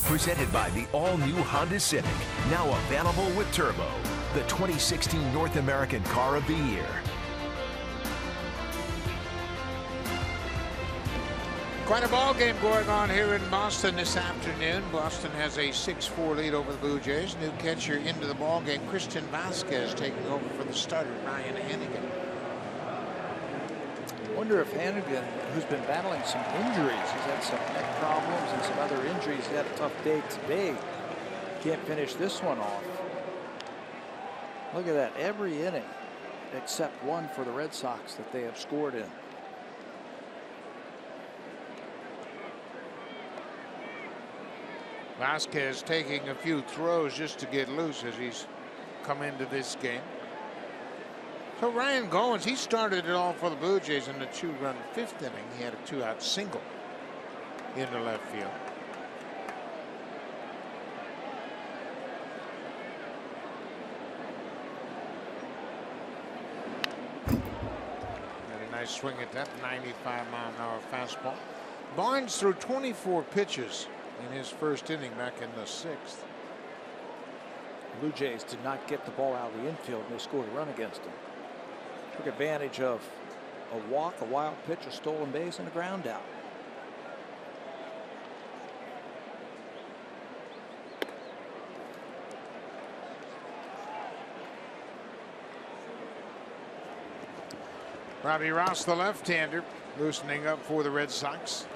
Presented by the all-new Honda Civic, now available with Turbo, the 2016 North American Car of the Year. Quite a ball game going on here in Boston this afternoon. Boston has a 6-4 lead over the Blue Jays. New catcher into the ball game, Christian Vasquez, taking over for the starter, Ryan Hanigan. I wonder if Hanigan, who's been battling some injuries, he's had some neck problems and some other injuries. He had a tough day today. Can't finish this one off. Look at that. Every inning except one for the Red Sox that they have scored in. Vasquez taking a few throws just to get loose as he's come into this game. So Ryan Goins, he started it all for the Blue Jays in the 2-run 5th inning. He had a 2-out single in the left field. Had a nice swing at that 95-mile-an-hour fastball. Barnes threw 24 pitches in his first inning back in the 6th. Blue Jays did not get the ball out of the infield, and they scored a run against them. Took advantage of a walk, a wild pitch, a stolen base, and a ground out. Robbie Ross, the left-hander, loosening up for the Red Sox.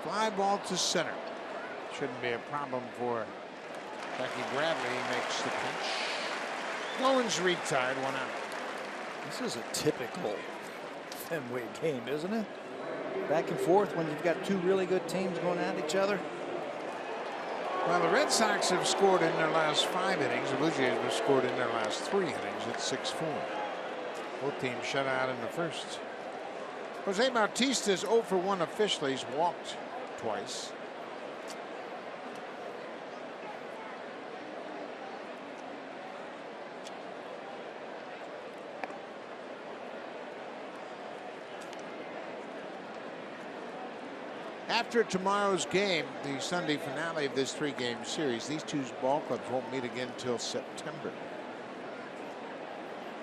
Fly ball to center. Shouldn't be a problem for Becky Bradley. He makes the pitch. Goins retired, 1 out. This is a typical Fenway game, isn't it? Back and forth when you've got two really good teams going at each other. Well, the Red Sox have scored in their last 5 innings. The Blue Jays have scored in their last 3 innings at 6-4. Both teams shut out in the first. Jose Bautista is 0 for 1 officially. He's walked twice. After tomorrow's game, the Sunday finale of this 3-game series, these two ball clubs won't meet again until September.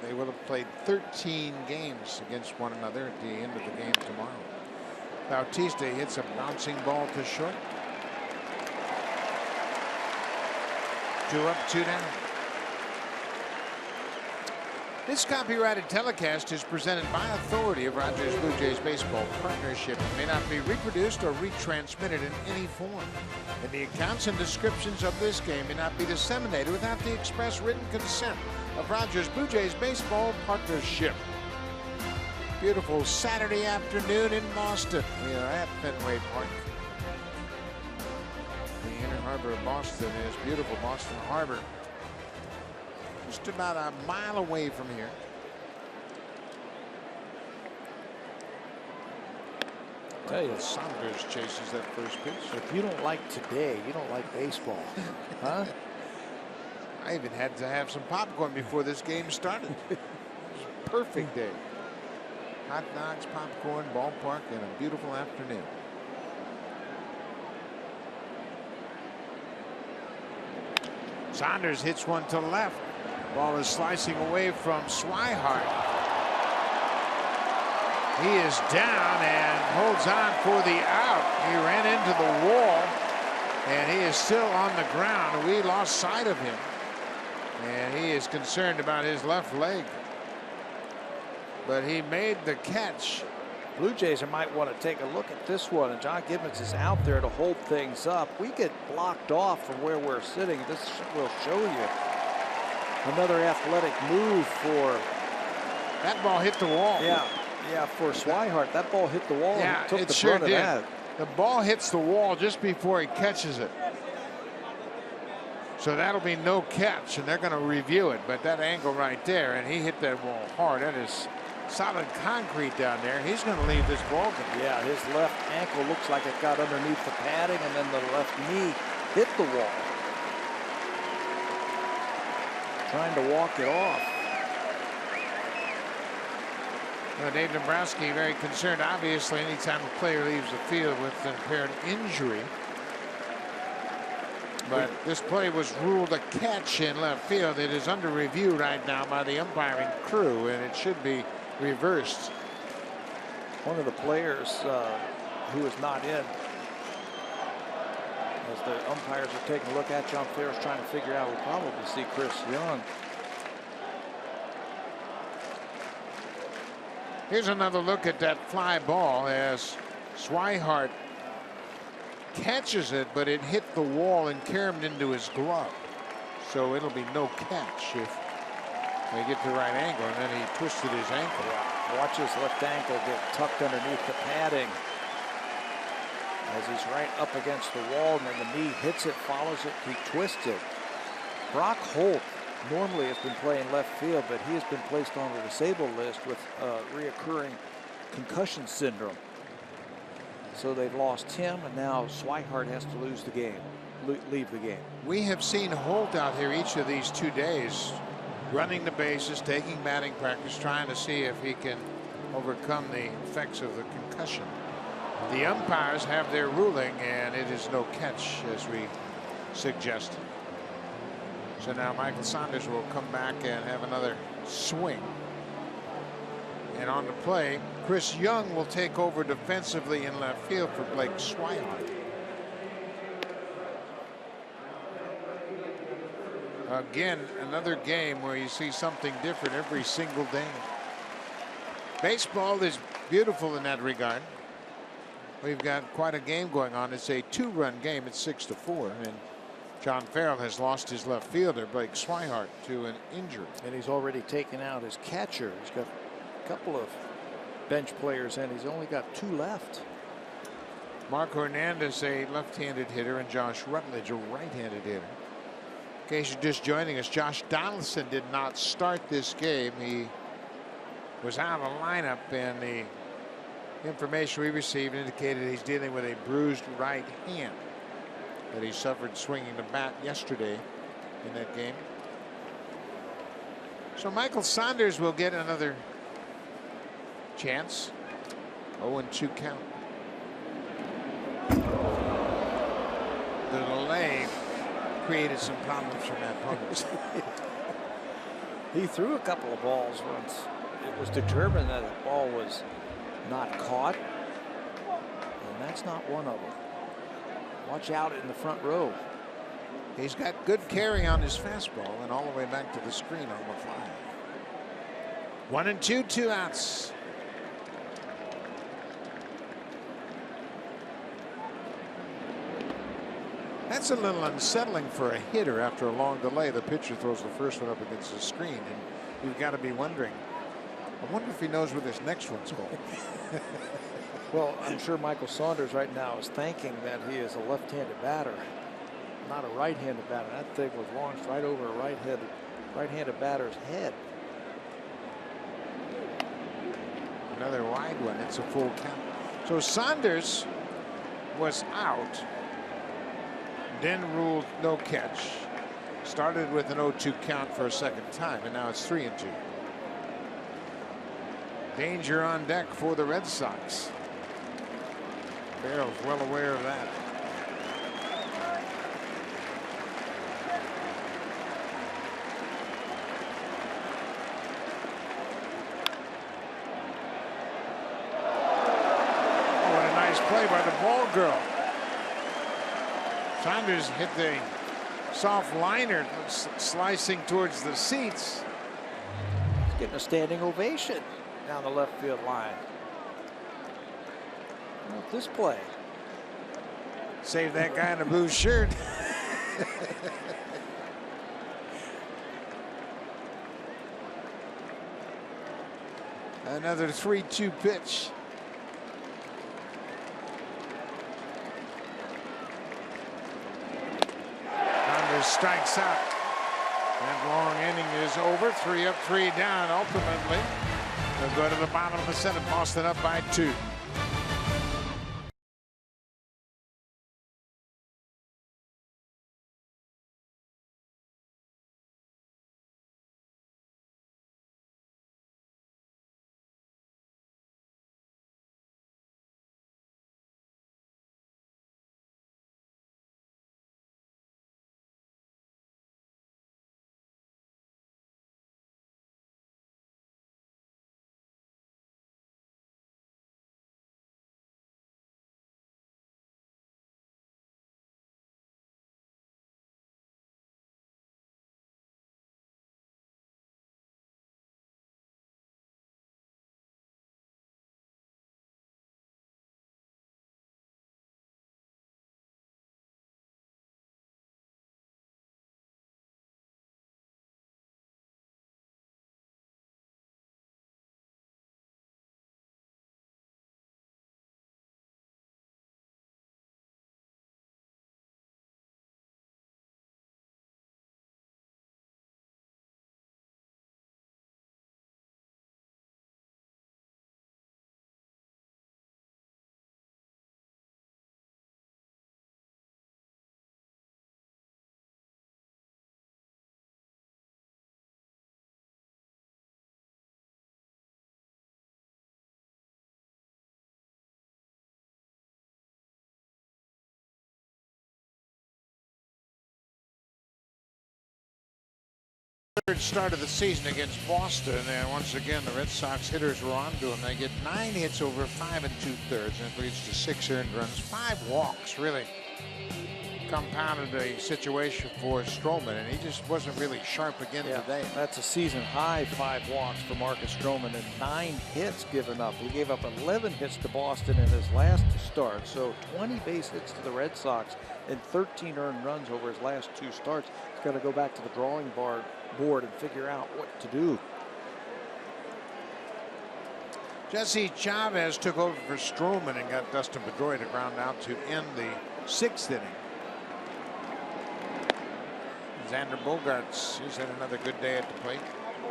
They will have played 13 games against one another at the end of the game tomorrow. Bautista hits a bouncing ball to short. 2 up, 2 down. This copyrighted telecast is presented by authority of Rogers Blue Jays Baseball Partnership and may not be reproduced or retransmitted in any form. And the accounts and descriptions of this game may not be disseminated without the express written consent of Rogers Blue Jays Baseball Partnership. Beautiful Saturday afternoon in Boston. We are at Fenway Park. The inner harbor of Boston is beautiful. Boston Harbor. Just about a mile away from here. Tell you, Saunders chases that first pitch. if you don't like today, you don't like baseball, huh? I even had to have some popcorn before this game started. It was a perfect day. Hot dogs, popcorn, ballpark, and a beautiful afternoon. Saunders hits one to left. Ball is slicing away from Swihart. He is down and holds on for the out. He ran into the wall, and he is still on the ground. We lost sight of him, and he is concerned about his left leg. But he made the catch. Blue Jays might want to take a look at this one, and John Gibbons is out there to hold things up. We get blocked off from where we're sitting. This will show you another athletic move for. That ball hit the wall. Yeah, for Swihart, that ball hit the wall. Yeah, He took it the sure brunt of did. that. The ball hits the wall just before he catches it. So that'll be no catch, and they're going to review it. But that angle right there, and he hit that wall hard. That is solid concrete down there. He's going to leave this ball game. Yeah, his left ankle looks like it got underneath the padding, and then the left knee hit the wall. Trying to walk it off. Well, Dave Dombrowski very concerned. Obviously, anytime a player leaves the field with an apparent injury. But this play was ruled a catch in left field. It is under review right now by the umpiring crew, and it should be reversed. One of the players who is not in, as the umpires are taking a look at, John Ferris trying to figure out, we'll probably see Chris Young. Here's another look at that fly ball as Swihart catches it, but it hit the wall and caromed into his glove. So it'll be no catch if they get the right angle, and then he twisted his ankle. Watch his left ankle get tucked underneath the padding as he's right up against the wall, and then the knee hits it, follows it, he twists it. Brock Holt normally has been playing left field, but he has been placed on the disabled list with reoccurring concussion syndrome. So they've lost him, and now Swihart has to lose the game, leave the game. We have seen Holt out here each of these 2 days, running the bases, taking batting practice, trying to see if he can overcome the effects of the concussion. The umpires have their ruling, and it is no catch, as we suggested. So now Michael Saunders will come back and have another swing. And on the play, Chris Young will take over defensively in left field for Blake Swihart. Again, another game where you see something different every single day. Baseball is beautiful in that regard. We've got quite a game going on. It's a 2-run game. It's 6-4, and John Farrell has lost his left fielder, Blake Swihart, to an injury. And he's already taken out his catcher. He's got a couple of bench players in. He's only got 2 left. Marco Hernandez, a left-handed hitter, and Josh Rutledge, a right-handed hitter. In case you're just joining us, Josh Donaldson did not start this game. He was out of the lineup, and the information we received indicated he's dealing with a bruised right hand that he suffered swinging the bat yesterday in that game. So Michael Saunders will get another chance. 0-2 count. The delay created some problems for Matt Pujols. He threw a couple of balls once it was determined that the ball was not caught, and that's not one of them. Watch out in the front row. He's got good carry on his fastball and all the way back to the screen on the fly. 1-2, 2 outs. That's a little unsettling for a hitter after a long delay. The pitcher throws the first one up against the screen, and you've got to be wondering, I wonder if he knows where this next one's going. Well, I'm sure Michael Saunders right now is thanking that he is a left-handed batter, not a right-handed batter. That thing was launched right over a right-handed batter's head. Another wide one. It's a full count. So Saunders was out, then ruled no catch. Started with an 0-2 count for a second time, and now it's 3-2. Danger on deck for the Red Sox. Barrel's well aware of that. Oh, what a nice play by the ball girl. Saunders hit the soft liner slicing towards the seats. He's getting a standing ovation down the left field line. Look at this play. Save that guy in a blue shirt. Another 3-2 pitch. Saunders strikes out. That long inning is over. 3 up, 3 down. Ultimately, they'll go to the bottom of the 7th. Boston up by 2. Third start of the season against Boston, and once again the Red Sox hitters were on to them. They get 9 hits over 5 2/3, and it leads to 6 earned runs, 5 walks. Really compounded a situation for Stroman, and he just wasn't really sharp again today. That's a season high 5 walks for Marcus Stroman and 9 hits given up. He gave up 11 hits to Boston in his last start, so 20 base hits to the Red Sox and 13 earned runs over his last 2 starts. He's got to go back to the drawing board and figure out what to do. Jesse Chavez took over for Stroman and got Dustin Pedroia to ground out to end the 6th inning. Xander Bogaerts, he's had another good day at the plate.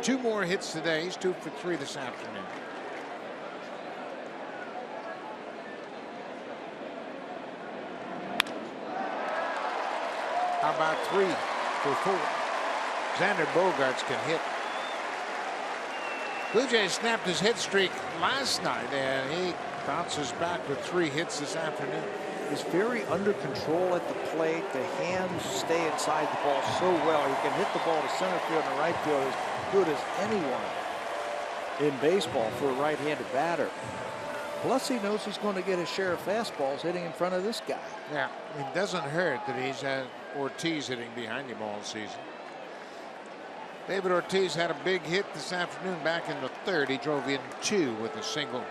2 more hits today. He's 2 for 3 this afternoon. How about 3 for 4? Xander Bogaerts can hit. Blue Jays snapped his hit streak last night, and he bounces back with 3 hits this afternoon. He's very under control at the plate. The hands stay inside the ball so well. He can hit the ball to center field and right field as good as anyone in baseball for a right-handed batter. Plus, he knows he's going to get his share of fastballs hitting in front of this guy. Yeah, it doesn't hurt that he's had Ortiz hitting behind him all season. David Ortiz had a big hit this afternoon back in the 3rd. He drove in 2 with a single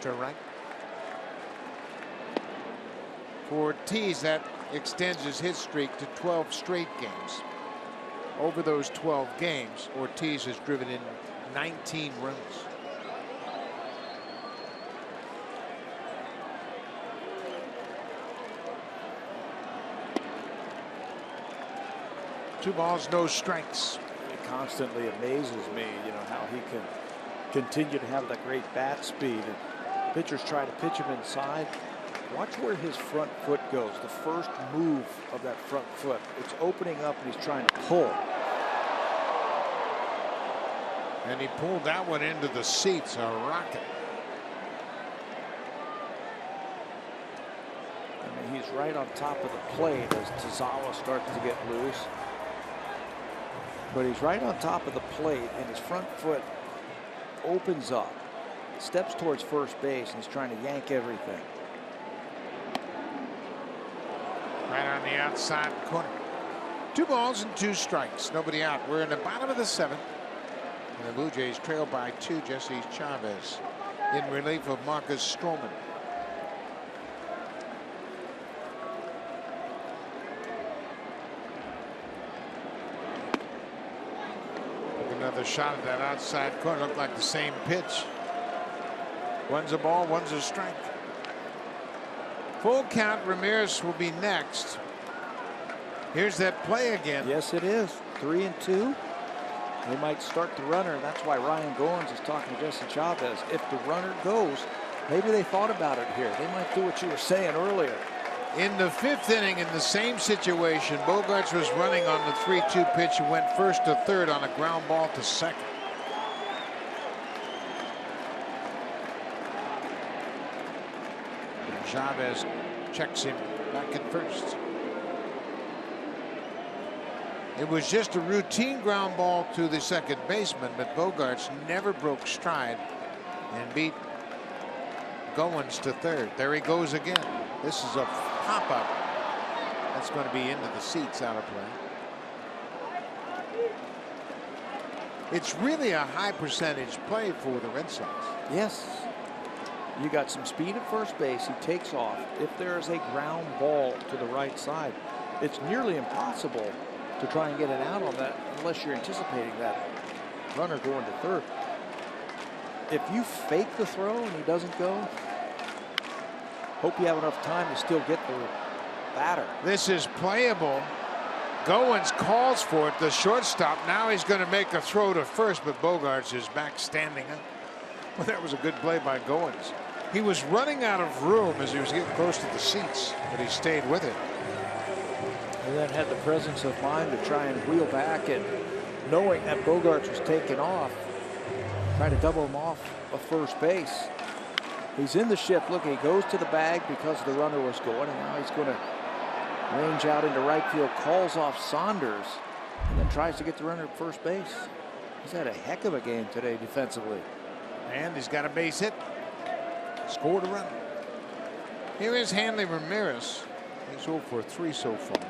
to right. For Ortiz, that extends his hit streak to 12 straight games. Over those 12 games, Ortiz has driven in 19 runs. Two balls, no strikes. It constantly amazes me, you know, how he can continue to have that great bat speed. And pitchers try to pitch him inside. Watch where his front foot goes. The first move of that front foot. It's opening up and he's trying to pull. And he pulled that one into the seats, a rocket. I mean, he's right on top of the plate as Tazawa starts to get loose. But he's right on top of the plate and his front foot opens up, steps towards first base, and he's trying to yank everything. Right on the outside corner. 2 balls and 2 strikes. Nobody out. We're in the bottom of the 7th. And the Blue Jays trail by 2. Jesse Chavez in relief of Marcus Stroman. Another shot at that outside corner. Looked like the same pitch. One's a ball, one's a strike. Full count. Ramirez will be next. Here's that play again. Yes, it is. 3-2. They might start the runner, and that's why Ryan Goins is talking to Jesse Chavez. If the runner goes, maybe they thought about it here. They might do what you were saying earlier. In the 5th inning, in the same situation, Bogaerts was running on the 3-2 pitch and went first to third on a ground ball to second. And Chavez checks him back at first. It was just a routine ground ball to the second baseman, but Bogaerts never broke stride and beat Goins to third. There he goes again. This is a pop-up. That's going to be into the seats, out of play. It's really a high percentage play for the Red Sox. Yes. You got some speed at first base. He takes off. If there is a ground ball to the right side, it's nearly impossible to try and get an out on that unless you're anticipating that runner going to third. If you fake the throw and he doesn't go, hope you have enough time to still get the batter. This is playable. Goins calls for it. The shortstop. Now he's going to make a throw to first, but Bogaerts is back standing up. Well, that was a good play by Goins. He was running out of room as he was getting close to the seats, but he stayed with it. And then had the presence of mind to try and wheel back, and knowing that Bogaerts was taking off, trying to double him off of first base. He's in the shift. Look, he goes to the bag because the runner was going, and now he's going to range out into right field, calls off Saunders, and then tries to get the runner at first base. He's had a heck of a game today defensively. And he's got a base hit. Scored a run. Here is Hanley Ramirez. He's 0 for 3 so far.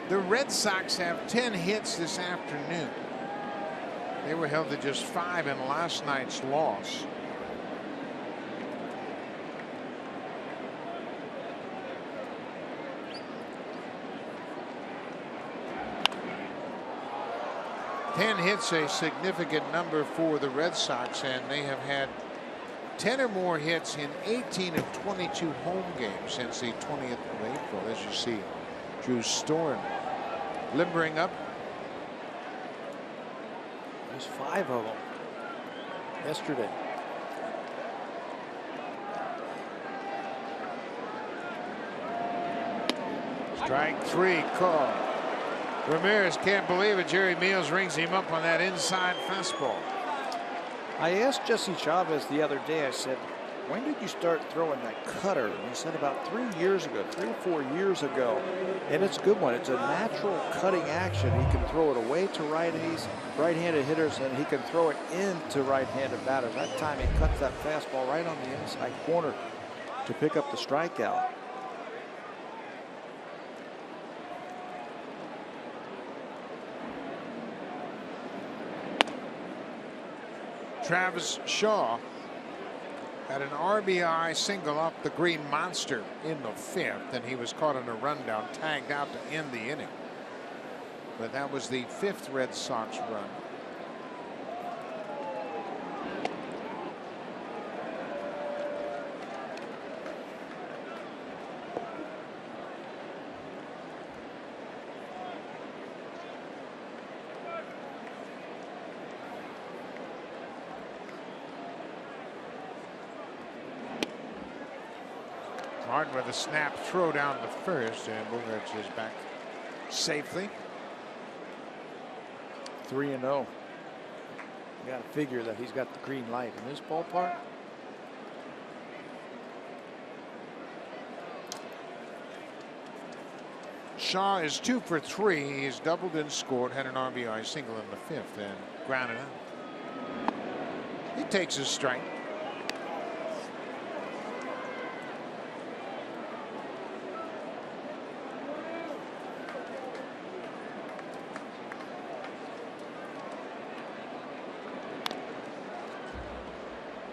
The Red Sox have 10 hits this afternoon. They were held to just 5 in last night's loss. Ten hits, a significant number for the Red Sox, and they have had 10 or more hits in 18 of 22 home games since the 20th of April. As you see, Drew Storen limbering up. There's 5 of them yesterday. Strike 3 call. Ramirez can't believe it. Jerry Meals rings him up on that inside fastball. I asked Jesse Chavez the other day, I said, when did you start throwing that cutter? And he said about 3 years ago, 3 or 4 years ago. And it's a good one. It's a natural cutting action. He can throw it away to right-handed hitters, and he can throw it into right-handed batters. That time he cuts that fastball right on the inside corner to pick up the strikeout. Travis Shaw had an RBI single off the Green Monster in the 5th, and he was caught on a rundown, tagged out to end the inning. But that was the 5th Red Sox run. Martin with a snap throw down the first, and Bogaerts is back safely. 3-0. You got to figure that he's got the green light in this ballpark. Shaw is 2 for 3. He's doubled and scored, had an RBI single in the 5th, and grounded out. He takes his strike.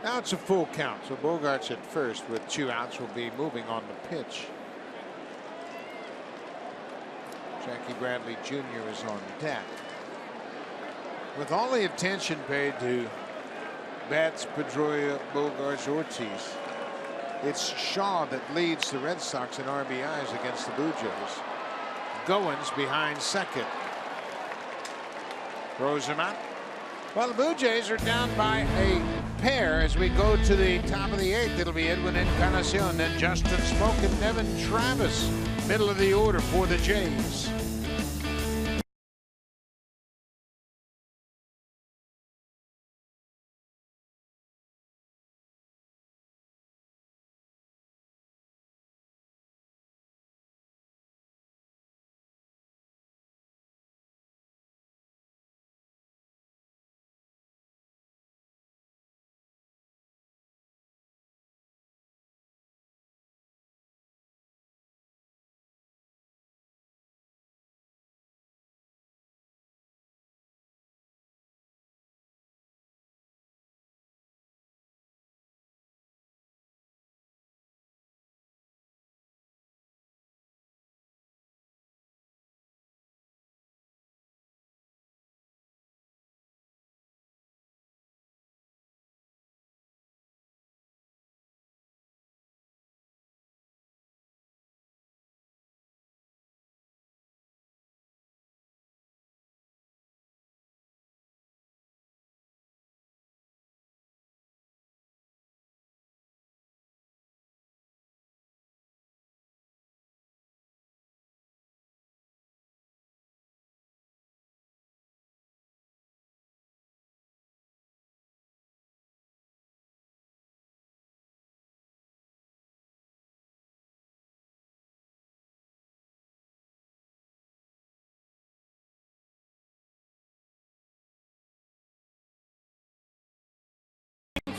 Now it's a full count, so Bogaerts at first with 2 outs will be moving on the pitch. Jackie Bradley Jr. is on deck. With all the attention paid to Betts, Pedroia, Bogaerts, Ortiz, it's Shaw that leads the Red Sox in RBIs against the Blue Jays. Goins behind second. Throws him out. Well, the Blue Jays are down by a pair as we go to the top of the 8th. It'll be Edwin Encarnacion, then Justin Smoke and Devin Travis. Middle of the order for the Jays.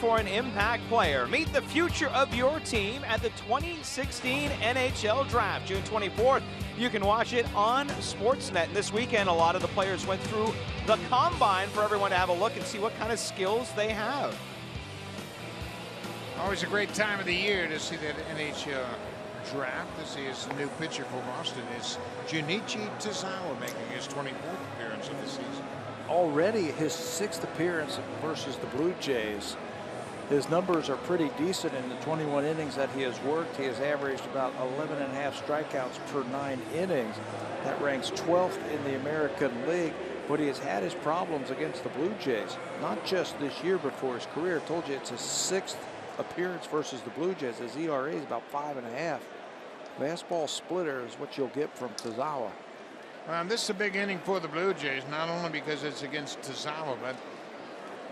for an impact player? Meet the future of your team at the 2016 NHL Draft, June 24th. You can watch it on Sportsnet. And this weekend, a lot of the players went through the Combine for everyone to have a look and see what kind of skills they have. Always a great time of the year to see that NHL Draft. This is the new pitcher for Boston. It's Junichi Tozawa making his 24th appearance of the season. Already his 6th appearance versus the Blue Jays. His numbers are pretty decent in the 21 innings that he has worked. He has averaged about 11.5 strikeouts per 9 innings. That ranks 12th in the American League, but he has had his problems against the Blue Jays, not just this year before his career. I told you it's his 6th appearance versus the Blue Jays. His ERA is about 5.5. Fastball splitter is what you'll get from Tozawa. This is a big inning for the Blue Jays, not only because it's against Tozawa, but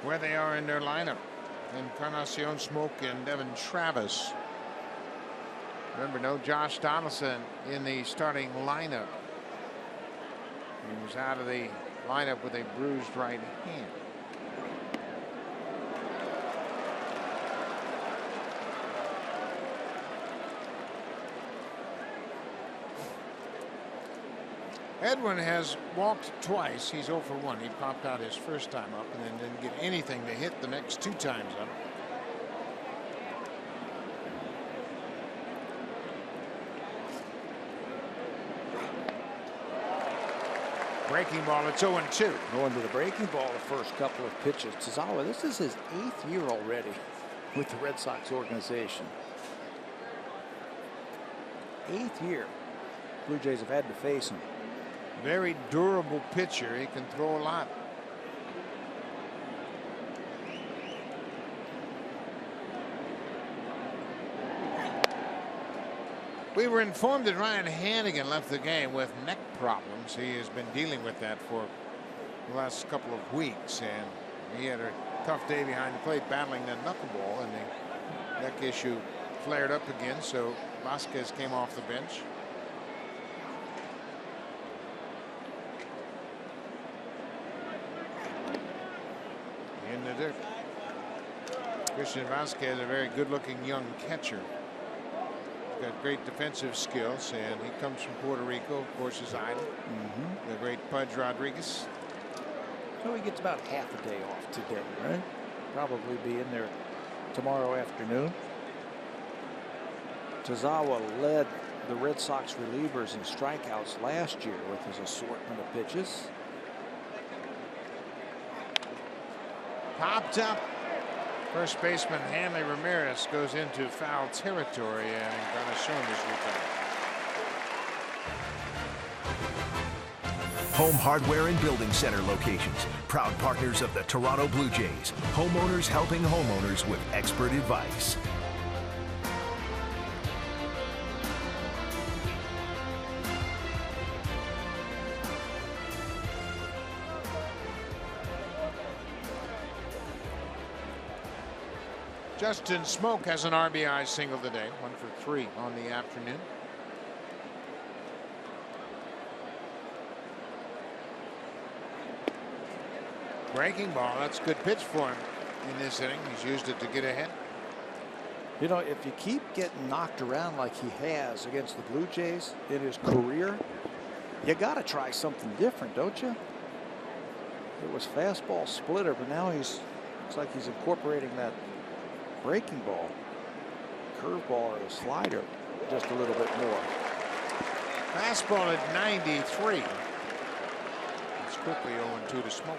where they are in their lineup. Encarnacion Smoke and Devin Travis. Remember, no Josh Donaldson in the starting lineup. He was out of the lineup with a bruised right hand. Edwin has walked twice. He's 0 for 1. He popped out his first time up and then didn't get anything to hit the next 2 times up. Breaking ball, it's 0-2. Going to the breaking ball the first couple of pitches. Tozawa, this is his 8th year already with the Red Sox organization. 8th year. Blue Jays have had to face him. Very durable pitcher. He can throw a lot. We were informed that Ryan Hannigan left the game with neck problems. He has been dealing with that for the last couple of weeks, and he had a tough day behind the plate battling that knuckleball, and the neck issue flared up again, so Vasquez came off the bench. In the dirt. Christian Vasquez, a very good-looking young catcher. He's got great defensive skills, and he comes from Puerto Rico, of course, his idol. The great Pudge Rodriguez. So he gets about half a day off today, right? Probably be in there tomorrow afternoon. Tozawa led the Red Sox relievers in strikeouts last year with his assortment of pitches. Popped up. First baseman Hanley Ramirez goes into foul territory, and Encarnacion is retired. Home Hardware and Building Center locations. Proud partners of the Toronto Blue Jays. Homeowners helping homeowners with expert advice. Justin Smoke has an RBI single today, 1 for 3 on the afternoon. Breaking ball, that's a good pitch for him in this inning. He's used it to get ahead. You know, if you keep getting knocked around like he has against the Blue Jays in his career, you got to try something different, don't you? It was fastball splitter, but now looks like he's incorporating that breaking ball, curveball, or the slider just a little bit more. Fastball at 93. It's quickly 0-2 to Smoke.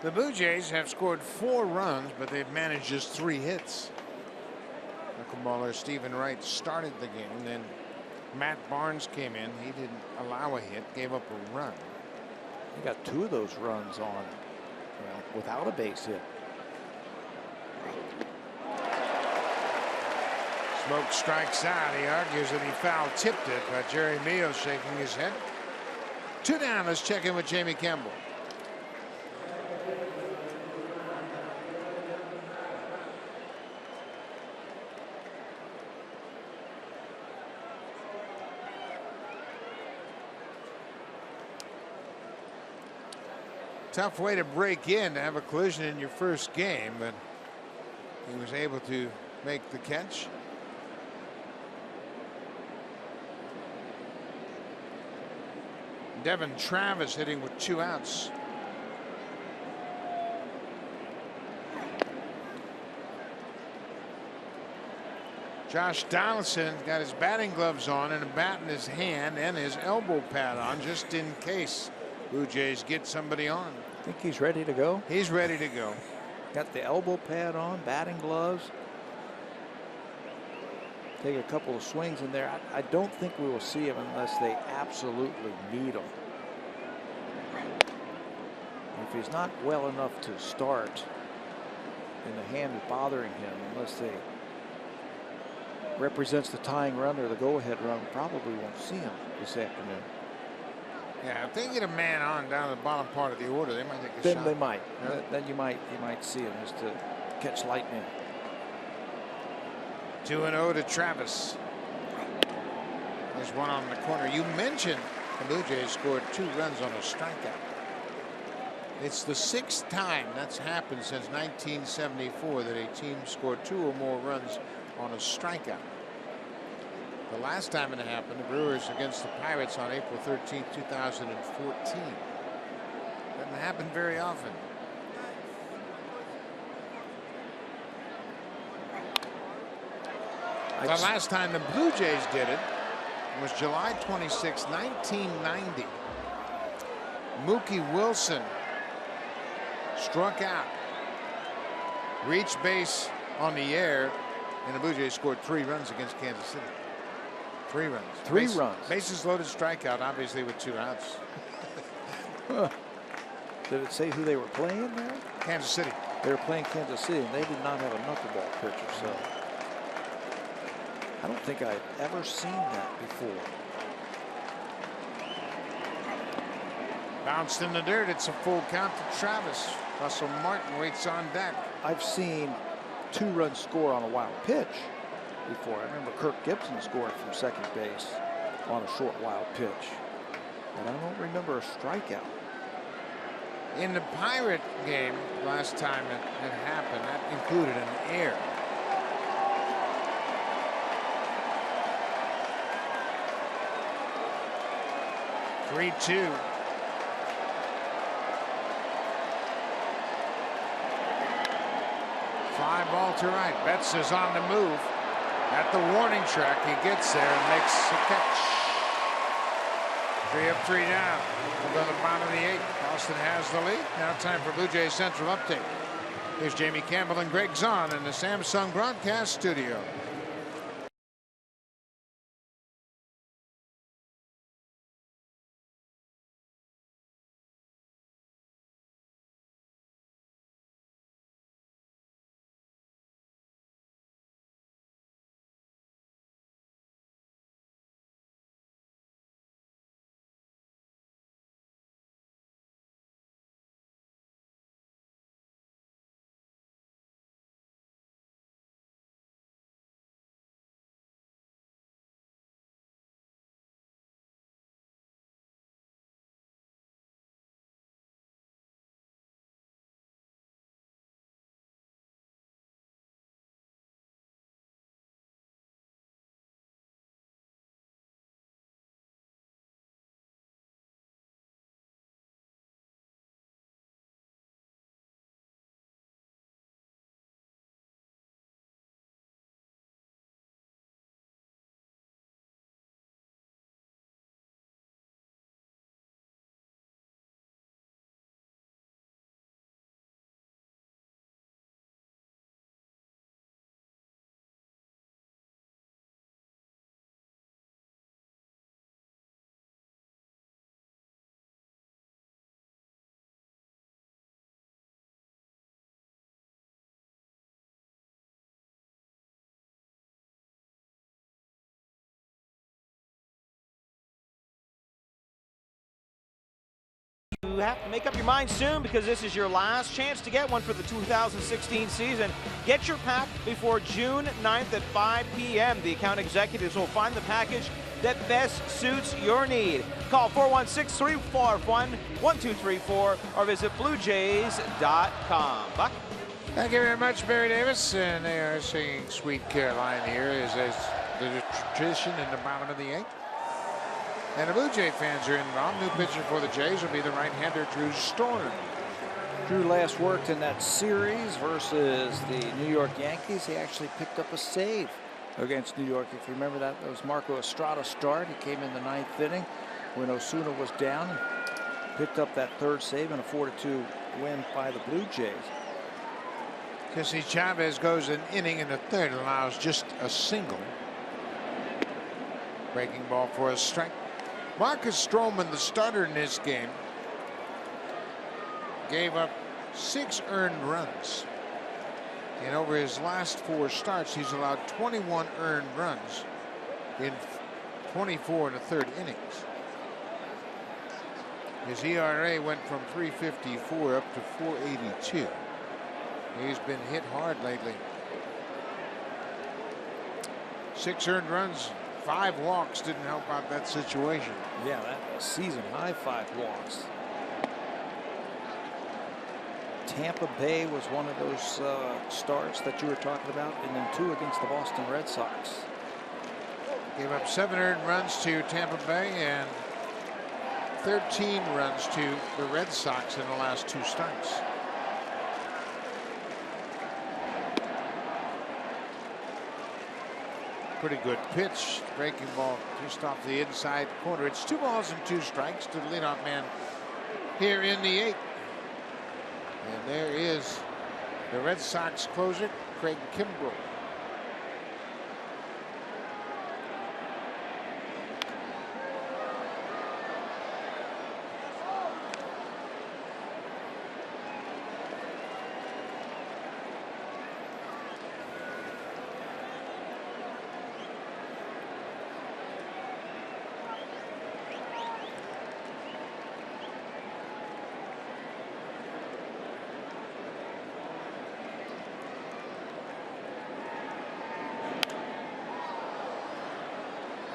The Blue Jays have scored 4 runs, but they've managed just 3 hits. Knuckleballer Stephen Wright started the game. Then Matt Barnes came in. He didn't allow a hit, gave up a run. He got 2 of those runs on without a base hit. Smoke strikes out. He argues that he foul tipped it, but Jerry Mio shaking his head. 2 down. Let's check in with Jamie Campbell. Tough way to break in, to have a collision in your first game, but he was able to make the catch. Devin Travis hitting with 2 outs. Josh Donaldson got his batting gloves on and a bat in his hand and his elbow pad on, just in case Blue Jays get somebody on. I think he's ready to go. He's ready to go. Got the elbow pad on, batting gloves. Take a couple of swings in there. I don't think we will see him unless they absolutely need him. If he's not well enough to start and the hand is bothering him, unless they represents the tying run or the go-ahead run, probably won't see him this afternoon. Yeah, if they get a man on down the bottom part of the order, they might take a Then shot. they might. Yeah. Then you might see him just to catch lightning. 2-0 to Travis. There's one on the corner. You mentioned the Blue Jays scored 2 runs on a strikeout. It's the 6th time that's happened since 1974 that a team scored 2 or more runs on a strikeout. The last time it happened, the Brewers against the Pirates on April 13, 2014. Doesn't happen very often. The last time the Blue Jays did it was July 26, 1990. Mookie Wilson struck out, reached base on the air, and the Blue Jays scored 3 runs against Kansas City. 3 runs. 3 runs. Bases loaded strikeout, obviously with 2 outs. Did it say who they were playing there? Kansas City. They were playing Kansas City, and they did not have a knuckleball pitcher, so I don't think I've ever seen that before. Bounced in the dirt. It's a full count to Travis. Russell Martin waits on deck. I've seen 2 runs score on a wild pitch before. I remember Kirk Gibson scoring from second base on a short wild pitch, but I don't remember a strikeout. In the Pirate game last time it happened, that included an error. Three-two. Fly ball to right. Betts is on the move. At the warning track, he gets there and makes a catch. 3 up, 3 down. We'll go to the bottom of the 8th. Boston has the lead. Now time for Blue Jays Central update. Here's Jamie Campbell and Greg Zahn in the Samsung broadcast studio. You have to make up your mind soon because this is your last chance to get one for the 2016 season. Get your pack before June 9th at 5 p.m. The account executives will find the package that best suits your need. Call 416-341-1234 or visit BlueJays.com. Buck? Thank you very much, Barry Davis. And they are singing Sweet Caroline here as the tradition in the bottom of the 8th. And the Blue Jay fans are involved. New pitcher for the Jays will be the right-hander Drew Storen. Drew last worked in that series versus the New York Yankees. He actually picked up a save against New York. If you remember that was Marco Estrada's start. He came in the 9th inning when Osuna was down and picked up that 3rd save and a 4-2 win by the Blue Jays. Jesse Chavez goes an inning in the 3rd, allows just a single. Breaking ball for a strike. Marcus Stroman, the starter in this game, gave up 6 earned runs. And over his last 4 starts, he's allowed 21 earned runs in 24 1/3 innings. His ERA went from 3.54 up to 4.82. He's been hit hard lately. 6 earned runs, 5 walks didn't help out that situation. Yeah, that was season high 5 walks. Tampa Bay was one of those starts that you were talking about, and then 2 against the Boston Red Sox. Gave up 7 earned runs to Tampa Bay and 13 runs to the Red Sox in the last 2 starts. Pretty good pitch. Breaking ball just off the inside corner. It's 2 balls and 2 strikes to the leadoff man here in the 8th. And there is the Red Sox closer, Craig Kimbrell.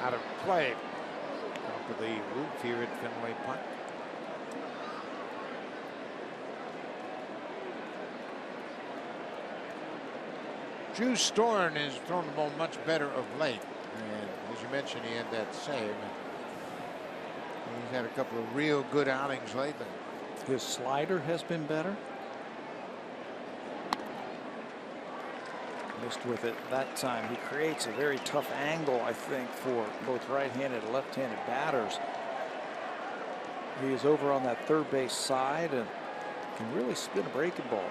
Out of play. Off of the roof here at Fenway Park. Drew Storen has thrown the ball much better of late. And as you mentioned, he had that save. He's had a couple of real good outings lately. His slider has been better. Missed with it that time. He creates a very tough angle, I think, for both right-handed and left-handed batters. He is over on that 3rd base side and can really spin a breaking ball.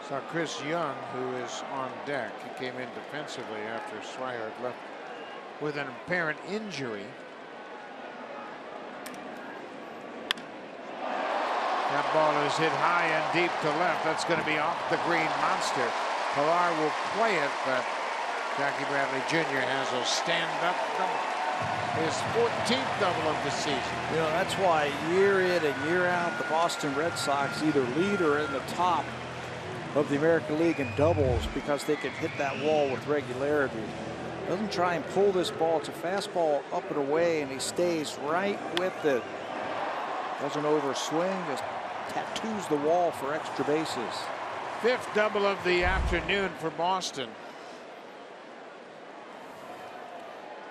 Saw Chris Young, who is on deck. He came in defensively after Swihart left with an apparent injury. That ball is hit high and deep to left. That's going to be off the green monster. Pilar will play it, but Jackie Bradley Jr. has a stand-up double. His 14th double of the season. You know, that's why year in and year out, the Boston Red Sox either lead or in the top of the American League in doubles because they can hit that wall with regularity. Doesn't try and pull this ball. It's a fastball up and away, and he stays right with it. Doesn't overswing, just tattoos the wall for extra bases. 5th double of the afternoon for Boston.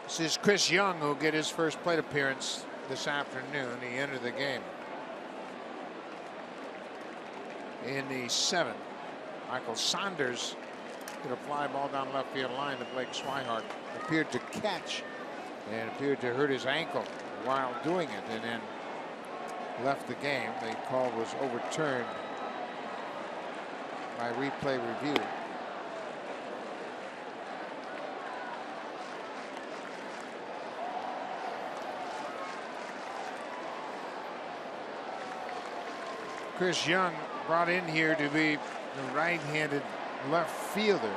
This is Chris Young, who will get his first plate appearance this afternoon. He entered the game in the 7th. Michael Saunders hit a fly ball down left field line that Blake Swihart appeared to catch and appeared to hurt his ankle while doing it, and then left the game. The call was overturned by replay review. Chris Young brought in here to be the right-handed left fielder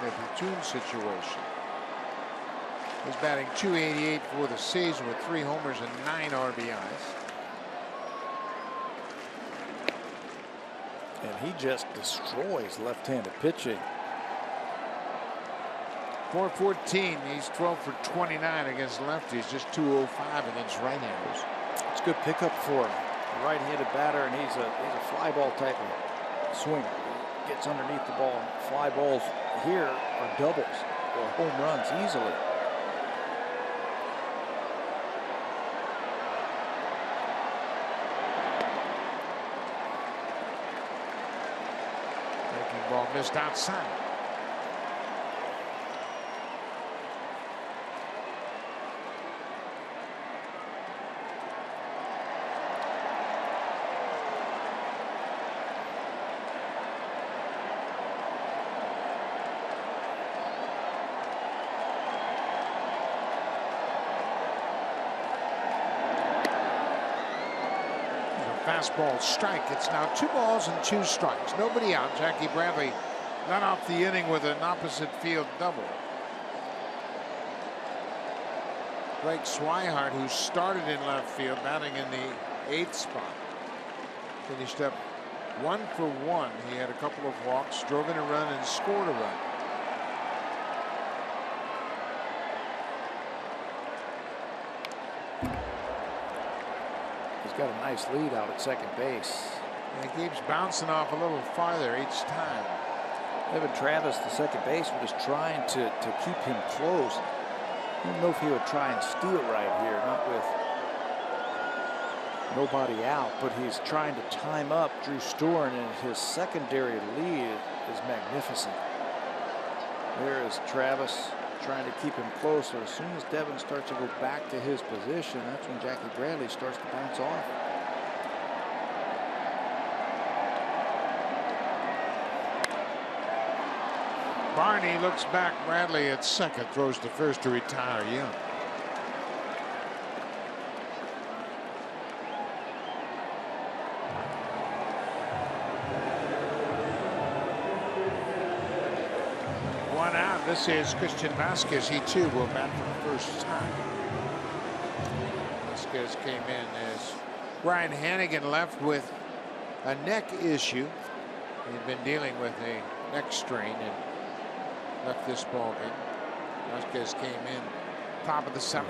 in a platoon situation. He's batting .288 for the season with 3 homers and 9 RBIs. And he just destroys left-handed pitching. 414. He's 12 for 29 against lefties, just 205 against right-handers. It's a good pickup for him. A right-handed batter, and he's a fly ball type of swinger. He gets underneath the ball. Fly balls here are doubles or home runs easily. Breaking ball missed outside. Fastball strike. It's now 2 balls and 2 strikes. Nobody out. Jackie Bradley led off the inning with an opposite field double. Blake Swihart, who started in left field, batting in the 8th spot, finished up 1 for 1. He had a couple of walks, drove in a run, and scored a run. Got a nice lead out at second base. And he keeps bouncing off a little farther each time. Evan Travis, the second baseman, is trying to keep him close. I don't know if he would try and steal right here, not with nobody out, but he's trying to time up Drew Storen, and his secondary lead is magnificent. There is Travis trying to keep him close. So as soon as Devin starts to go back to his position, that's when Jackie Bradley starts to bounce off. Barney looks back. Bradley at second, throws to first to retire Young. This is Christian Vasquez. He too will bat for the first time. Vasquez came in as Brian Hannigan left with a neck issue. He'd been dealing with a neck strain and left this ball game. Vasquez came in top of the 7th.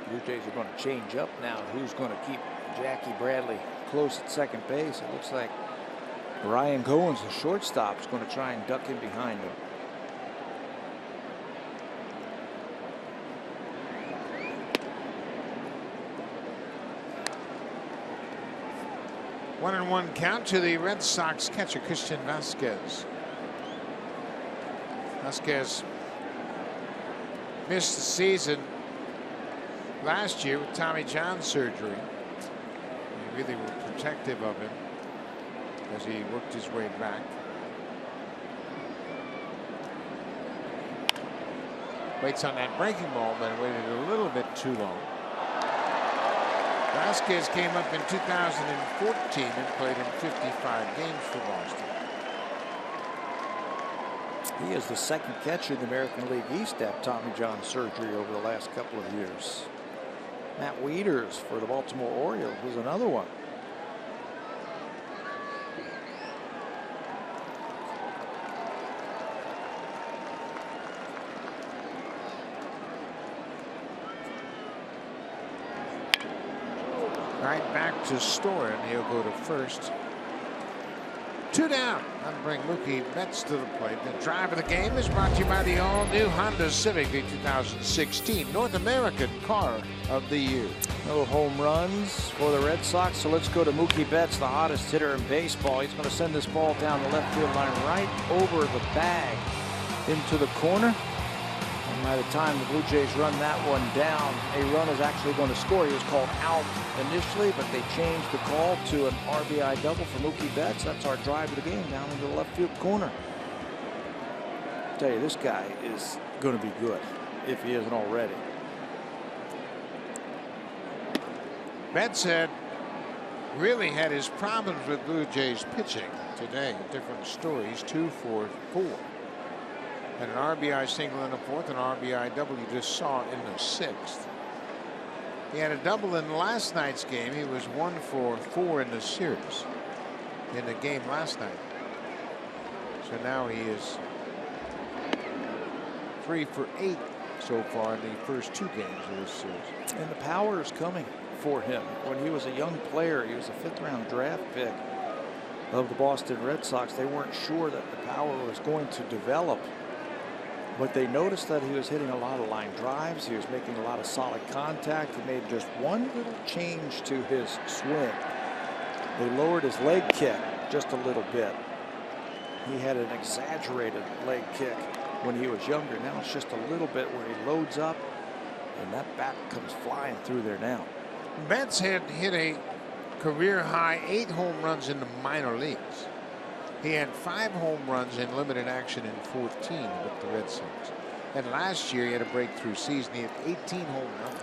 Blue Jays are going to change up now. Who's going to keep Jackie Bradley close at second base? It looks like Ryan Goins, the shortstop, is going to try and duck in behind him. One and 1 count to the Red Sox catcher Christian Vasquez. Vasquez missed the season last year with Tommy John surgery. They really were protective of him as he worked his way back. Waits on that breaking ball, but waited a little bit too long. Vasquez came up in 2014 and played in 55 games for Boston. He is the second catcher in the American League East to have Tommy John surgery over the last couple of years. Matt Wieters for the Baltimore Orioles was another one. Right back to Storen. He'll go to first. 2 down. That'll bring Mookie Betts to the plate. The drive of the game is brought to you by the all-new Honda Civic, the 2016 North American Car of the Year. No home runs for the Red Sox, so let's go to Mookie Betts, the hottest hitter in baseball. He's going to send this ball down the left field line right over the bag into the corner. And by the time the Blue Jays run that one down, a run is actually going to score. He was called out initially, but they changed the call to an RBI double for Mookie Betts. That's our drive of the game down into the left field corner. I tell you, this guy is going to be good. if he isn't already. Betts had really had his problems with Blue Jays pitching today. Different stories. 2 for 4. And an RBI single in the 4th, an RBI double you just saw in the 6th. He had a double in last night's game. He was 1 for 4 in the series in the game last night. So now he is 3 for 8 so far in the first 2 games of this series. And the power is coming for him. When he was a young player, he was a 5th-round draft pick of the Boston Red Sox. They weren't sure that the power was going to develop, but they noticed that he was hitting a lot of line drives. He was making a lot of solid contact. He made just one little change to his swing. They lowered his leg kick just a little bit. He had an exaggerated leg kick when he was younger. Now it's just a little bit where he loads up, and that bat comes flying through there now. Betts had hit a career high 8 home runs in the minor leagues. He had 5 home runs in limited action in 14 with the Red Sox. And last year he had a breakthrough season. He had 18 home runs.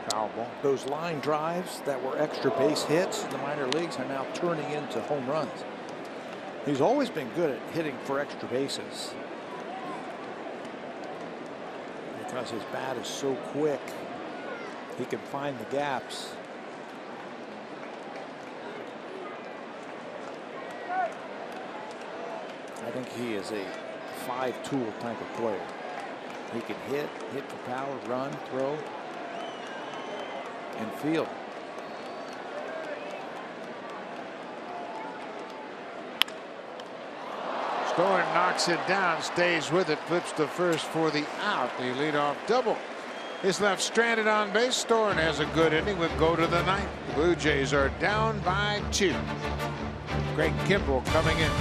Foul ball. Those line drives that were extra base hits in the minor leagues are now turning into home runs. He's always been good at hitting for extra bases, because his bat is so quick. He can find the gaps. I think he is a 5-tool type of player. He can hit for power, run, throw, and field. Storen knocks it down, stays with it, flips to first for the out. The leadoff double is left stranded on base. Storen has a good inning, would go to the 9th. The Blue Jays are down by 2. Craig Kimbrel coming in.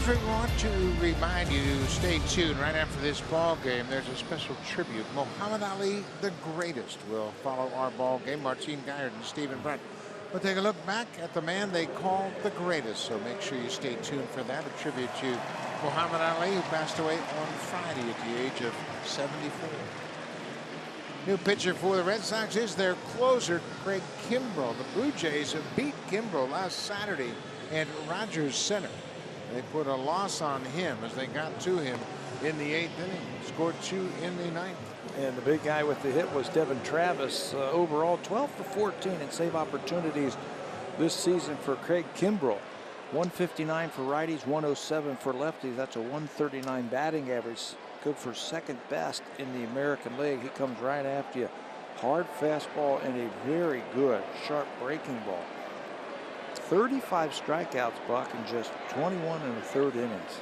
We want to remind you to stay tuned. Right after this ball game, there's a special tribute. Muhammad Ali, the greatest, will follow our ball game. Martine Geyer and Stephen Brunt. We'll take a look back at the man they call the greatest. So make sure you stay tuned for that. A tribute to Muhammad Ali, who passed away on Friday at the age of 74. New pitcher for the Red Sox is their closer, Craig Kimbrel. The Blue Jays have beat Kimbrel last Saturday at Rogers Center. They put a loss on him as they got to him in the 8th inning. Scored 2 in the 9th. And the big guy with the hit was Devin Travis. Overall, 12 for 14 in save opportunities this season for Craig Kimbrel. 159 for righties, 107 for lefties. That's a 139 batting average. Good for second best in the American League. He comes right after you. Hard fastball and a very good sharp breaking ball. 35 strikeouts, Buck, in just 21 and a third innings.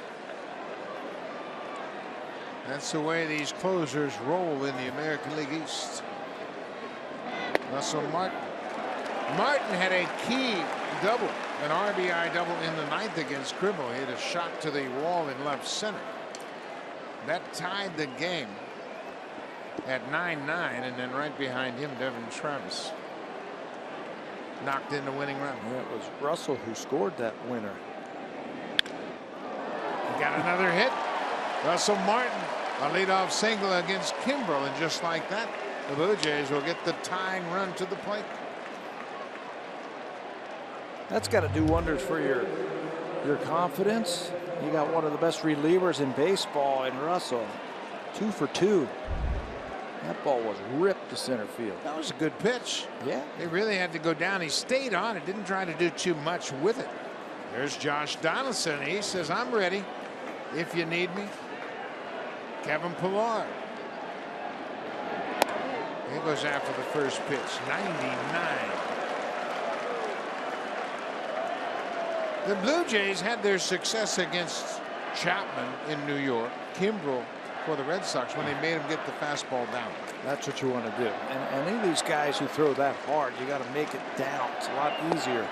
That's the way these closers roll in the American League East. Russell Martin. Martin had a key double, an RBI double in the ninth against Kimbrel. He hit a shot to the wall in left center. That tied the game at 9-9, and then right behind him, Devin Travis knocked in the winning run. Yeah, it was Russell who scored that winner. He got another hit. Russell Martin, a leadoff single against Kimbrel, and just like that, the Blue Jays will get the tying run to the plate. That's got to do wonders for your confidence. You got one of the best relievers in baseball in Russell. 2 for 2. That ball was ripped to center field. That was a good pitch. Yeah. They really had to go down. He stayed on it, didn't try to do too much with it. There's Josh Donaldson. He says, I'm ready if you need me. Kevin Pillar. He goes after the first pitch. 99. The Blue Jays had their success against Chapman in New York, Kimbrel for the Red Sox when they made him get the fastball down. That's what you want to do. And any of these guys who throw that hard, you got to make it down. It's a lot easier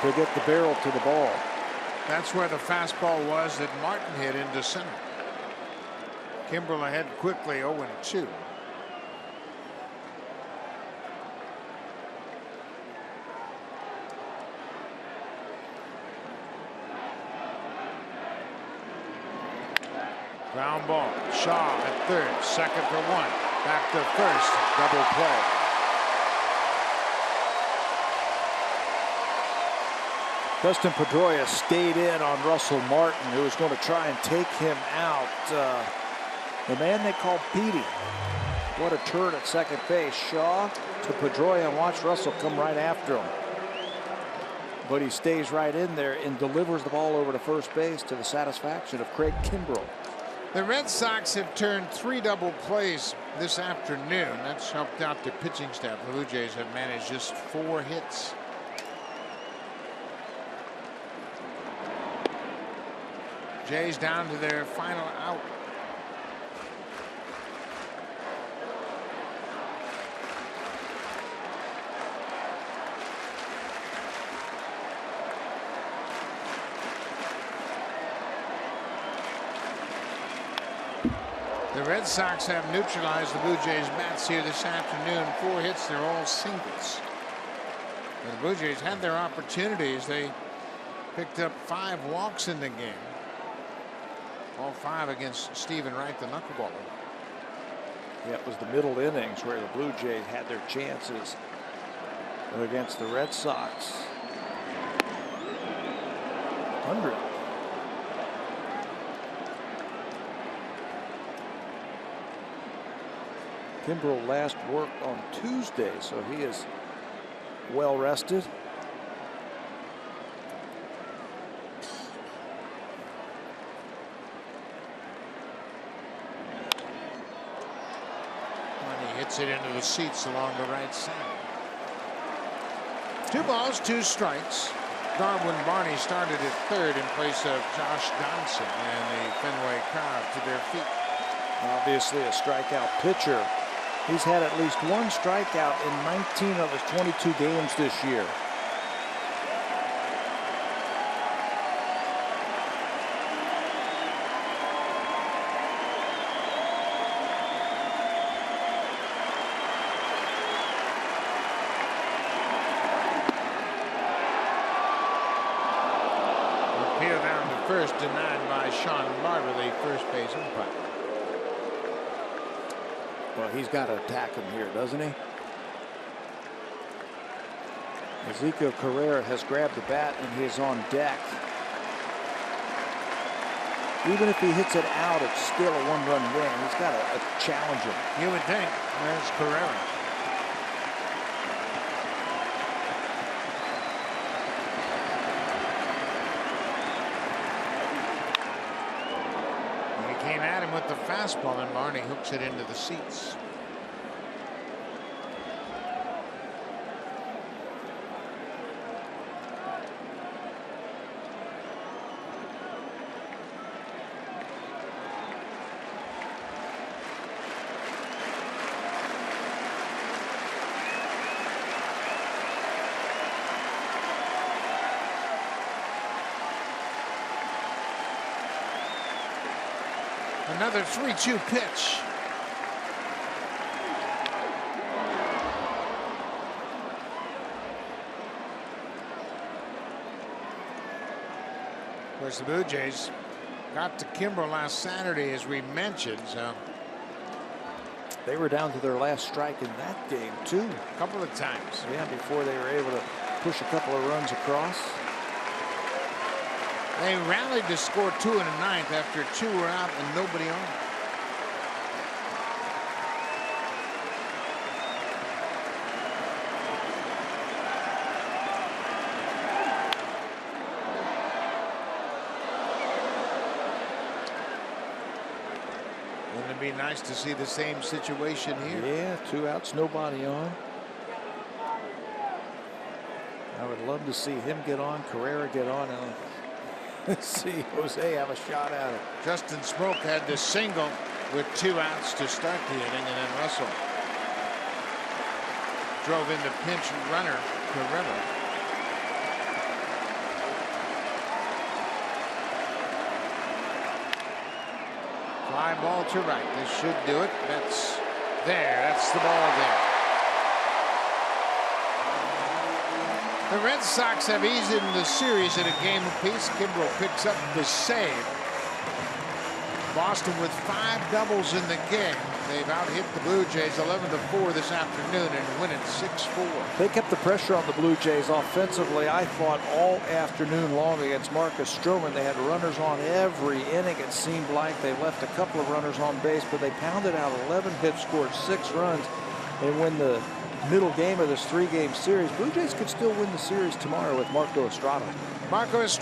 to get the barrel to the ball. That's where the fastball was that Martin hit into center. Kimbrel ahead quickly, 0-2. Ground ball. Shaw at third. Second for one. Back to first. Double play. Dustin Pedroia stayed in on Russell Martin, who was going to try and take him out. The man they call Petey. What a turn at second base. Shaw to Pedroia, and watch Russell come right after him. But he stays right in there and delivers the ball over to first base to the satisfaction of Craig Kimbrel. The Red Sox have turned 3 double plays this afternoon. That's helped out the pitching staff. The Blue Jays have managed just 4 hits. Jays down to their final out. The Red Sox have neutralized the Blue Jays bats here this afternoon. 4 hits, they're all singles. And the Blue Jays had their opportunities. They picked up 5 walks in the game. All 5 against Stephen Wright, the knuckleballer. Yeah, it was the middle innings where the Blue Jays had their chances against the Red Sox. 100. Kimbrel last worked on Tuesday, so he is well rested. And he hits it into the seats along the right side. 2 balls, 2 strikes. Darwin Barney started at third in place of Josh Donaldson, and the Fenway crowd to their feet. Obviously a strikeout pitcher. He's had at least 1 strikeout in 19 of his 22 games this year. Appeal down to first, denied by Sean Barber, the first base umpire. Well, he's got to attack him here, doesn't he? Ezequiel Carrera has grabbed the bat and he is on deck. Even if he hits it out, it's still a 1-run win. He's got to challenge him. You would think. There's Carrera. Came at him with the fastball, and Barney hooks it into the seats. Another 3-2 pitch. Of course, the Blue Jays got to Kimbrel last Saturday, as we mentioned. So they were down to their last strike in that game, too. A couple of times. Yeah, before they were able to push a couple of runs across. They rallied to score 2 in the ninth after 2 were out and nobody on. Wouldn't it be nice to see the same situation here? Yeah, 2 outs, nobody on. I would love to see him get on, Carrera get on, and see Jose have a shot at it. Justin Smoak had the single with 2 outs to start the inning, and then Russell drove in the pinch runner, Carrera. Fly ball to right. This should do it. That's there. That's the ball there. The Red Sox have eased into the series at a game apiece. Kimbrel picks up the save. Boston with 5 doubles in the game. They've out-hit the Blue Jays 11-4 this afternoon and win it 6-4. They kept the pressure on the Blue Jays offensively, I thought, all afternoon long against Marcus Stroman. They had runners on every inning, it seemed like. They left a couple of runners on base, but they pounded out 11 hits, scored 6 runs, and win the middle game of this 3-game series. Blue Jays could still win the series tomorrow with Marco Estrada. Marco Estrada.